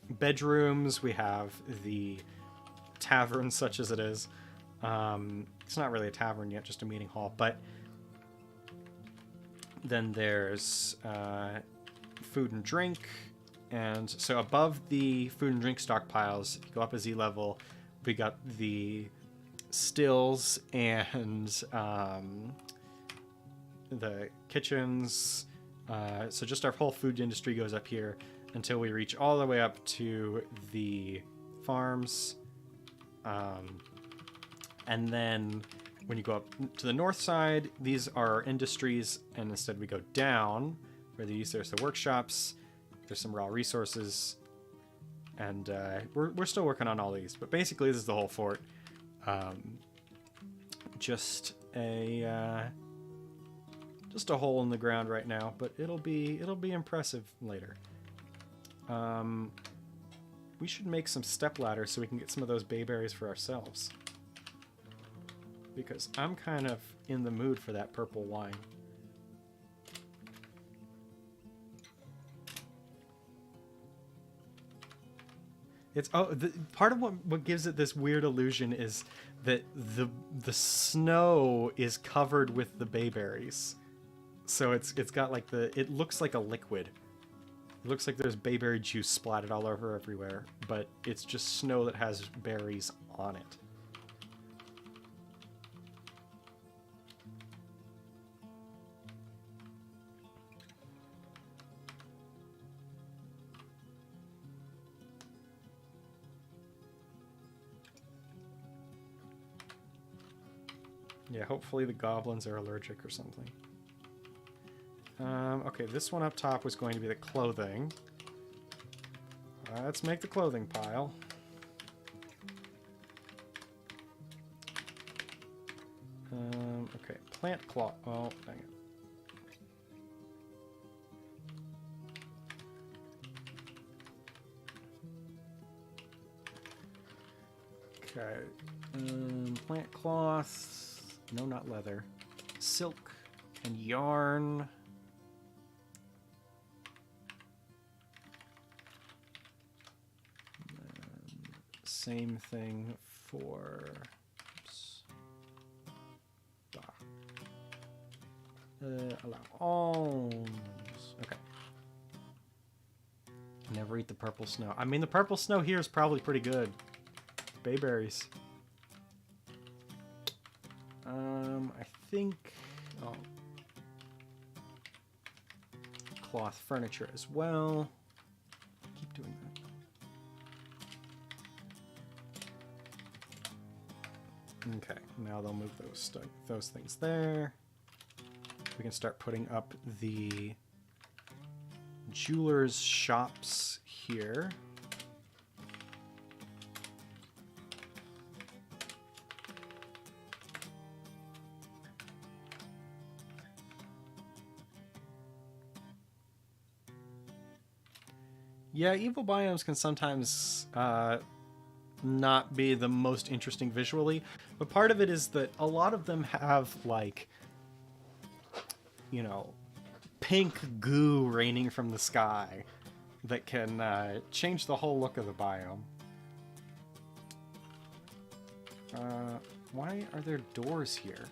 bedrooms. We have the tavern, such as it is. It's not really a tavern yet, just a meeting hall. But then there's food and drink. And so above the food and drink stockpiles, if you go up a Z level, we got the stills and the kitchens. So just our whole food industry goes up here until we reach all the way up to the farms. And then when you go up to the north side, these are our industries, and instead we go down where there's the workshops. There's some raw resources. And we're still working on all these, but basically this is the whole fort. Just a just a hole in the ground right now, but it'll be impressive later. We should make some step ladders so we can get some of those bayberries for ourselves. Because I'm kind of in the mood for that purple wine. It's part of what gives it this weird illusion is that the snow is covered with the bayberries. So it's got like it looks like a liquid. It looks like there's bayberry juice splattered all over everywhere, but it's just snow that has berries on it. Yeah, hopefully the goblins are allergic or something. Okay, this one up top was going to be the clothing. Let's make the clothing pile. Okay, plant cloth. Oh, dang it. Okay, plant cloth. No, not leather. Silk and yarn. Same thing for allow alms. Okay. Never eat the purple snow. I mean, the purple snow here is probably pretty good. Bayberries. I think. Oh. Cloth furniture as well. Keep doing that. Okay, now they'll move those things there. We can start putting up the jewelers' shops here. Yeah, evil biomes can sometimes not be the most interesting visually, but part of it is that a lot of them have, like, you know, pink goo raining from the sky that can change the whole look of the biome. Why are there doors here?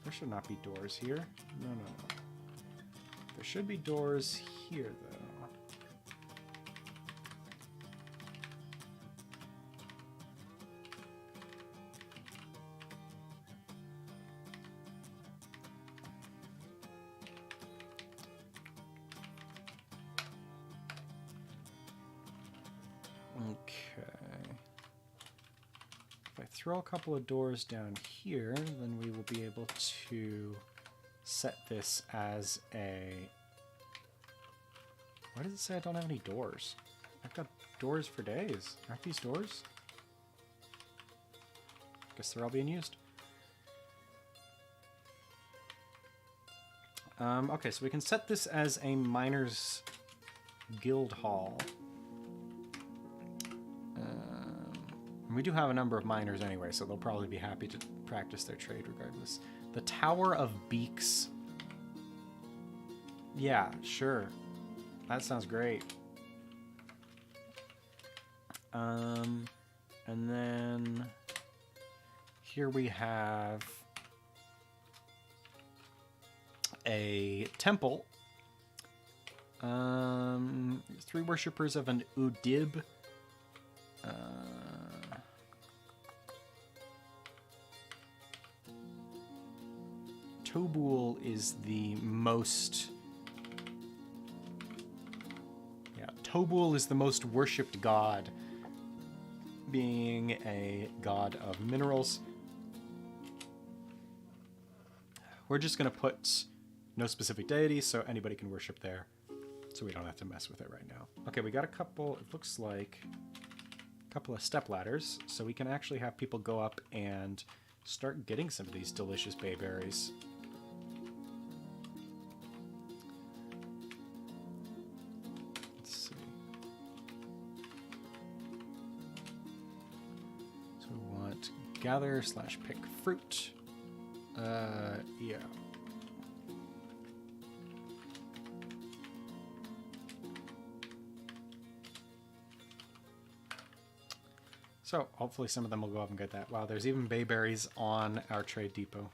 There should not be doors here. No, no, no. There should be doors here, though. Throw a couple of doors down here, then we will be able to set this as a... Why does it say I don't have any doors? I've got doors for days. Aren't these doors? Guess they're all being used. Okay, so we can set this as a miners' guild hall. We do have a number of miners anyway, so they'll probably be happy to practice their trade regardless. The Tower of Beaks. Yeah, sure. That sounds great. And then here we have a temple. 3 worshippers of an Udib. Tobul is the most... Yeah, Tobul is the most worshipped god, being a god of minerals. We're just going to put no specific deity, so anybody can worship there, so we don't have to mess with it right now. Okay, we got a couple, it looks like, a couple of step ladders, so we can actually have people go up and start getting some of these delicious bayberries. Gather / pick fruit. Yeah. So hopefully some of them will go up and get that. Wow, there's even bayberries on our trade depot.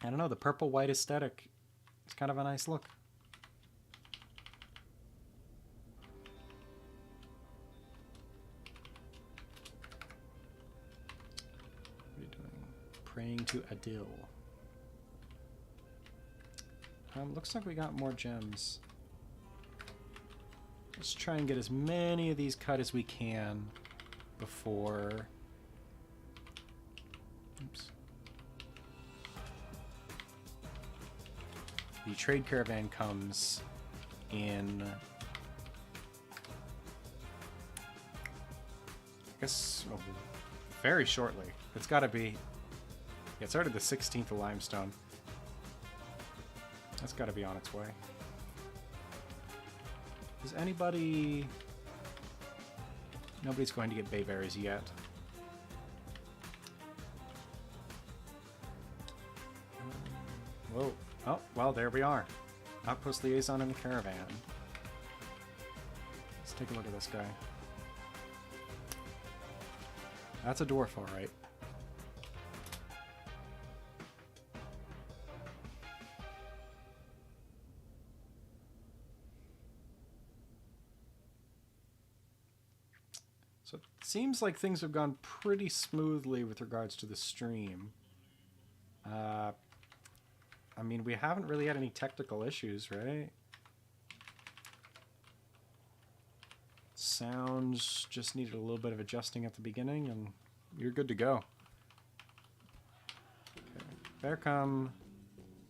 I don't know, the purple-white aesthetic. It's kind of a nice look. What are you doing? Praying to Adil. Looks like we got more gems. Let's try and get as many of these cut as we can before... Oops. The trade caravan comes in... I guess very shortly. It's got to be... Yeah, it's already the 16th of limestone. That's got to be on its way. Is anybody... Nobody's going to get bayberries yet. Whoa. Oh, well, there we are. Outpost liaison in the caravan. Let's take a look at this guy. That's a dwarf, all right. So it seems like things have gone pretty smoothly with regards to the stream. I mean, we haven't really had any technical issues, right? Sounds just needed a little bit of adjusting at the beginning, and you're good to go. Okay, there come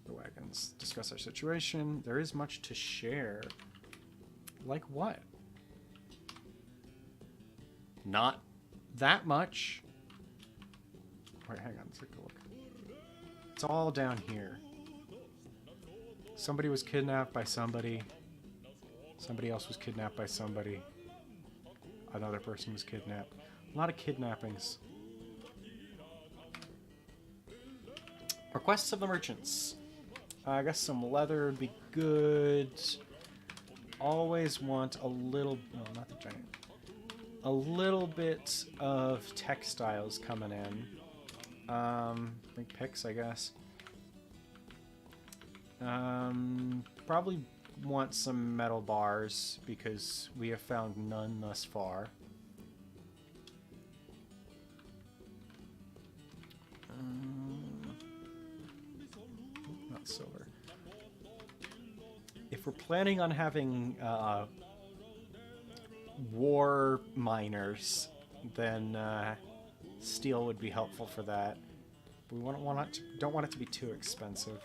the wagons. Discuss our situation. There is much to share. Like what? Not that much. Wait, hang on, let's take a look. It's all down here. Somebody was kidnapped by somebody. Somebody else was kidnapped by somebody. Another person was kidnapped. A lot of kidnappings. Requests of the merchants. I guess some leather would be good. Always want a little... No, not the giant. A little bit of textiles coming in. Bring picks, I guess. Probably want some metal bars because we have found none thus far. Not silver. If we're planning on having war miners, then steel would be helpful for that. We don't want it to be too expensive.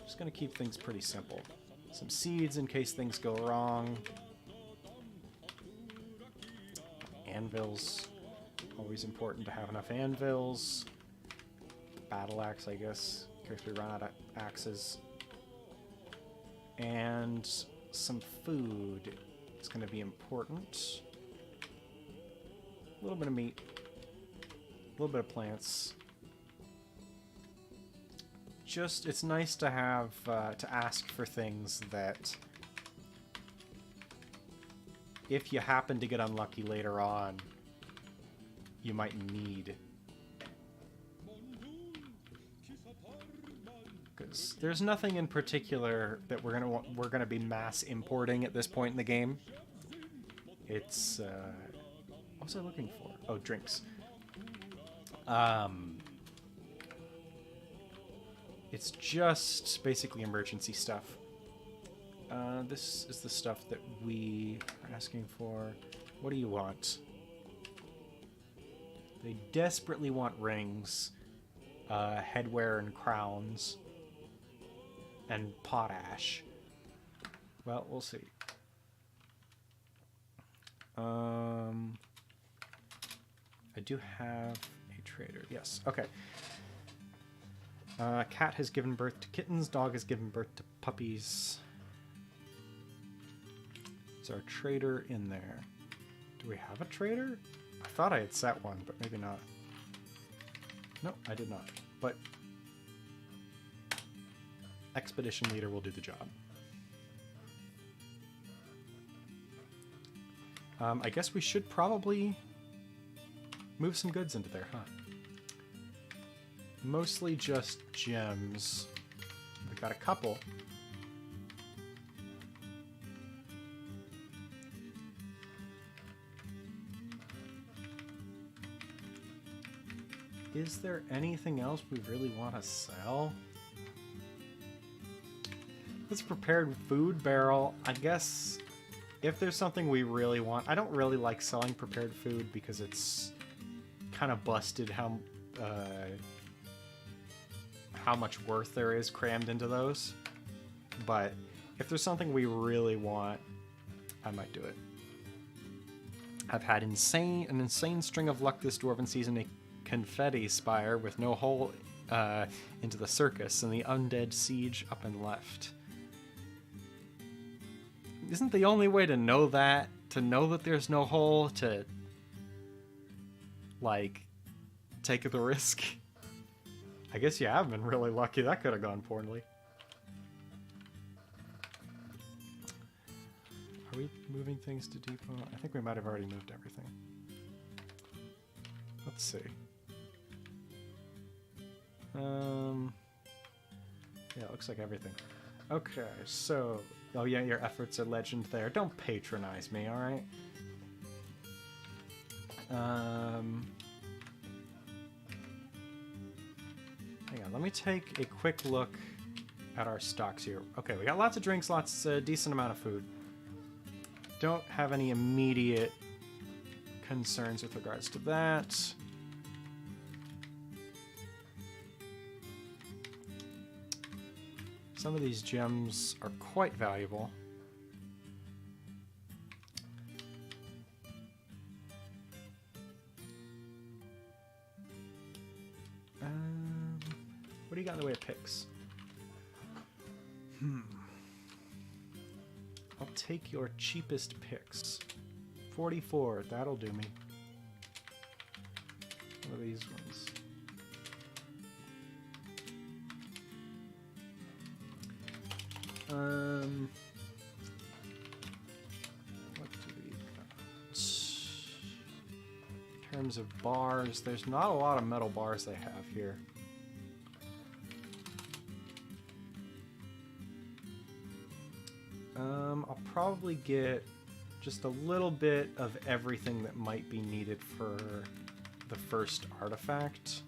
Just gonna keep things pretty simple. Some seeds in case things go wrong. Anvils. Always important to have enough anvils. Battle axe, I guess, in case we run out of axes. And some food. It's gonna be important. A little bit of meat. A little bit of plants. Just, it's nice to have, to ask for things that if you happen to get unlucky later on, you might need. Because there's nothing in particular that we're gonna be mass importing at this point in the game. It's, what was I looking for? Oh, drinks. It's just basically emergency stuff. This is the stuff that we are asking for. What do you want? They desperately want rings, headwear and crowns, and potash. Well, we'll see. I do have a trader. Yes, okay. Cat has given birth to kittens. Dog has given birth to puppies. Is our trader in there? Do we have a trader? I thought I had set one, but maybe not. No, I did not. But Expedition Leader will do the job. I guess we should probably move some goods into there, huh? Mostly just gems. We got a couple. Is there anything else we really want to sell? This prepared food barrel, I guess if there's something we really want. I don't really like selling prepared food because it's kind of busted how much worth there is crammed into those. But if there's something we really want, I might do it. I've had an insane string of luck this dwarven season. A confetti spire with no hole into the circus, and the undead siege up and left. Isn't the only way to know that there's no hole, to like take the risk? I guess you have been really lucky. That could have gone poorly. Are we moving things to depot? I think we might have already moved everything. Let's see. Yeah, it looks like everything. Okay, so... Oh yeah, your efforts are legend there. Don't patronize me, alright? Hang on, let me take a quick look at our stocks here. Okay, we got lots of drinks, decent amount of food. Don't have any immediate concerns with regards to that. Some of these gems are quite valuable. What do you got in the way of picks? I'll take your cheapest picks. 44, that'll do me. What are these ones? What do we got? In terms of bars, there's not a lot of metal bars they have here. I'll probably get just a little bit of everything that might be needed for the first artifact.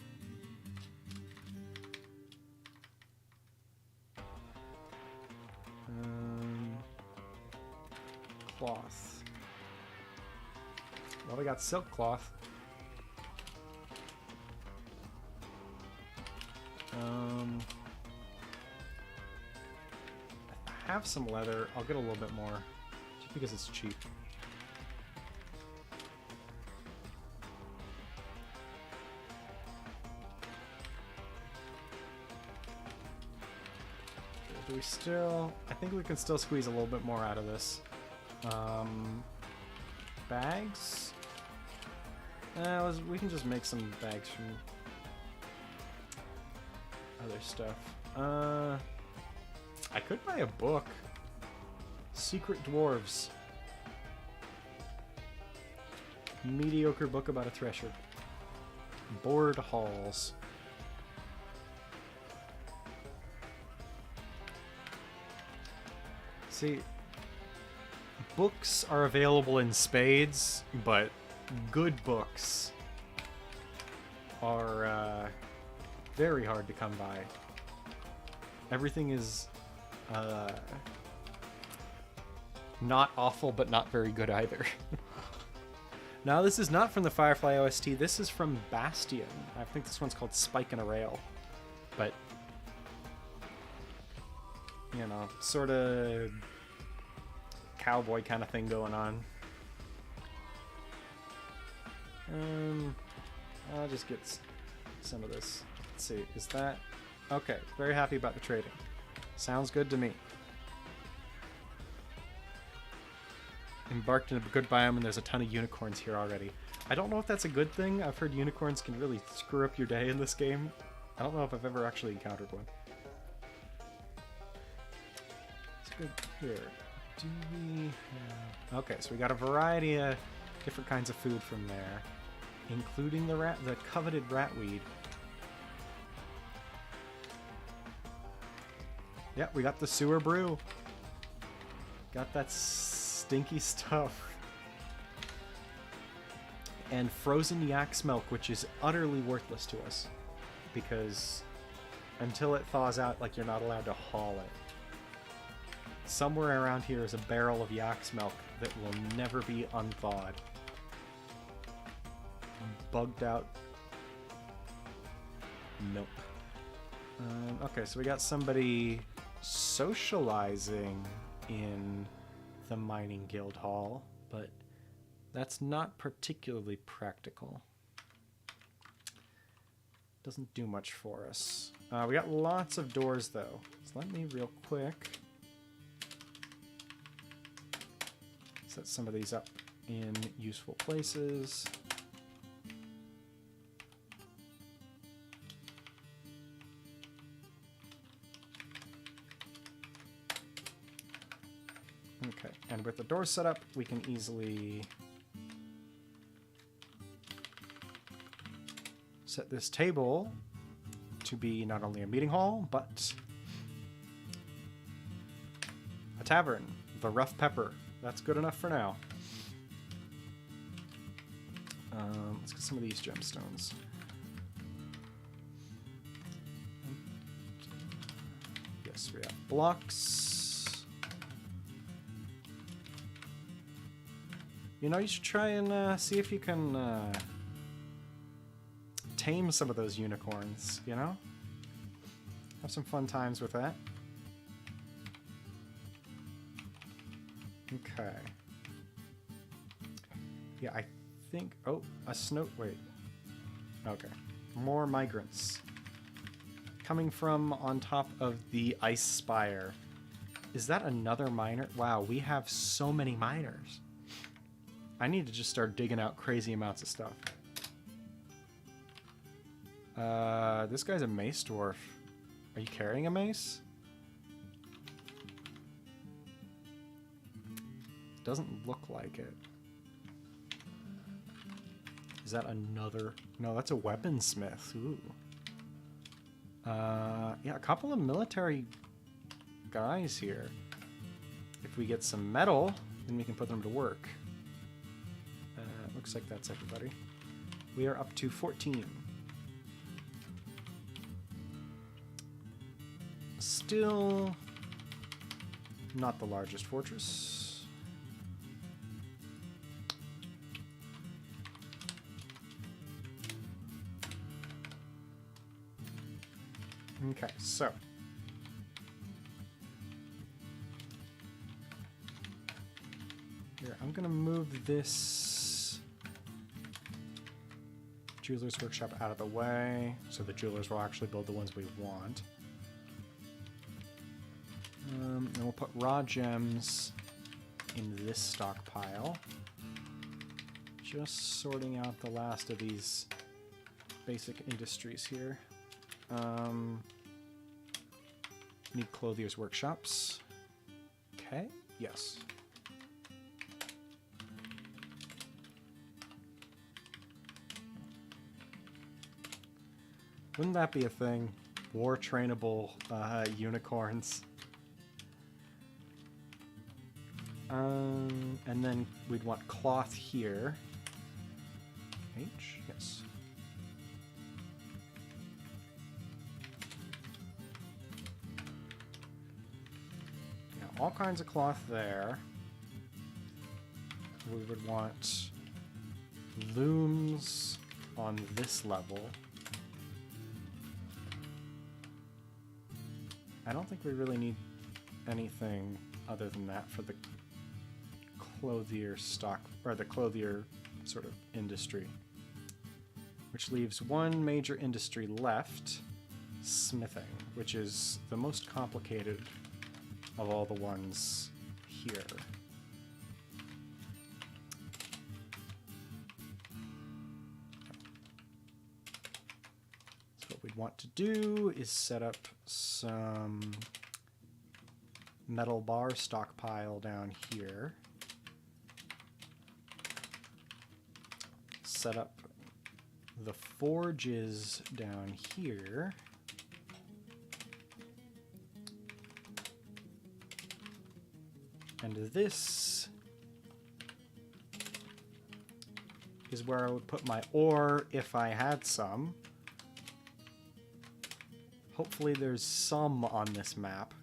Cloth. Well, we got silk cloth. I have some leather. I'll get a little bit more, just because it's cheap. Do we still... I think we can still squeeze a little bit more out of this. Bags? We can just make some bags from other stuff. I could buy a book. Secret Dwarves. Mediocre book about a thresher. Board halls. See, books are available in spades, but good books are very hard to come by. Everything is not awful, but not very good either. Now, this is not from the Firefly OST. This is from Bastion. I think this one's called Spike and a Rail. But, you know, sort of cowboy kind of thing going on. I'll just get some of this. Let's see, is that... Okay, very happy about the trading. Sounds good to me. Embarked in a good biome and there's a ton of unicorns here already. I don't know if that's a good thing. I've heard unicorns can really screw up your day in this game. I don't know if I've ever actually encountered one. Let's go here. Do we have... Okay, so we got a variety of different kinds of food from there, including the coveted ratweed. Yeah, we got the sewer brew. Got that stinky stuff. And frozen yak's milk, which is utterly worthless to us. Because until it thaws out, like, you're not allowed to haul it. Somewhere around here is a barrel of yak's milk that will never be unthawed. Bugged out milk. Okay, so we got somebody socializing in the mining guild hall, but that's not particularly practical. Doesn't do much for us. We got lots of doors though, so let me real quick set some of these up in useful places. Okay, and with the doors set up, we can easily set this table to be not only a meeting hall, but a tavern. The Rough Pepper. That's good enough for now. Let's get some of these gemstones. Yes, we have blocks. You know, you should try and see if you can tame some of those unicorns, you know? Have some fun times with that. Okay. Yeah, I think... Oh, a snow... Wait. Okay. More migrants. Coming from on top of the ice spire. Is that another miner? Wow, we have so many miners. I need to just start digging out crazy amounts of stuff. This guy's a mace dwarf. Are you carrying a mace? Doesn't look like it. Is that another... No, that's a weaponsmith. Ooh. Yeah, a couple of military guys here. If we get some metal, then we can put them to work. Looks like that's everybody. We are up to 14. Still not the largest fortress. Okay, so here, I'm gonna move this jeweler's workshop out of the way so the jewelers will actually build the ones we want. And we'll put raw gems in this stockpile. Just sorting out the last of these basic industries here. Need clothier's workshops. Okay, yes. Wouldn't that be a thing? War trainable unicorns. And then we'd want cloth here. H, yes. Yeah, all kinds of cloth there. We would want looms on this level. I don't think we really need anything other than that for the clothier stock, or the clothier sort of industry. Which leaves one major industry left, smithing, which is the most complicated of all the ones here. we'd want to do is set up some metal bar stockpile down here. Set up the forges down here. And this is where I would put my ore if I had some. Hopefully there's some on this map.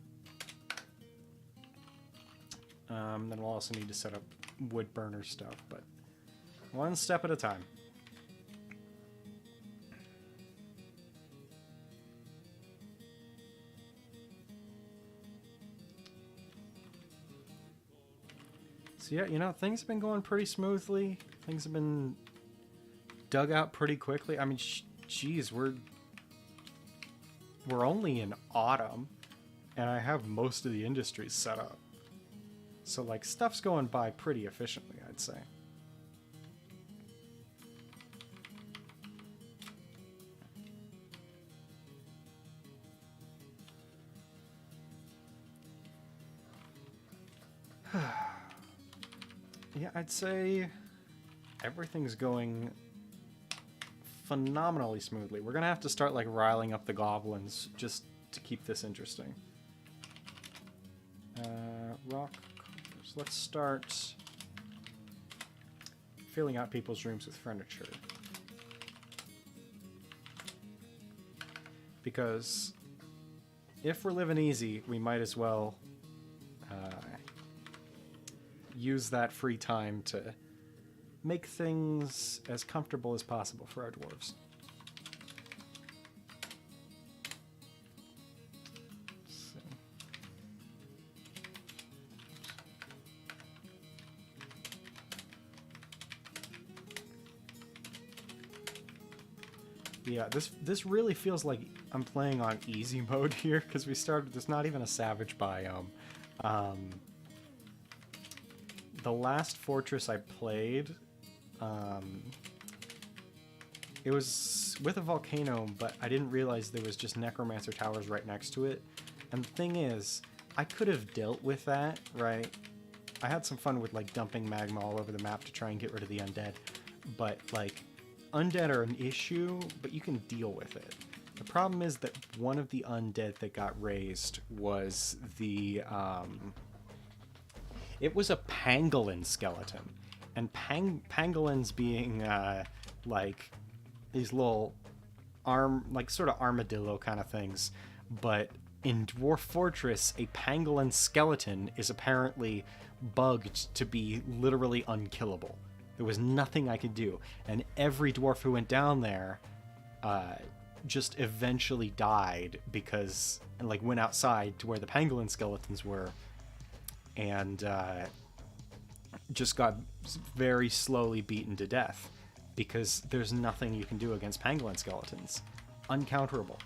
Then we'll also need to set up wood burner stuff, but one step at a time. So yeah, you know, things have been going pretty smoothly. Things have been dug out pretty quickly. I mean, geez, we're only in autumn, and I have most of the industries set up. So, like, stuff's going by pretty efficiently, I'd say. Yeah, I'd say everything's going phenomenally smoothly. We're gonna have to start, like, riling up the goblins just to keep this interesting. Rock. Let's start filling out people's rooms with furniture. Because if we're living easy, we might as well use that free time to make things as comfortable as possible for our dwarves. Yeah, this really feels like I'm playing on easy mode here, because we started, there's not even a savage biome. The last fortress I played, it was with a volcano, but I didn't realize there was just necromancer towers right next to it. And the thing is, I could have dealt with that, right? I had some fun with, like, dumping magma all over the map to try and get rid of the undead, but, like, undead are an issue, but you can deal with it. The problem is that one of the undead that got raised was the, it was a pangolin skeleton. And pangolins being, like, these little like, sort of armadillo kind of things. But in Dwarf Fortress, a pangolin skeleton is apparently bugged to be literally unkillable. There was nothing I could do. And every dwarf who went down there just eventually died because, and, like, went outside to where the pangolin skeletons were and just got very slowly beaten to death because there's nothing you can do against pangolin skeletons. Uncounterable.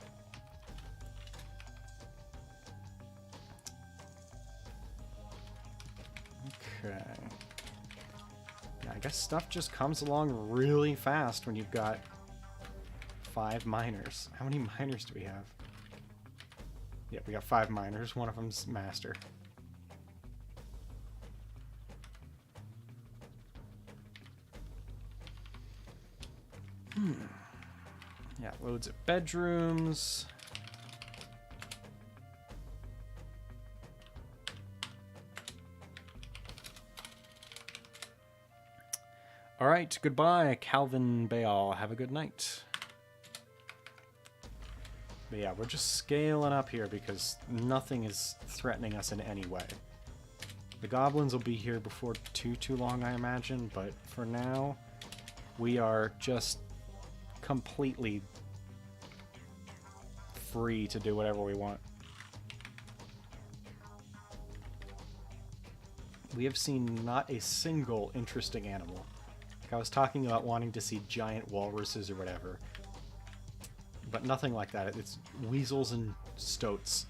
Okay. I guess stuff just comes along really fast when you've got 5 miners. How many miners do we have? Yeah, we got 5 miners. One of them's master. Yeah, loads of bedrooms. All right, goodbye, Calvin Bayal. Have a good night. But yeah, we're just scaling up here because nothing is threatening us in any way. The goblins will be here before too long, I imagine, but for now, we are just completely free to do whatever we want. We have seen not a single interesting animal. I was talking about wanting to see giant walruses or whatever, but nothing like that. It's weasels and stoats.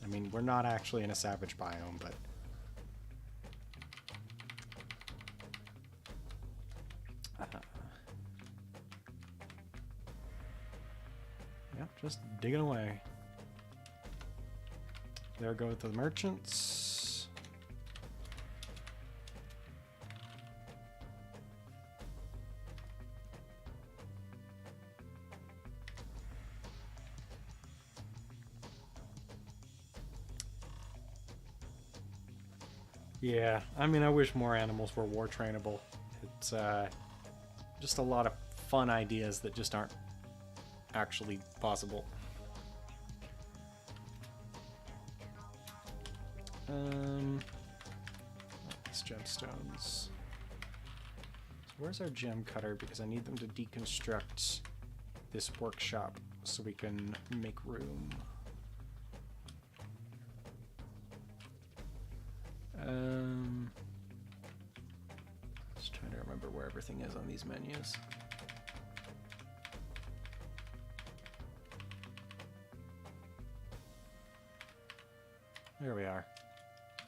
I mean, we're not actually in a savage biome, but Just digging away. There go the merchants. Yeah, I mean, I wish more animals were war trainable. It's just a lot of fun ideas that just aren't actually possible. These gemstones. So where's our gem cutter? Because I need them to deconstruct this workshop so we can make room. Just trying to remember where everything is on these menus. There we are.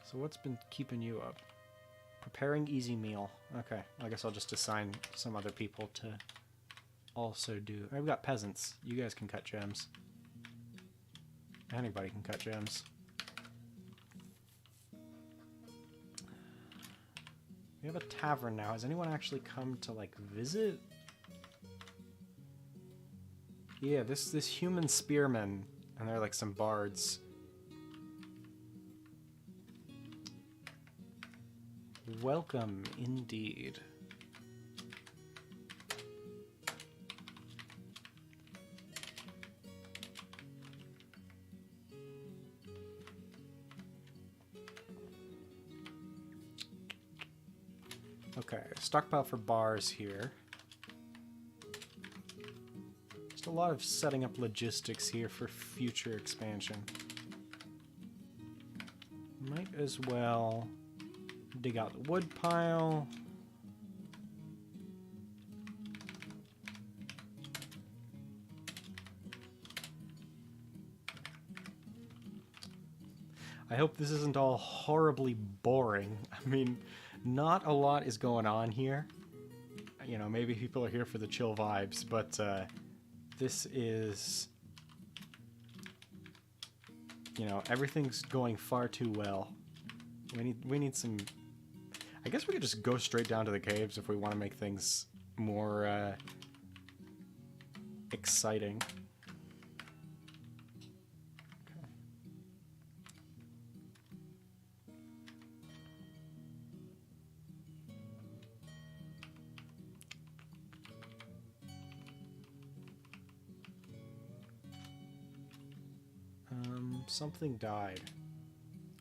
So what's been keeping you up? Preparing easy meal. Okay, I guess I'll just assign some other people to also do... I've got peasants. You guys can cut gems. Anybody can cut gems. We have a tavern now. Has anyone actually come to, like, visit? Yeah, this human spearman, and they're like some bards. Welcome, indeed. Okay, stockpile for bars here. Just a lot of setting up logistics here for future expansion. Might as well dig out the wood pile. I hope this isn't all horribly boring. I mean, not a lot is going on here. You know, maybe people are here for the chill vibes, but this is... You know, everything's going far too well. We need some... I guess we could just go straight down to the caves if we want to make things more exciting. Something died.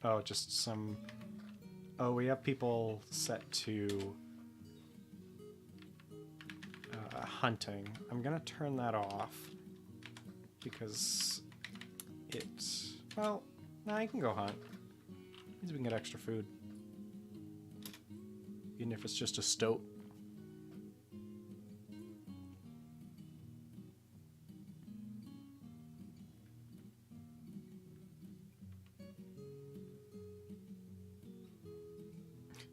Oh, just some... Oh, we have people set to hunting. I'm gonna turn that off because it's... Well, nah, you can go hunt. Means we can get extra food. Even if it's just a stoat.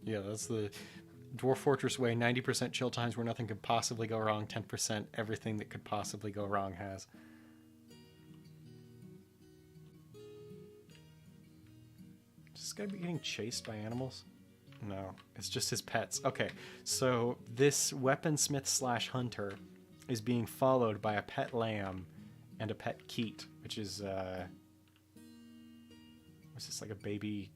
Yeah, that's the Dwarf Fortress way. 90% chill times where nothing could possibly go wrong. 10% everything that could possibly go wrong has. Is this guy be getting chased by animals? No, it's just his pets. Okay, so this weaponsmith / hunter is being followed by a pet lamb and a pet keet, which is, what's this, like a baby...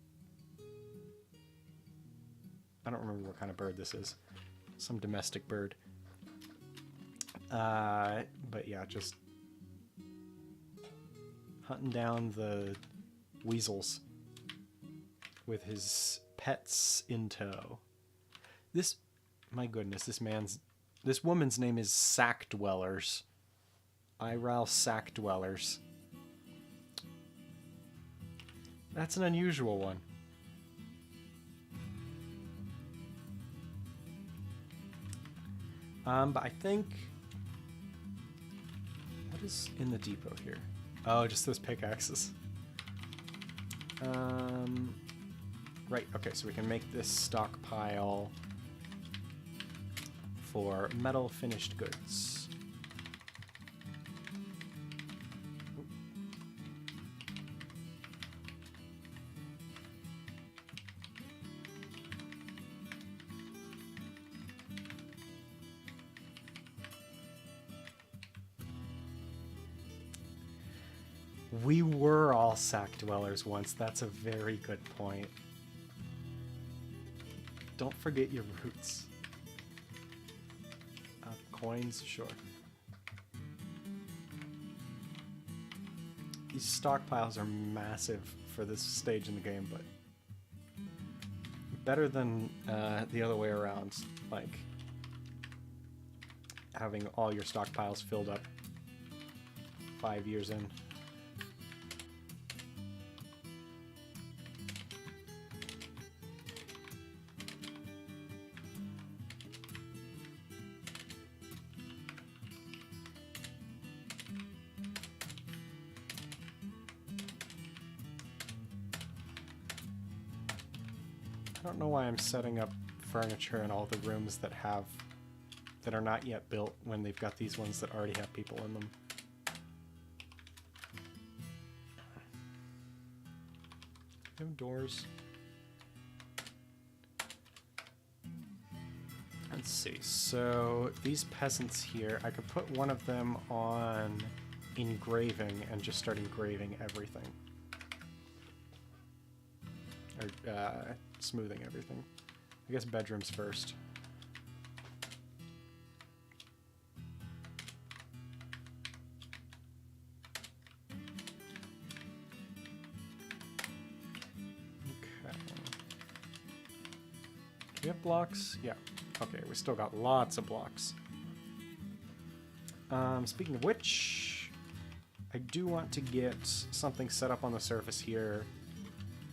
I don't remember what kind of bird this is. Some domestic bird. But yeah, just hunting down the weasels with his pets in tow. This, my goodness, this woman's name is Sack Dwellers. Iral Sack Dwellers. That's an unusual one. But I think... What is in the depot here? Oh, just those pickaxes. Right, okay, so we can make this stockpile for metal finished goods. We were all sack dwellers once. That's a very good point. Don't forget your roots. Coins, sure. These stockpiles are massive for this stage in the game, but better than the other way around, like having all your stockpiles filled up 5 years in. I don't know why I'm setting up furniture in all the rooms that are not yet built when they've got these ones that already have people in them. No doors. Let's see. So these peasants here, I could put one of them on engraving and just start engraving everything. Or smoothing everything. I guess bedrooms first. Okay. Do we have blocks? Yeah. Okay, we still got lots of blocks. Speaking of which, I do want to get something set up on the surface here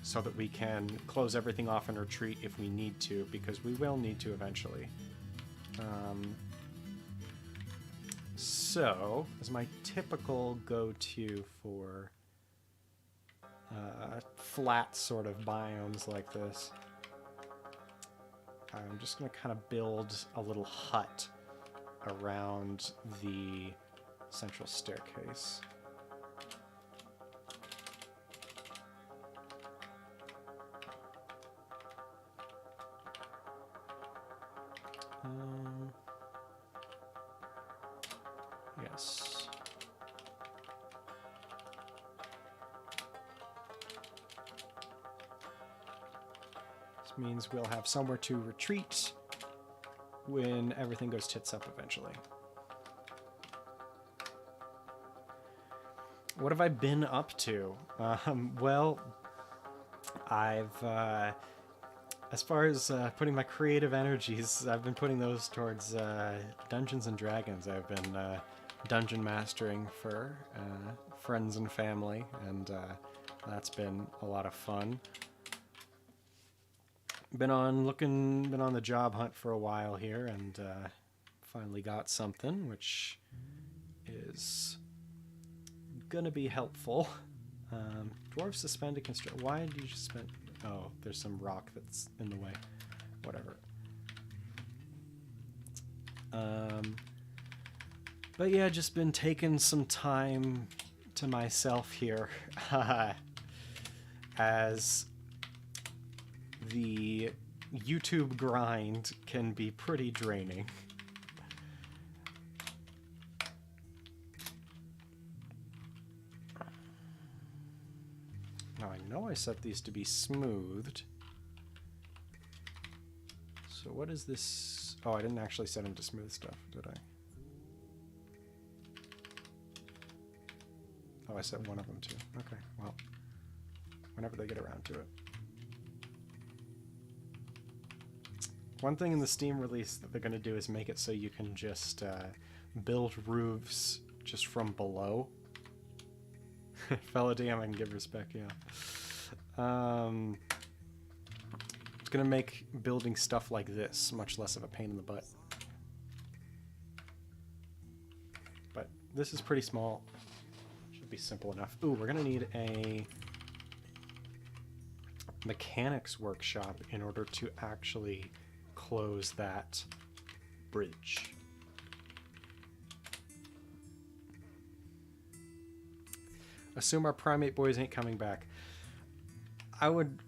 so that we can close everything off and retreat if we need to, because we will need to eventually. So, as my typical go-to for flat sort of biomes like this, I'm just going to kind of build a little hut around the central staircase. Yes. This means we'll have somewhere to retreat when everything goes tits up eventually. What have I been up to? Well, I've as far as putting my creative energies, I've been putting those towards Dungeons and Dragons. I've been dungeon mastering for friends and family, and that's been a lot of fun. Been on the job hunt for a while here, and finally got something, which is gonna be helpful. Dwarf suspended construct. Why did you suspend? Oh, there's some rock that's in the way. Whatever. But yeah, just been taking some time to myself here, as the YouTube grind can be pretty draining. Now I know I set these to be smoothed. So what is this? Oh, I didn't actually set them to smooth stuff, did I? Oh, I set one of them too. Okay, well, whenever they get around to it. One thing in the Steam release that they're going to do is make it so you can just build roofs just from below. Fellow DM, I can give respect, yeah. It's going to make building stuff like this much less of a pain in the butt. But this is pretty small. Should be simple enough. Ooh, we're going to need a mechanics workshop in order to actually close that bridge. Assume our primate boys ain't coming back. I would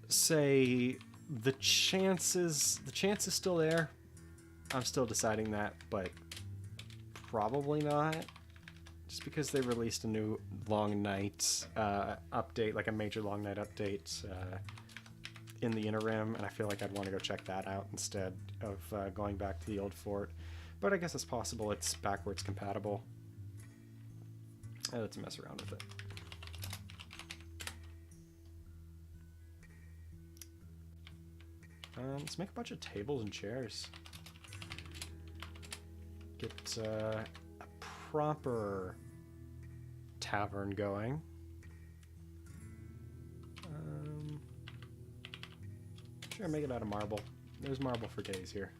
say the chance is still there. I'm still deciding that, but probably not. just because they released a new Long Night update, like a major Long Night update in the interim, and I feel like I'd want to go check that out instead of going back to the old fort. But I guess it's possible it's backwards compatible. Let's mess around with it. Let's make a bunch of tables and chairs. Get a proper tavern going. Sure, make it out of marble. There's marble for days here.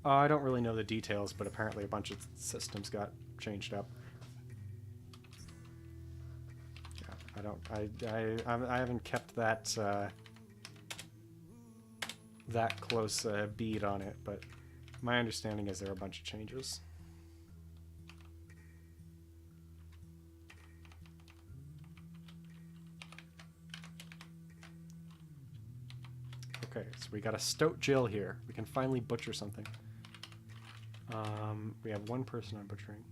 I don't really know the details, but apparently a bunch of systems got changed up. I haven't kept that that close bead on it, but my understanding is there are a bunch of changes. Okay, so we got a stout Jill here. We can finally butcher something. We have one person on butchering.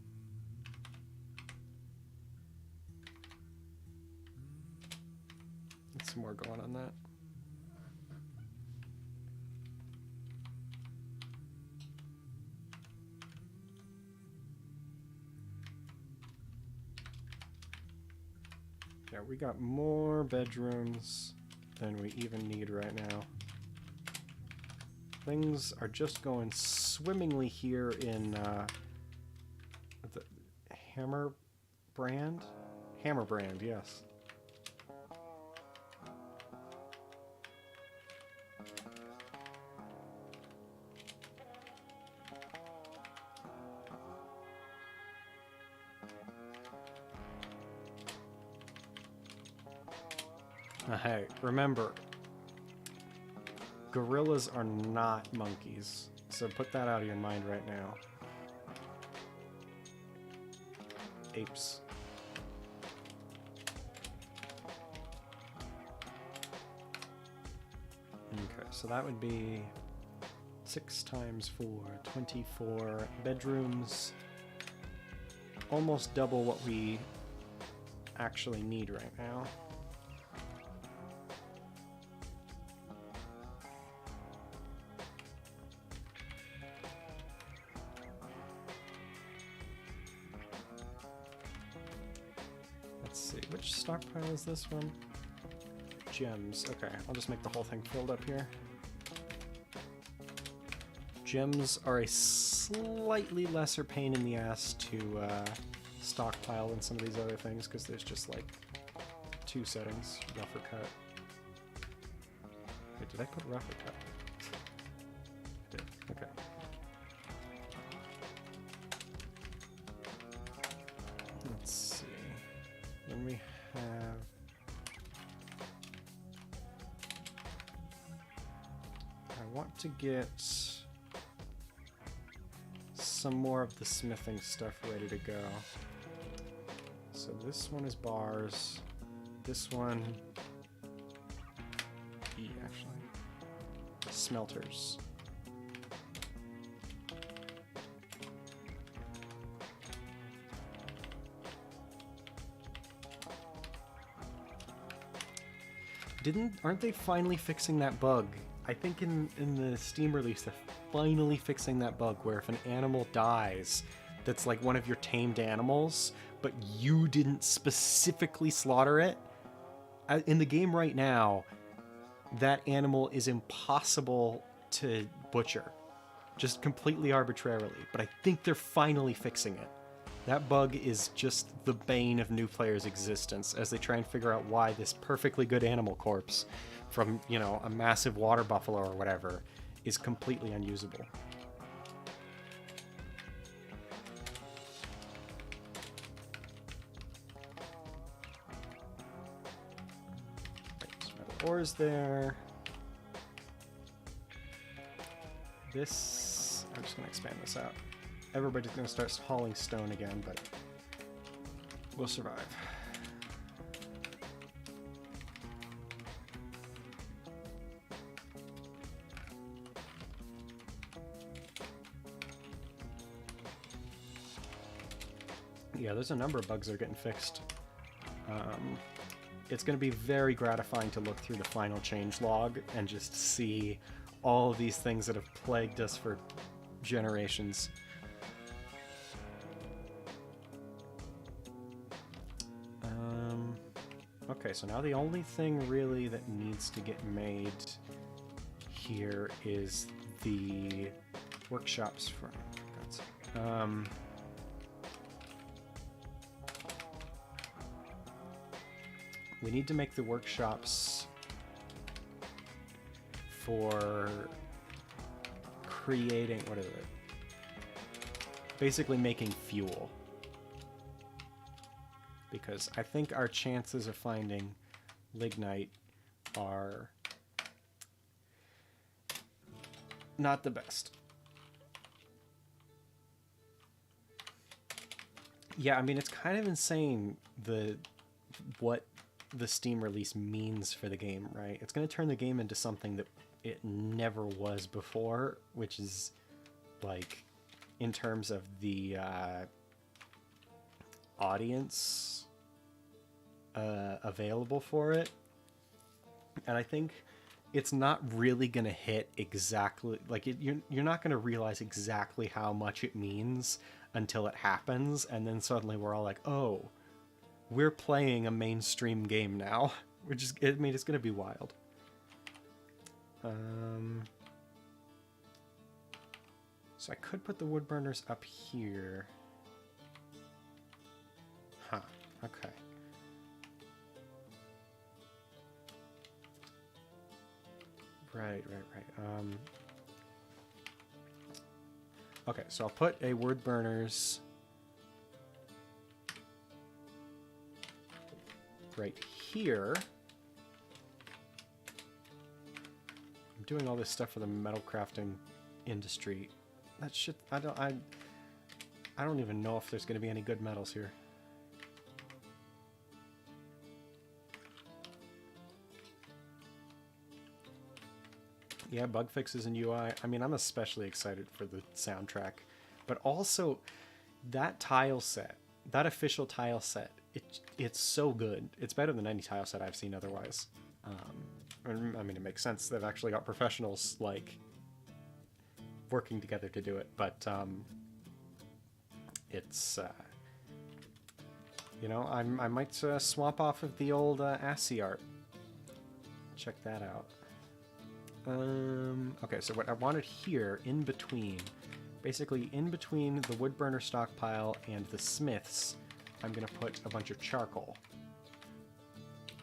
Some more going on that. Yeah, we got more bedrooms than we even need right now. Things are just going swimmingly here in the Hammerbrand? Hammerbrand, yes. Hey, remember, gorillas are not monkeys, so put that out of your mind right now. Apes. Okay, so that would be 6 times 4, 24 bedrooms. Almost double what we actually need right now. Stockpile is this one? Gems. Okay, I'll just make the whole thing filled up here. Gems are a slightly lesser pain in the ass to stockpile than some of these other things because there's just like 2 settings, rough or cut. Wait, did I put rough or cut? I did. Okay. Let's see. Then we have I want to get some more of the smithing stuff ready to go. So this one is bars. This one E actually. Smelters. Aren't they finally fixing that bug? I think in the Steam release they're finally fixing that bug where if an animal dies that's like one of your tamed animals, but you didn't specifically slaughter it, in the game right now, that animal is impossible to butcher. Just completely arbitrarily. But I think they're finally fixing it. That bug is just the bane of new players' existence as they try and figure out why this perfectly good animal corpse from, you know, a massive water buffalo or whatever is completely unusable. Right, metal ores there. This, I'm just going to expand this out. Everybody's going to start hauling stone again, but we'll survive. Yeah, there's a number of bugs that are getting fixed. It's going to be very gratifying to look through the final changelog and just see all of these things that have plagued us for generations. Okay, so now the only thing really that needs to get made here is the workshops for... we need to make the workshops for creating... what is it? Basically making fuel. Because I think our chances of finding lignite are not the best. Yeah, I mean, it's kind of insane what the Steam release means for the game, right? It's going to turn the game into something that it never was before, which is, like, in terms of the audience available for it. And I think it's not really going to hit exactly... like, you're not going to realize exactly how much it means until it happens, and then suddenly we're all like, oh, we're playing a mainstream game now. Which is, I mean, it's going to be wild. So I could put the wood burners up here. Huh, okay. Right. Okay, so I'll put a wood burners right here. I'm doing all this stuff for the metal crafting industry. That shit, I don't even know if there's going to be any good metals here. Yeah, bug fixes in UI. I mean, I'm especially excited for the soundtrack, but also that tile set, that official tile set, it's so good. It's better than any tile set I've seen otherwise. I mean, it makes sense. They've actually got professionals, like, working together to do it, but it's, you know, I might swap off of the old ASCII art. Check that out. Okay, so what I wanted here, in between, basically in between the wood burner stockpile and the smiths, I'm going to put a bunch of charcoal.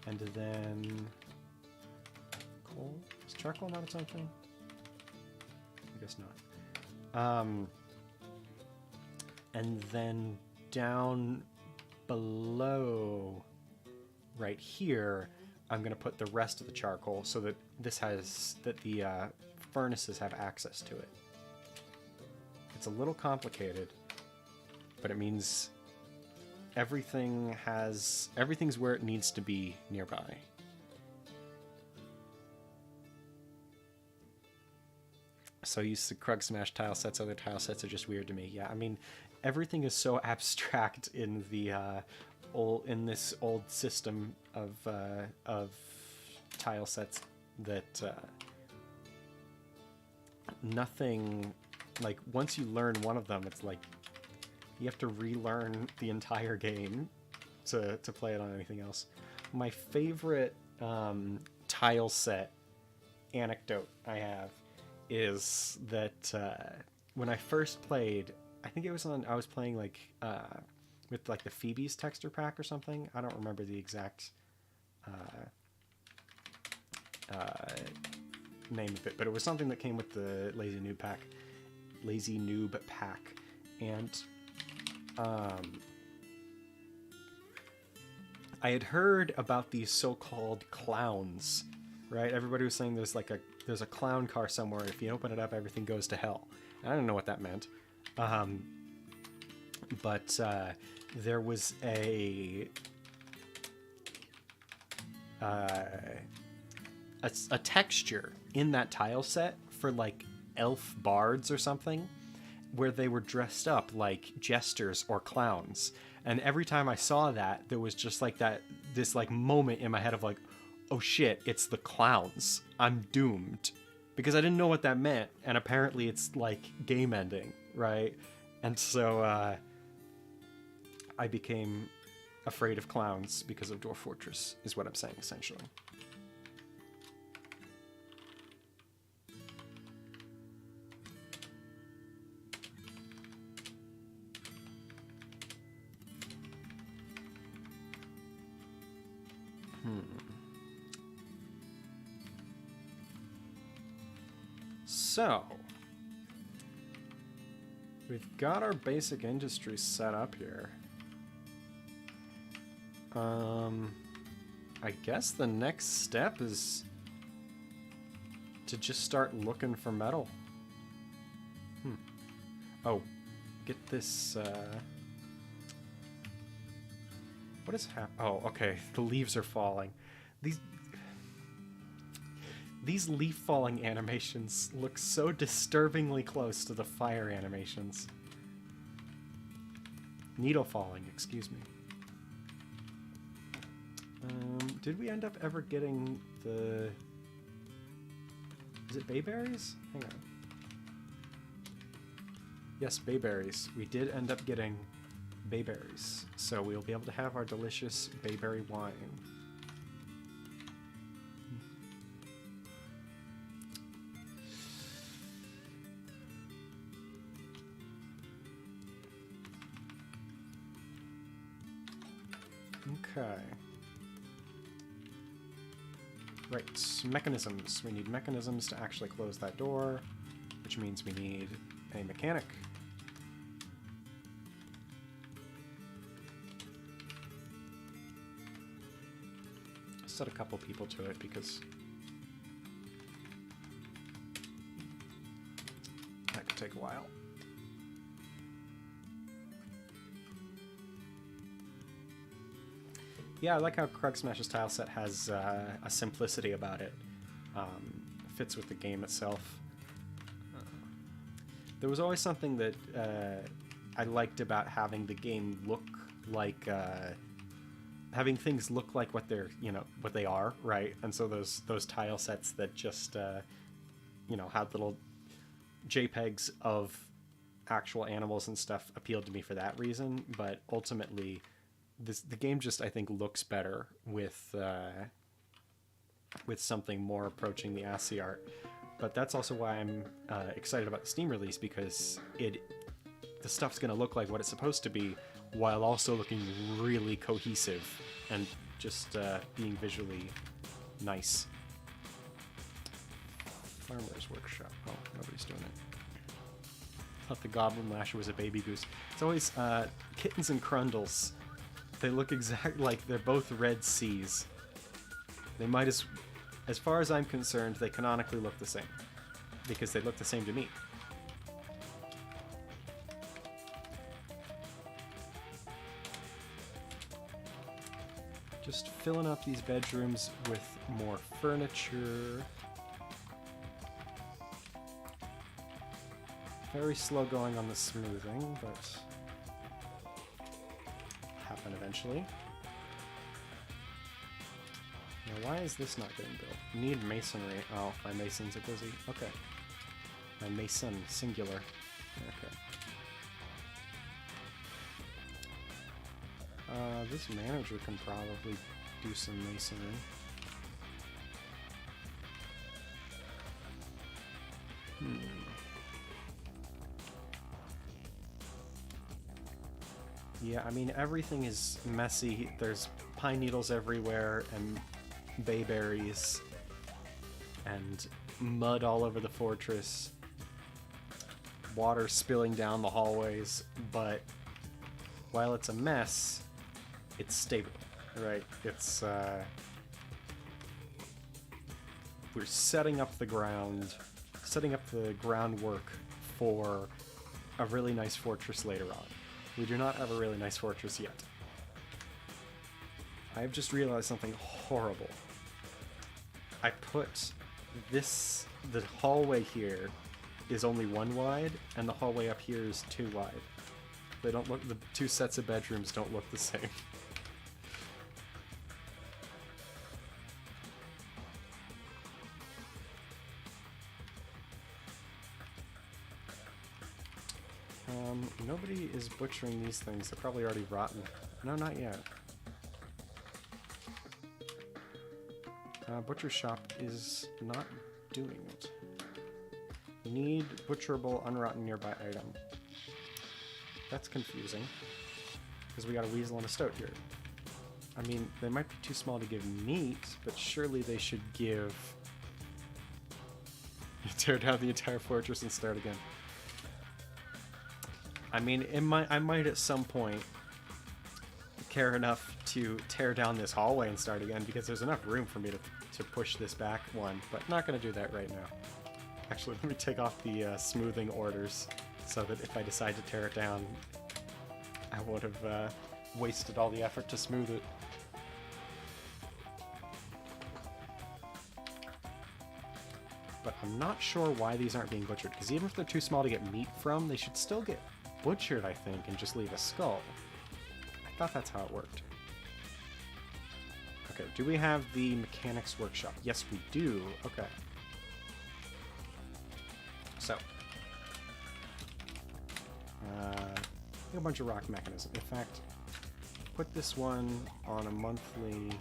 And then... coal? Is charcoal not its own thing? I guess not. And then down below, right here, I'm going to put the rest of the charcoal so that the furnaces have access to it. It's a little complicated, but it means everything's where it needs to be nearby. So you used to Krug Smash tile sets, other tile sets are just weird to me. Yeah, I mean, everything is so abstract in the this old system of tile sets that nothing, like, once you learn one of them, it's like you have to relearn the entire game to play it on anything else. My favorite tile set anecdote I have is that when I first played, I think it was I was playing like with like the Phoebe's texture pack or something. I don't remember the exact name of it, but it was something that came with the Lazy Noob pack, and I had heard about these so-called clowns, right? Everybody was saying there's a clown car somewhere. If you open it up, everything goes to hell. I don't know what that meant. But there was a texture in that tile set for like elf bards or something, where they were dressed up like jesters or clowns. And every time I saw that, there was just like this like moment in my head of like, oh shit, it's the clowns. I'm doomed. Because I didn't know what that meant, and apparently it's like game ending, right? And so I became afraid of clowns because of Dwarf Fortress, is what I'm saying essentially. So, we've got our basic industry set up here. I guess the next step is to just start looking for metal. Oh, get this, what is oh, okay, the leaves are falling. These leaf falling animations look so disturbingly close to the fire animations. Needle falling, excuse me. Did we end up ever getting the... Is it bayberries? Hang on. Yes, bayberries. We did end up getting bayberries. So we'll be able to have our delicious bayberry wine. Okay. Right, mechanisms. We need mechanisms to actually close that door, which means we need a mechanic. Set a couple people to it because that could take a while. Yeah, I like how Krug Smash's tile set has a simplicity about it. Fits with the game itself. There was always something that I liked about having the game look like, having things look like what they're, what they are, right? And so those tile sets that just, had little JPEGs of actual animals and stuff appealed to me for that reason. But ultimately, the game just, I think, looks better with something more approaching the ASCII art. But that's also why I'm excited about the Steam release, because the stuff's going to look like what it's supposed to be, while also looking really cohesive and just being visually nice. Farmer's Workshop. Oh, nobody's doing it. Thought the Goblin Lasher was a baby goose. It's always kittens and crundles. They look exactly like they're both red C's. They might as far as I'm concerned, they canonically look the same. Because they look the same to me. Just filling up these bedrooms with more furniture. Very slow going on the smoothing, but happen eventually. Now, why is this not getting built? Need masonry. Oh, my masons are busy. Okay. My mason, singular. Okay. This manager can probably do some masonry. Yeah, I mean, everything is messy. There's pine needles everywhere, and bayberries, and mud all over the fortress. Water spilling down the hallways, but while it's a mess, it's stable, right? It's, we're setting up the groundwork for a really nice fortress later on. We do not have a really nice fortress yet. I've just realized something horrible. I put the hallway here is only 1 wide, and the hallway up here is 2 wide. They don't look. The two sets of bedrooms don't look the same. Nobody is butchering these things. They're probably already rotten. No, not yet. Butcher shop is not doing it. Need butcherable unrotten nearby item. That's confusing. Because we got a weasel and a stoat here. I mean, they might be too small to give meat, but surely they should give... Tear down the entire fortress and start again. I mean, I might at some point care enough to tear down this hallway and start again, because there's enough room for me to push this back one, but not going to do that right now. Actually, let me take off the smoothing orders so that if I decide to tear it down, I won't have wasted all the effort to smooth it. But I'm not sure why these aren't being butchered, because even if they're too small to get meat from, they should still get butchered, I think, and just leave a skull. I thought that's how it worked. Okay, do we have the mechanics workshop? Yes, we do. Okay. So. A bunch of rock mechanism. In fact, put this one on a monthly...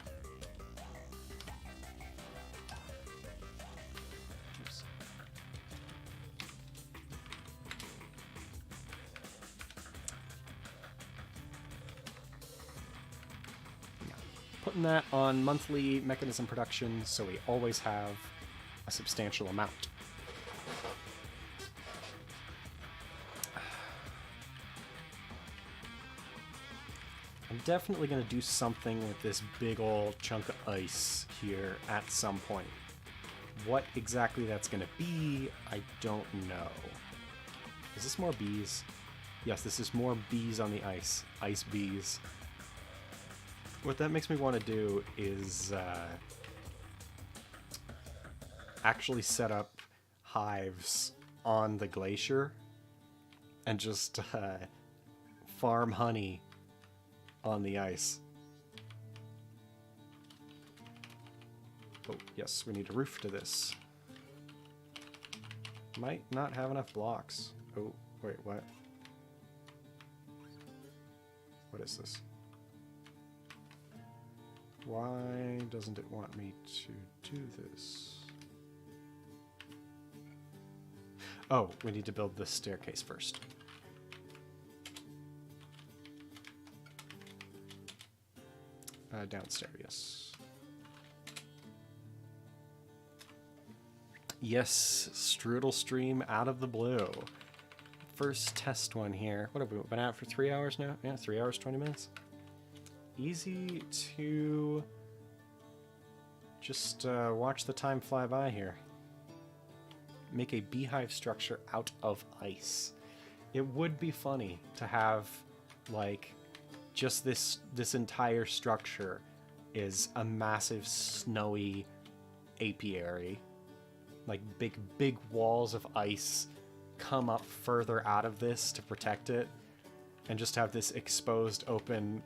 Oops. Putting that on monthly mechanism production so we always have a substantial amount. I'm definitely going to do something with this big old chunk of ice here at some point. What exactly that's going to be, I don't know. Is this more bees? Yes, this is more bees on the ice. Ice bees. What that makes me want to do is actually set up hives on the glacier and just farm honey on the ice. Oh, yes, we need a roof to this. Might not have enough blocks. Oh, wait, what? What is this? Why doesn't it want me to do this? Oh, we need to build this staircase first. Downstairs, yes. Yes, Strudel stream out of the blue. First test one here. What have we been out for 3 hours now? Yeah, 3 hours, 20 minutes. Easy to just watch the time fly by here. Make a beehive structure out of ice. It would be funny to have, like, just this entire structure is a massive snowy apiary. Like big walls of ice come up further out of this to protect it, and just have this exposed open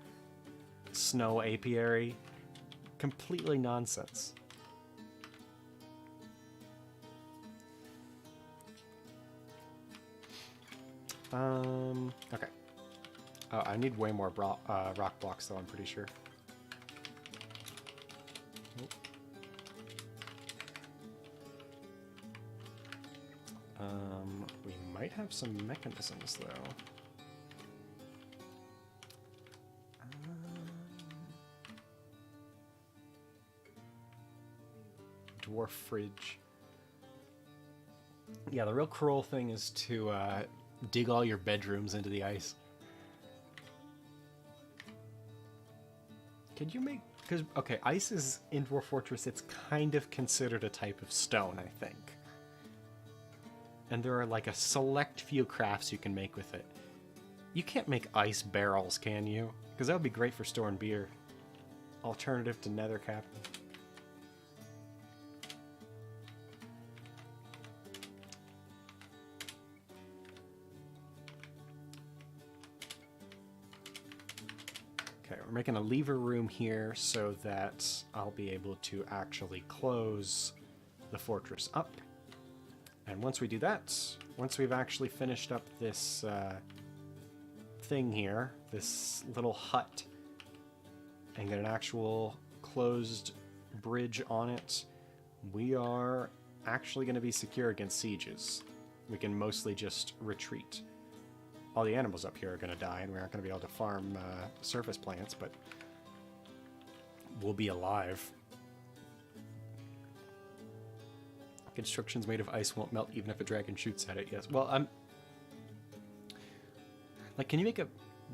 snow apiary. Completely nonsense. Okay. Oh, I need way more rock blocks, though, I'm pretty sure. We might have some mechanisms, though. Dwarf fridge. Yeah, the real cruel thing is to dig all your bedrooms into the ice. Could you make... Because, okay, ice is in Dwarf Fortress, it's kind of considered a type of stone, I think. And there are like a select few crafts you can make with it. You can't make ice barrels, can you? Because that would be great for storing beer. Alternative to nether cap. we're making a lever room here so that I'll be able to actually close the fortress up. And once we do that, once we've actually finished up this thing here, this little hut, and get an actual closed bridge on it, we are actually going to be secure against sieges. We can mostly just retreat. All the animals up here are going to die, and we aren't going to be able to farm surface plants, but we'll be alive. Constructions made of ice won't melt even if a dragon shoots at it. Yes. Well, like, can you make a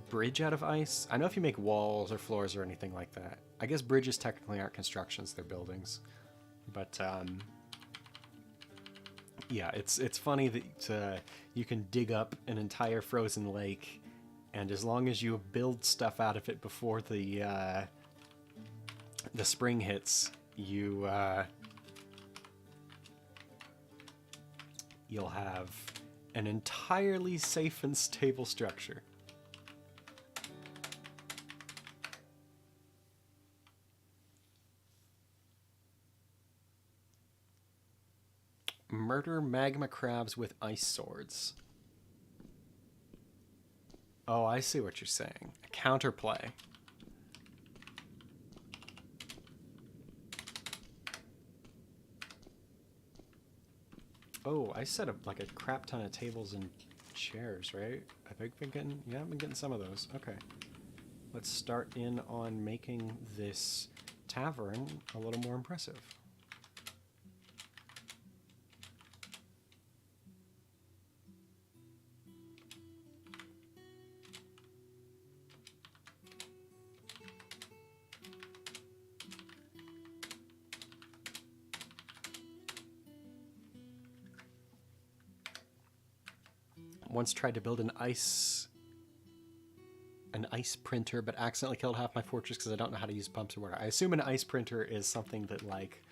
bridge out of ice? I know if you make walls or floors or anything like that. I guess bridges technically aren't constructions, they're buildings. But, yeah, it's funny that you can dig up an entire frozen lake, and as long as you build stuff out of it before the spring hits, you'll have an entirely safe and stable structure. Murder magma crabs with ice swords. Oh, I see what you're saying. A counterplay. Oh, I set up like a crap ton of tables and chairs, right? I think I've been getting, yeah, I've been getting some of those. Okay. Let's start in on making this tavern a little more impressive. Once tried to build an ice printer, but accidentally killed half my fortress because I don't know how to use pumps or water. I assume an ice printer is something that like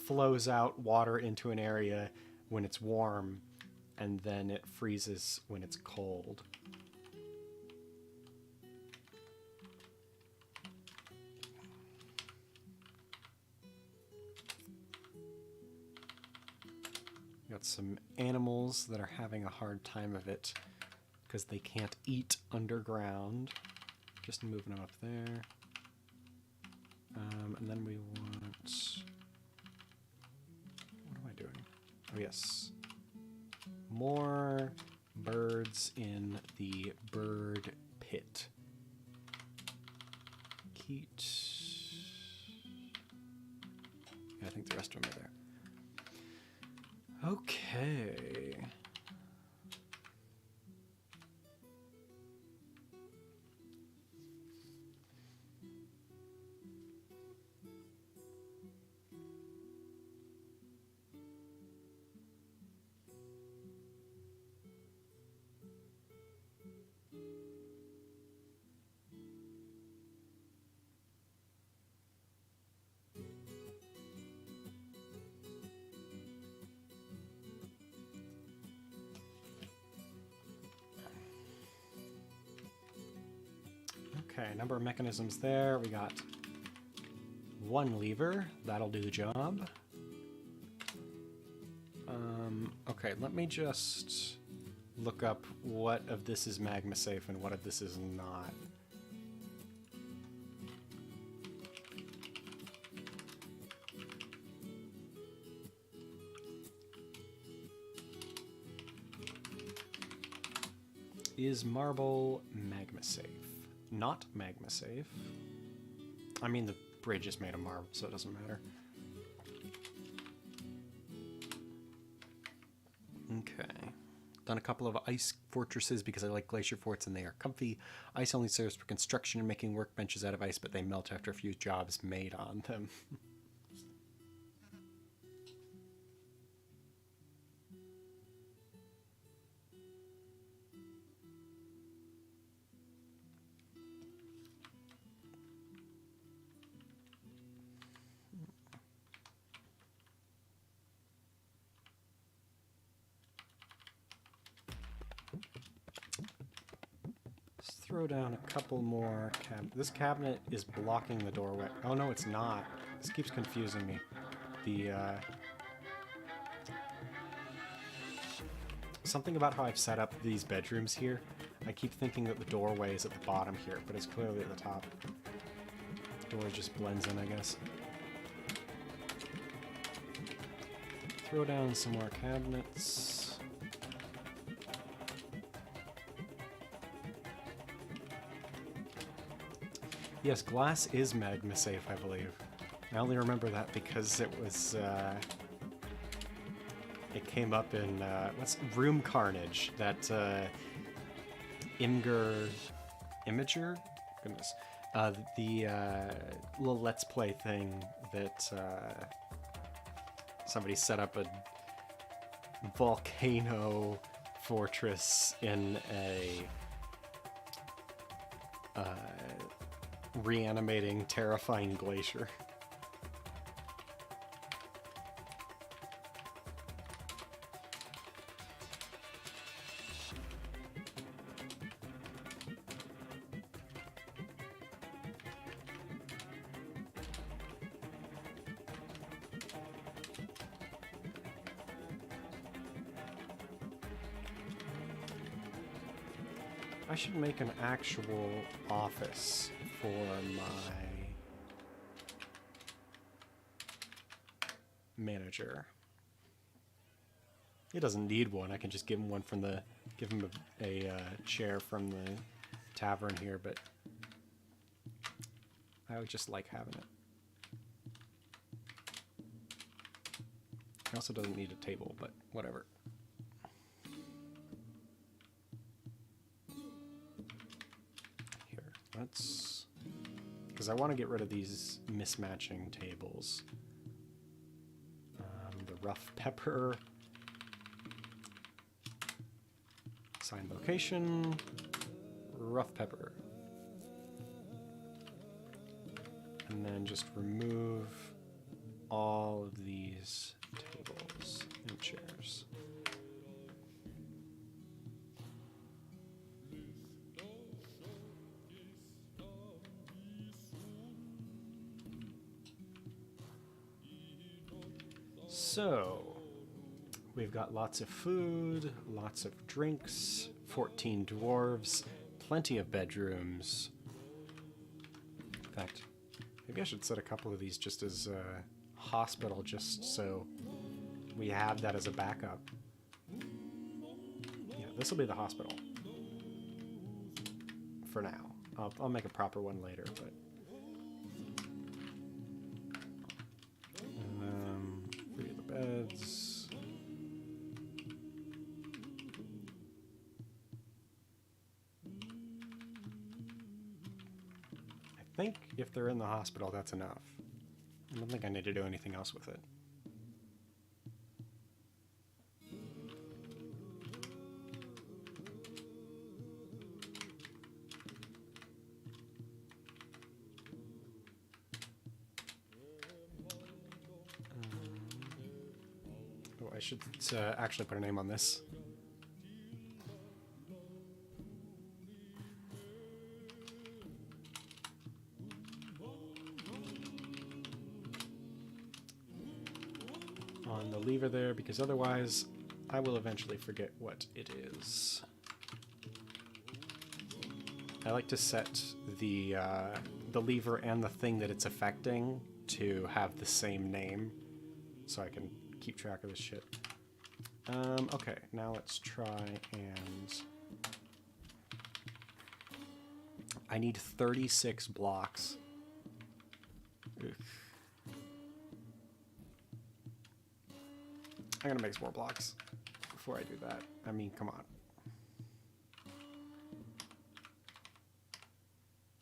flows out water into an area when it's warm, and then it freezes when it's cold. Got some animals that are having a hard time of it because they can't eat underground. Just moving them up there. And then we want... What am I doing? Oh, yes. More birds in the bird pit. Keat. Yeah, I think the rest of them are there. Okay. Okay, number of mechanisms there. We got one lever. That'll do the job. Okay, let me just look up what of this is magma safe and what of this is not. Is marble magma safe? Not magma safe. I mean, the bridge is made of marble, so it doesn't matter. Okay. Done a couple of ice fortresses because I like glacier forts and they are comfy. Ice only serves for construction and making workbenches out of ice, but they melt after a few jobs made on them. throw down a couple more This cabinet is blocking the doorway. Oh no, it's not. This keeps confusing me. The, something about how I've set up these bedrooms here. I keep thinking that the doorway is at the bottom here, but it's clearly at the top. The door just blends in, I guess. Throw down some more cabinets. Yes, glass is magma safe, I believe. I only remember that because it was, it came up in, what's Room Carnage, that, Imager? Goodness. The, little Let's Play thing that, somebody set up a volcano fortress in a, reanimating, terrifying glacier. I should make an actual office for my manager. He doesn't need one. I can just give him one from the, give him a chair from the tavern here, but I would just like having it. He also doesn't need a table, but whatever. Let's, because I want to get rid of these mismatching tables. The rough pepper. Assign location. Rough pepper. And then just remove all of these tables and chairs. So, we've got lots of food, lots of drinks, 14 dwarves, plenty of bedrooms. In fact, maybe I should set a couple of these just as a hospital, just so we have that as a backup. Yeah, this will be the hospital. For now. I'll make a proper one later, but... beds. I think if they're in the hospital, that's enough. I don't think I need to do anything else with it. I should actually put a name on this. On the lever there, because otherwise I will eventually forget what it is. I like to set the lever and the thing that it's affecting to have the same name, so I can keep track of this shit. Okay, now let's try and... I need 36 blocks. Ugh. I'm gonna make some more blocks before I do that. I mean, come on.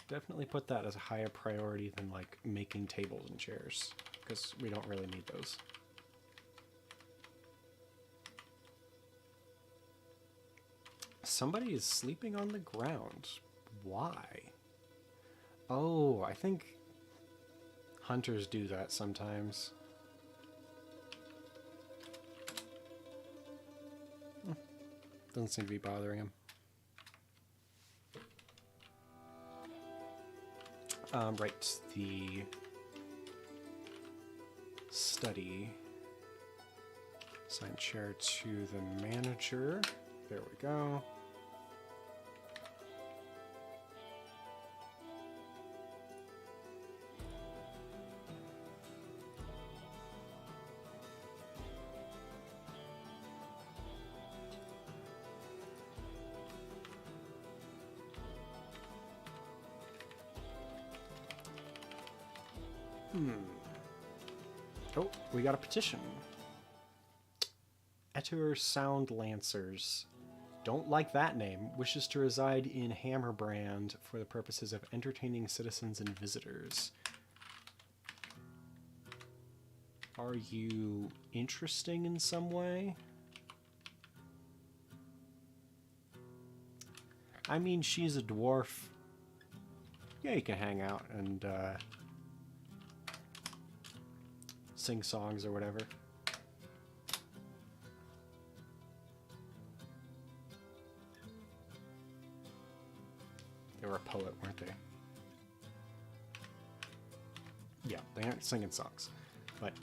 Definitely put that as a higher priority than, like, making tables and chairs, because we don't really need those. Somebody is sleeping on the ground. Why? Oh, I think hunters do that sometimes. Doesn't seem to be bothering him. Right, the study. Assign chair to the manager. There we go. Oh, we got a petition. Etur Sound Lancers. Don't like that name. Wishes to reside in Hammerbrand for the purposes of entertaining citizens and visitors. Are you interesting in some way? I mean, she's a dwarf. Yeah, you can hang out and sing songs or whatever. They were a poet, weren't they? Yeah, they aren't singing songs. But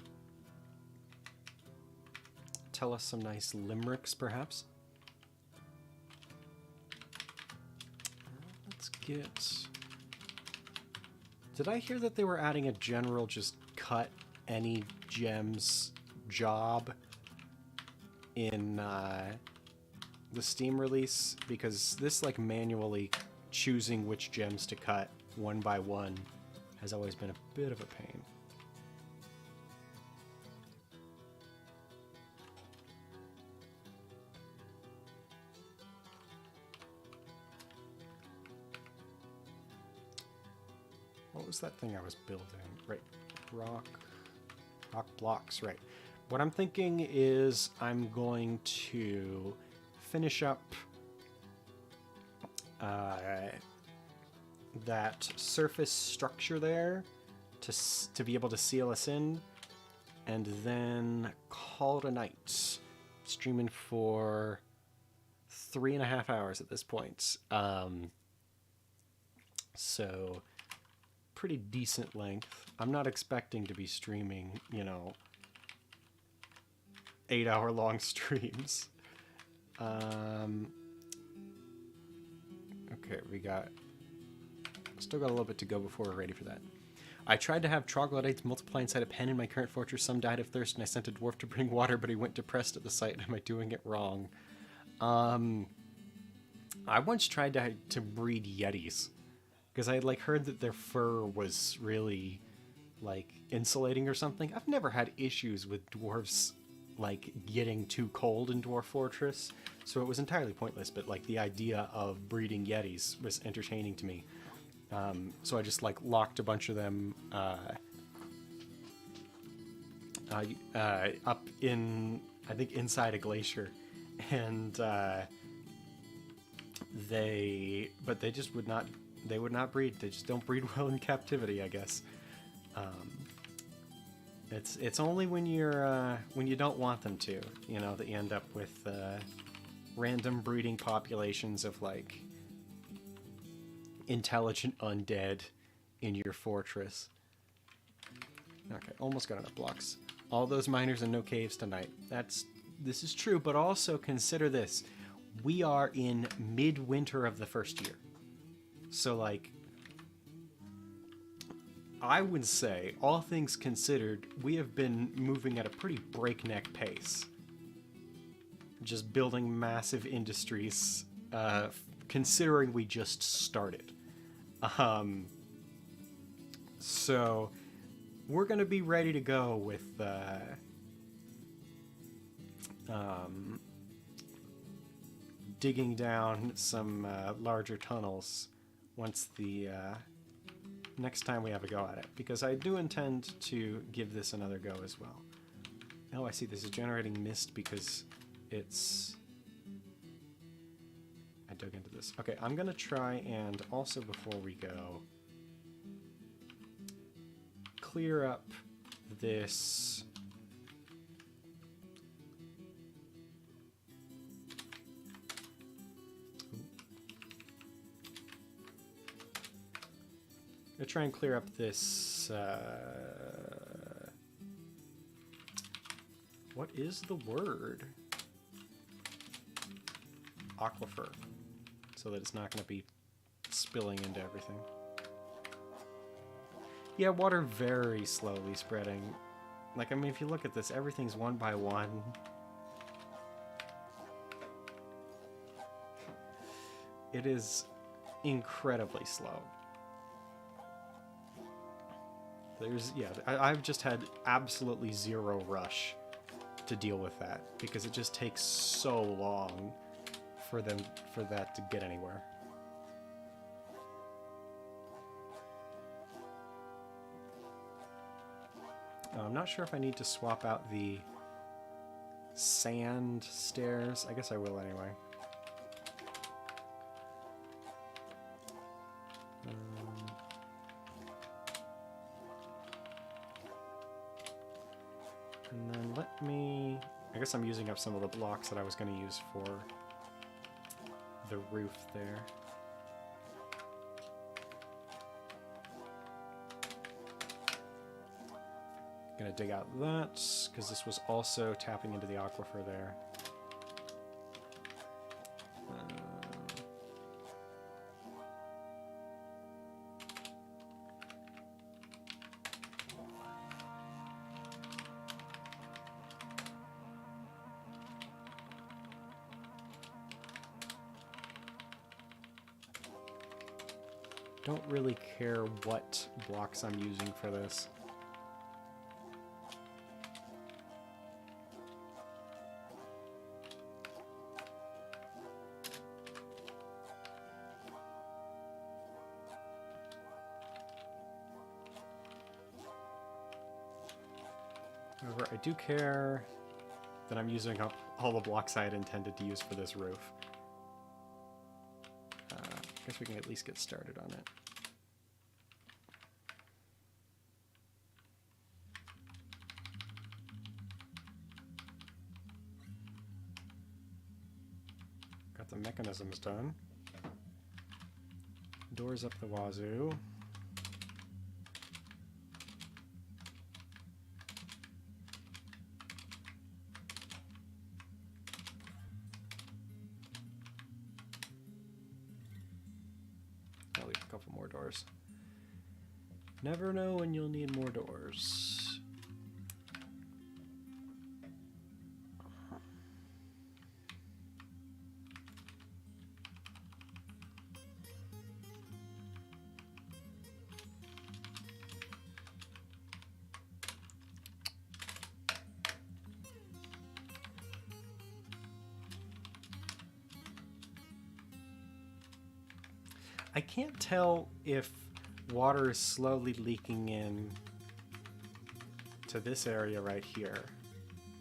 tell us some nice limericks, perhaps. Let's get... Did I hear that they were adding a general just cut any gems job in the Steam release? Because this, like, manually choosing which gems to cut one by one has always been a bit of a pain. What was that thing I was building? Right, rock blocks, right. What I'm thinking is I'm going to finish up that surface structure there to be able to seal us in, and then call it a night. Streaming for 3.5 hours at this point. So pretty decent length. I'm not expecting to be streaming, 8-hour long streams. Okay, still got a little bit to go before we're ready for that. I tried to have troglodytes multiply inside a pen in my current fortress. Some died of thirst, and I sent a dwarf to bring water, but he went depressed at the sight. Am I doing it wrong? I once tried to breed yetis, because I had heard that their fur was really insulating or something. I've never had issues with dwarves getting too cold in Dwarf Fortress, so it was entirely pointless, but the idea of breeding yetis was entertaining to me. So I just locked a bunch of them up in, I think, inside a glacier, and they just would not breed. They just don't breed well in captivity, I guess. It's only when you don't want them to, that you end up with random breeding populations of intelligent undead in your fortress. Okay, almost got enough blocks. All those miners and no caves tonight. This is true, but also consider this. We are in midwinter of the first year. So I would say, all things considered, we have been moving at a pretty breakneck pace. Just building massive industries, considering we just started. So we're going to be ready to go with digging down some larger tunnels once the next time we have a go at it, because I do intend to give this another go as well. Oh, I see, this is generating mist because it's... I dug into this. Okay, I'm gonna try and also, before we go, clear up this gonna try and clear up this. What is the word? Aquifer, so that it's not going to be spilling into everything. Yeah, water very slowly spreading. Like, I mean, if you look at this, everything's one by one. It is incredibly slow. There's, yeah, I've just had absolutely zero rush to deal with that because it just takes so long for that to get anywhere. I'm not sure if I need to swap out the sand stairs. I guess I will anyway. And then let me... I guess I'm using up some of the blocks that I was going to use for the roof there. Gonna dig out that, because this was also tapping into the aquifer there. Don't really care what blocks I'm using for this. However, I do care that I'm using up all the blocks I had intended to use for this roof. I guess we can at least get started on it. Got the mechanisms done. Doors up the wazoo. I'll leave a couple more doors. Never know when you'll need more doors. I can't tell if water is slowly leaking in to this area right here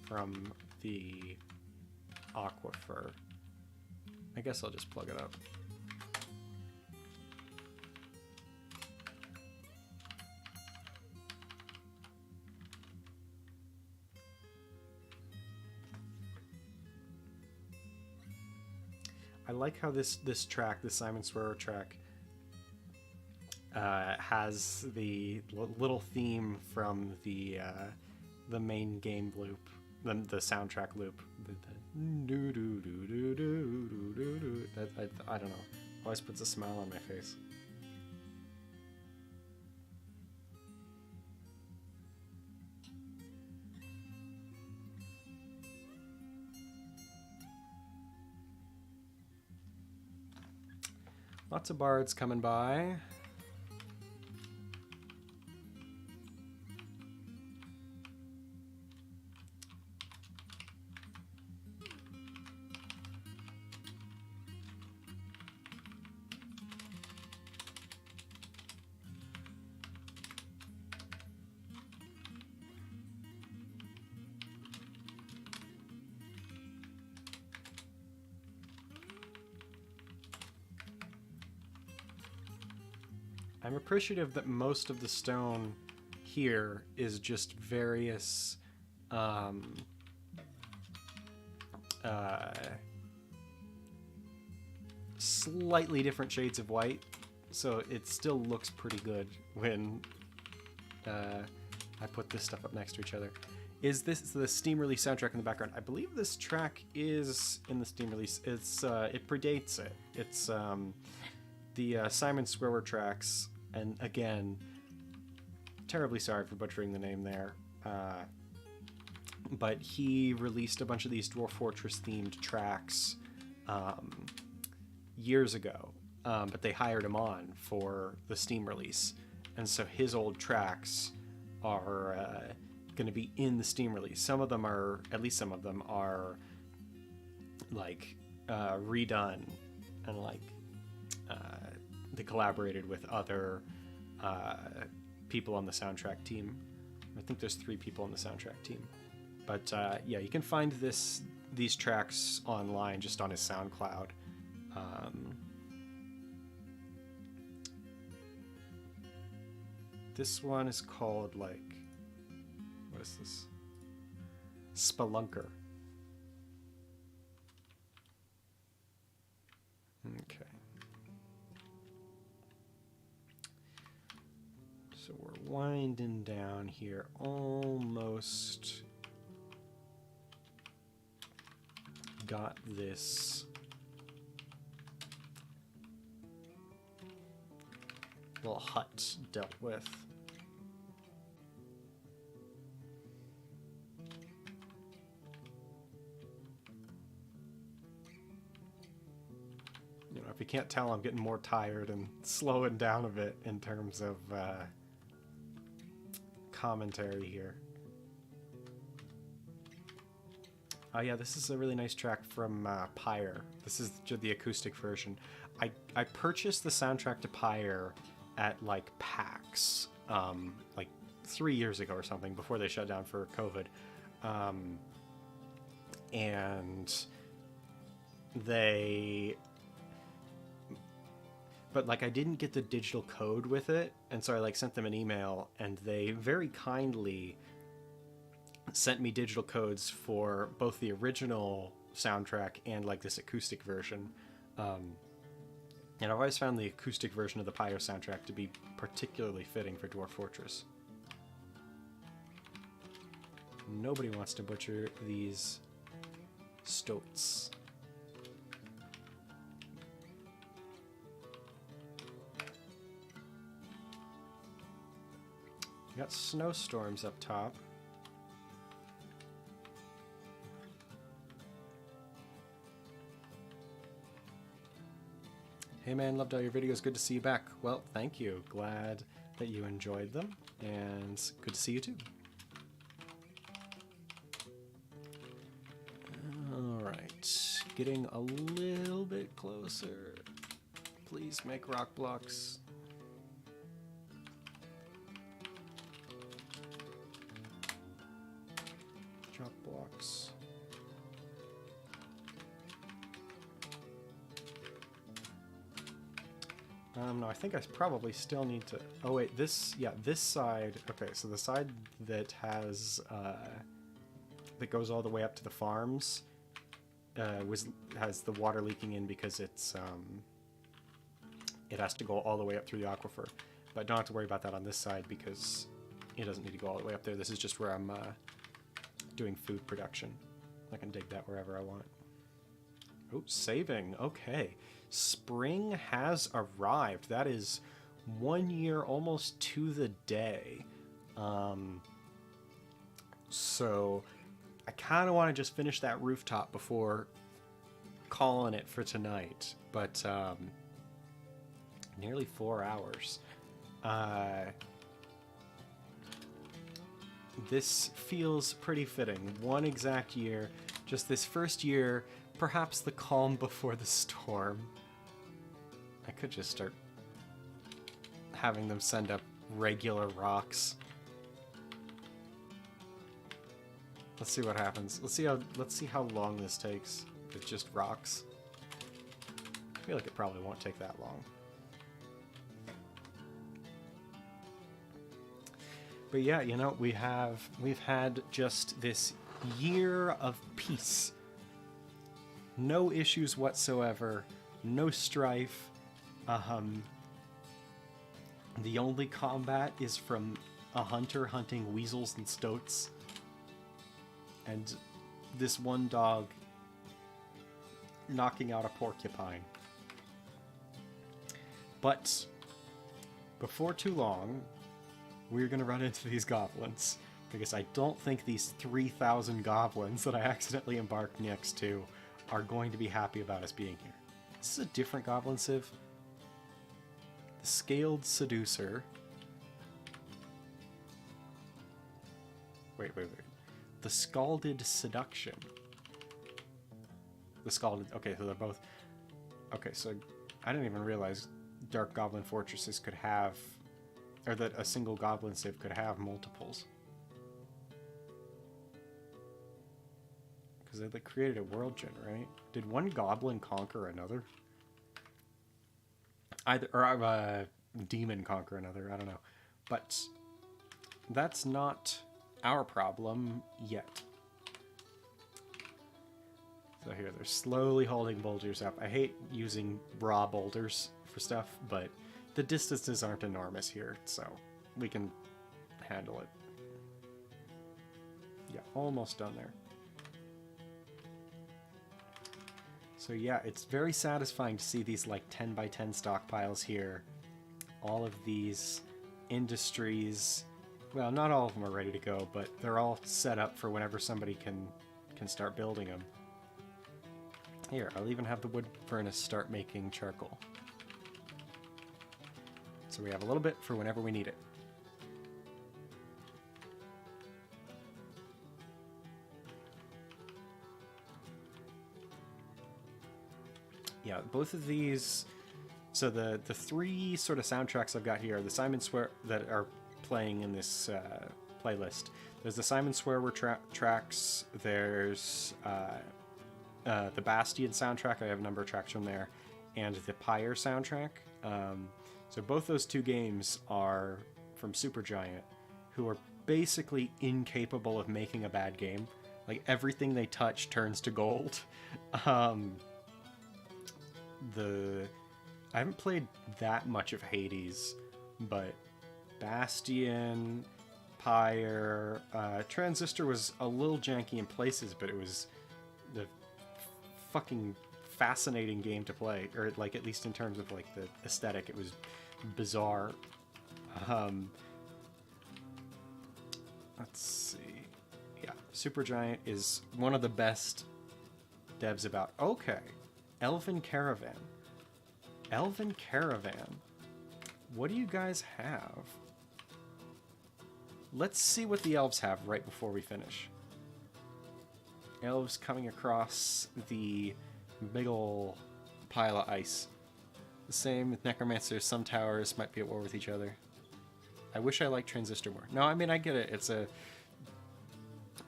from the aquifer. I guess I'll just plug it up. I like how this track, the Simon Swearer track, has the little theme from the main game loop, the soundtrack loop. I don't know. Always puts a smile on my face. Lots of bards coming by. I'm appreciative that most of the stone here is just various slightly different shades of white so it still looks pretty good when I put this stuff up next to each other. Is this the Steam release soundtrack in the background? I believe this track is in the Steam release. It's it predates it. It's the Simon Squirrel tracks, and again, terribly sorry for butchering the name there. But he released a bunch of these Dwarf Fortress themed tracks years ago, but they hired him on for the Steam release, and so his old tracks are going to be in the Steam release. Some of them are, at least some of them are, like redone, and like they collaborated with other people on the soundtrack team. I think there's 3 people on the soundtrack team. But yeah, you can find these tracks online just on his SoundCloud. This one is called, like, what is this? Spelunker. Okay. So we're winding down here, almost got this little hut dealt with. You know, if you can't tell, I'm getting more tired and slowing down a bit in terms of commentary here. Oh yeah, this is a really nice track from Pyre. This is the acoustic version. I purchased the soundtrack to Pyre at like PAX, like 3 years ago or something, before they shut down for COVID. But like I didn't get the digital code with it, and so I like sent them an email, and they very kindly sent me digital codes for both the original soundtrack and like this acoustic version. And I've always found the acoustic version of the Pyre soundtrack to be particularly fitting for Dwarf Fortress. Nobody wants to butcher these stoats. We got snowstorms up top. Hey man, loved all your videos. Good to see you back. Well, thank you. Glad that you enjoyed them, and good to see you too. Alright, getting a little bit closer. Please make rock blocks. Drop blocks. No, I think I probably still need to... Oh wait, this side... Okay, so the side that has... that goes all the way up to the farms has the water leaking in because it's... it has to go all the way up through the aquifer. But don't have to worry about that on this side because it doesn't need to go all the way up there. This is just where I'm doing food production. I can dig that wherever I want. Oh, saving. Okay. Spring has arrived. That is 1 year almost to the day. So I kind of want to just finish that rooftop before calling it for tonight. But nearly 4 hours. This feels pretty fitting. 1 exact year. Just this first year, perhaps the calm before the storm. I could just start having them send up regular rocks. Let's see what happens. Let's see how long this takes with just rocks. I feel like it probably won't take that long. But yeah, you know, we've had just this year of peace. No issues whatsoever, no strife. The only combat is from a hunter hunting weasels and stoats. And this one dog knocking out a porcupine. But before too long, we're going to run into these goblins. Because I don't think these 3,000 goblins that I accidentally embarked next to are going to be happy about us being here. This is a different goblin civ. The Scaled Seducer. Wait. The Scalded Seduction. The Scalded... Okay, so they're both... Okay, so I didn't even realize Dark Goblin Fortresses could have... Or that a single goblin civ could have multiples. Because they created a world gen, right? Did one goblin conquer another? Or demon conquer another, I don't know. But that's not our problem yet. So here, they're slowly holding boulders up. I hate using raw boulders for stuff, but the distances aren't enormous here, so we can handle it. Yeah, almost done there. So yeah, it's very satisfying to see these like 10 by 10 stockpiles here. All of these industries, well, not all of them are ready to go, but they're all set up for whenever somebody can start building them. Here, I'll even have the wood furnace start making charcoal. So we have a little bit for whenever we need it. Yeah, both of these... So the three sort of soundtracks I've got here are the Simon Swear that are playing in this playlist. There's the Simon Swearwer tracks, there's the Bastion soundtrack, I have a number of tracks from there, and the Pyre soundtrack. So both those two games are from Supergiant, who are basically incapable of making a bad game. Like, everything they touch turns to gold. I haven't played that much of Hades, but Bastion, Pyre, Transistor was a little janky in places, but it was the fucking fascinating game to play, or like at least in terms of like the aesthetic, it was bizarre. Let's see. Yeah, Supergiant is one of the best devs about. Okay, Elven Caravan. Elven Caravan. What do you guys have? Let's see what the elves have right before we finish. Elves coming across the big ol' pile of ice. The same with Necromancers. Some towers might be at war with each other. I wish I liked Transistor more. No, I mean, I get it.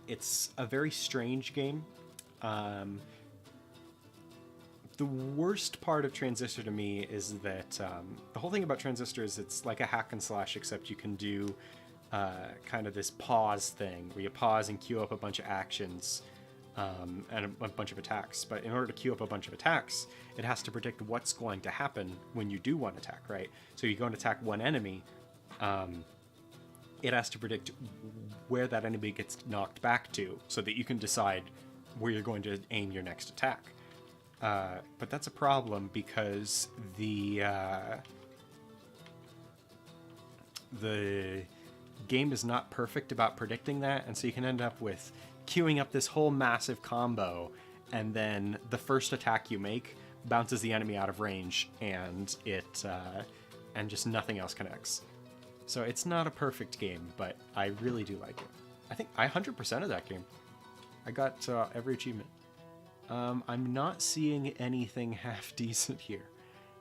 It's a very strange game. The worst part of Transistor to me is that the whole thing about Transistor is it's like a hack and slash, except you can do kind of this pause thing where you pause and queue up a bunch of actions and a bunch of attacks. But in order to queue up a bunch of attacks, it has to predict what's going to happen when you do one attack, right? So you go and attack one enemy, it has to predict where that enemy gets knocked back to so that you can decide where you're going to aim your next attack. But that's a problem because the game is not perfect about predicting that, and so you can end up with queuing up this whole massive combo, and then the first attack you make bounces the enemy out of range, and and just nothing else connects. So it's not a perfect game, but I really do like it. I think I 100% of that game. I got every achievement. I'm not seeing anything half decent here.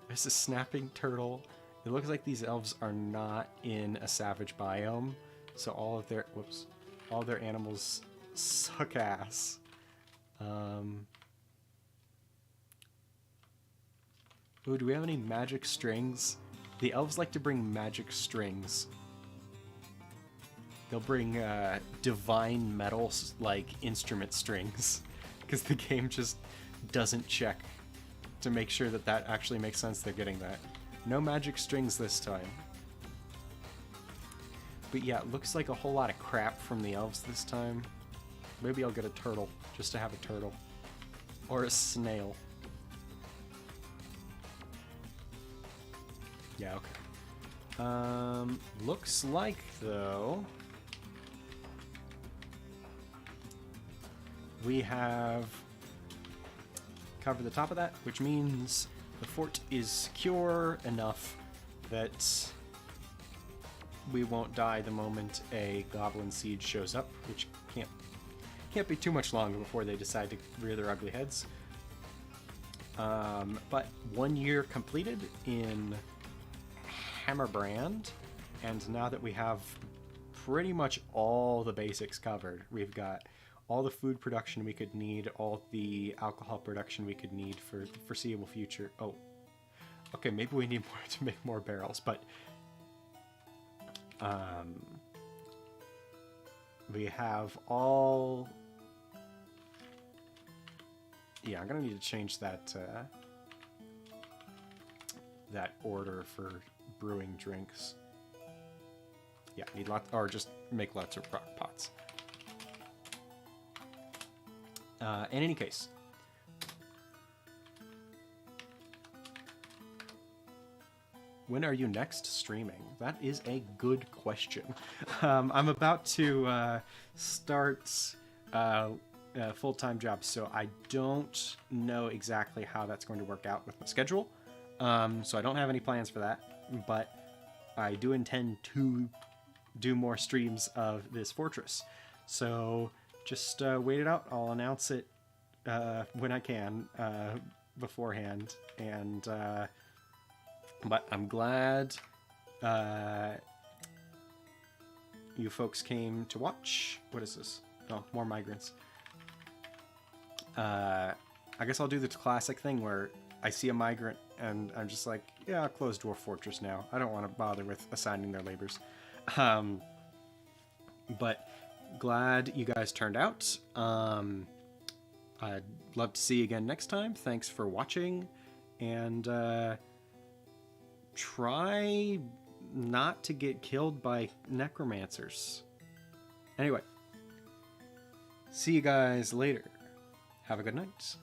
There's a snapping turtle. It looks like these elves are not in a savage biome, so all of their animals suck ass. Ooh, do we have any magic strings? The elves like to bring magic strings. They'll bring divine metals like instrument strings. Because the game just doesn't check to make sure that that actually makes sense they're getting that. No magic strings this time. But yeah, it looks like a whole lot of crap from the elves this time. Maybe I'll get a turtle, just to have a turtle. Or a snail. Yeah, okay. Looks like, though, we have covered the top of that, which means the fort is secure enough that we won't die the moment a goblin siege shows up, which can't be too much longer before they decide to rear their ugly heads. But 1 year completed in Hammerbrand, and now that we have pretty much all the basics covered, we've got all the food production we could need, all the alcohol production we could need for the foreseeable future. Oh, okay, maybe we need more to make more barrels, but we have all... Yeah, I'm gonna need to change that that order for brewing drinks. Yeah, need lots, or just make lots of crock pots. In any case, when are you next streaming? That is a good question. I'm about to start a full-time job, so I don't know exactly how that's going to work out with my schedule. So I don't have any plans for that, but I do intend to do more streams of this fortress. So just wait it out. I'll announce it when I can beforehand. And but I'm glad you folks came to watch. What is this? Oh, more migrants. I guess I'll do the classic thing where I see a migrant and I'm just like, yeah, I'll close Dwarf Fortress now. I don't want to bother with assigning their labors. But glad you guys turned out. I'd love to see you again next time. Thanks for watching, and try not to get killed by necromancers. Anyway, see you guys later. Have a good night.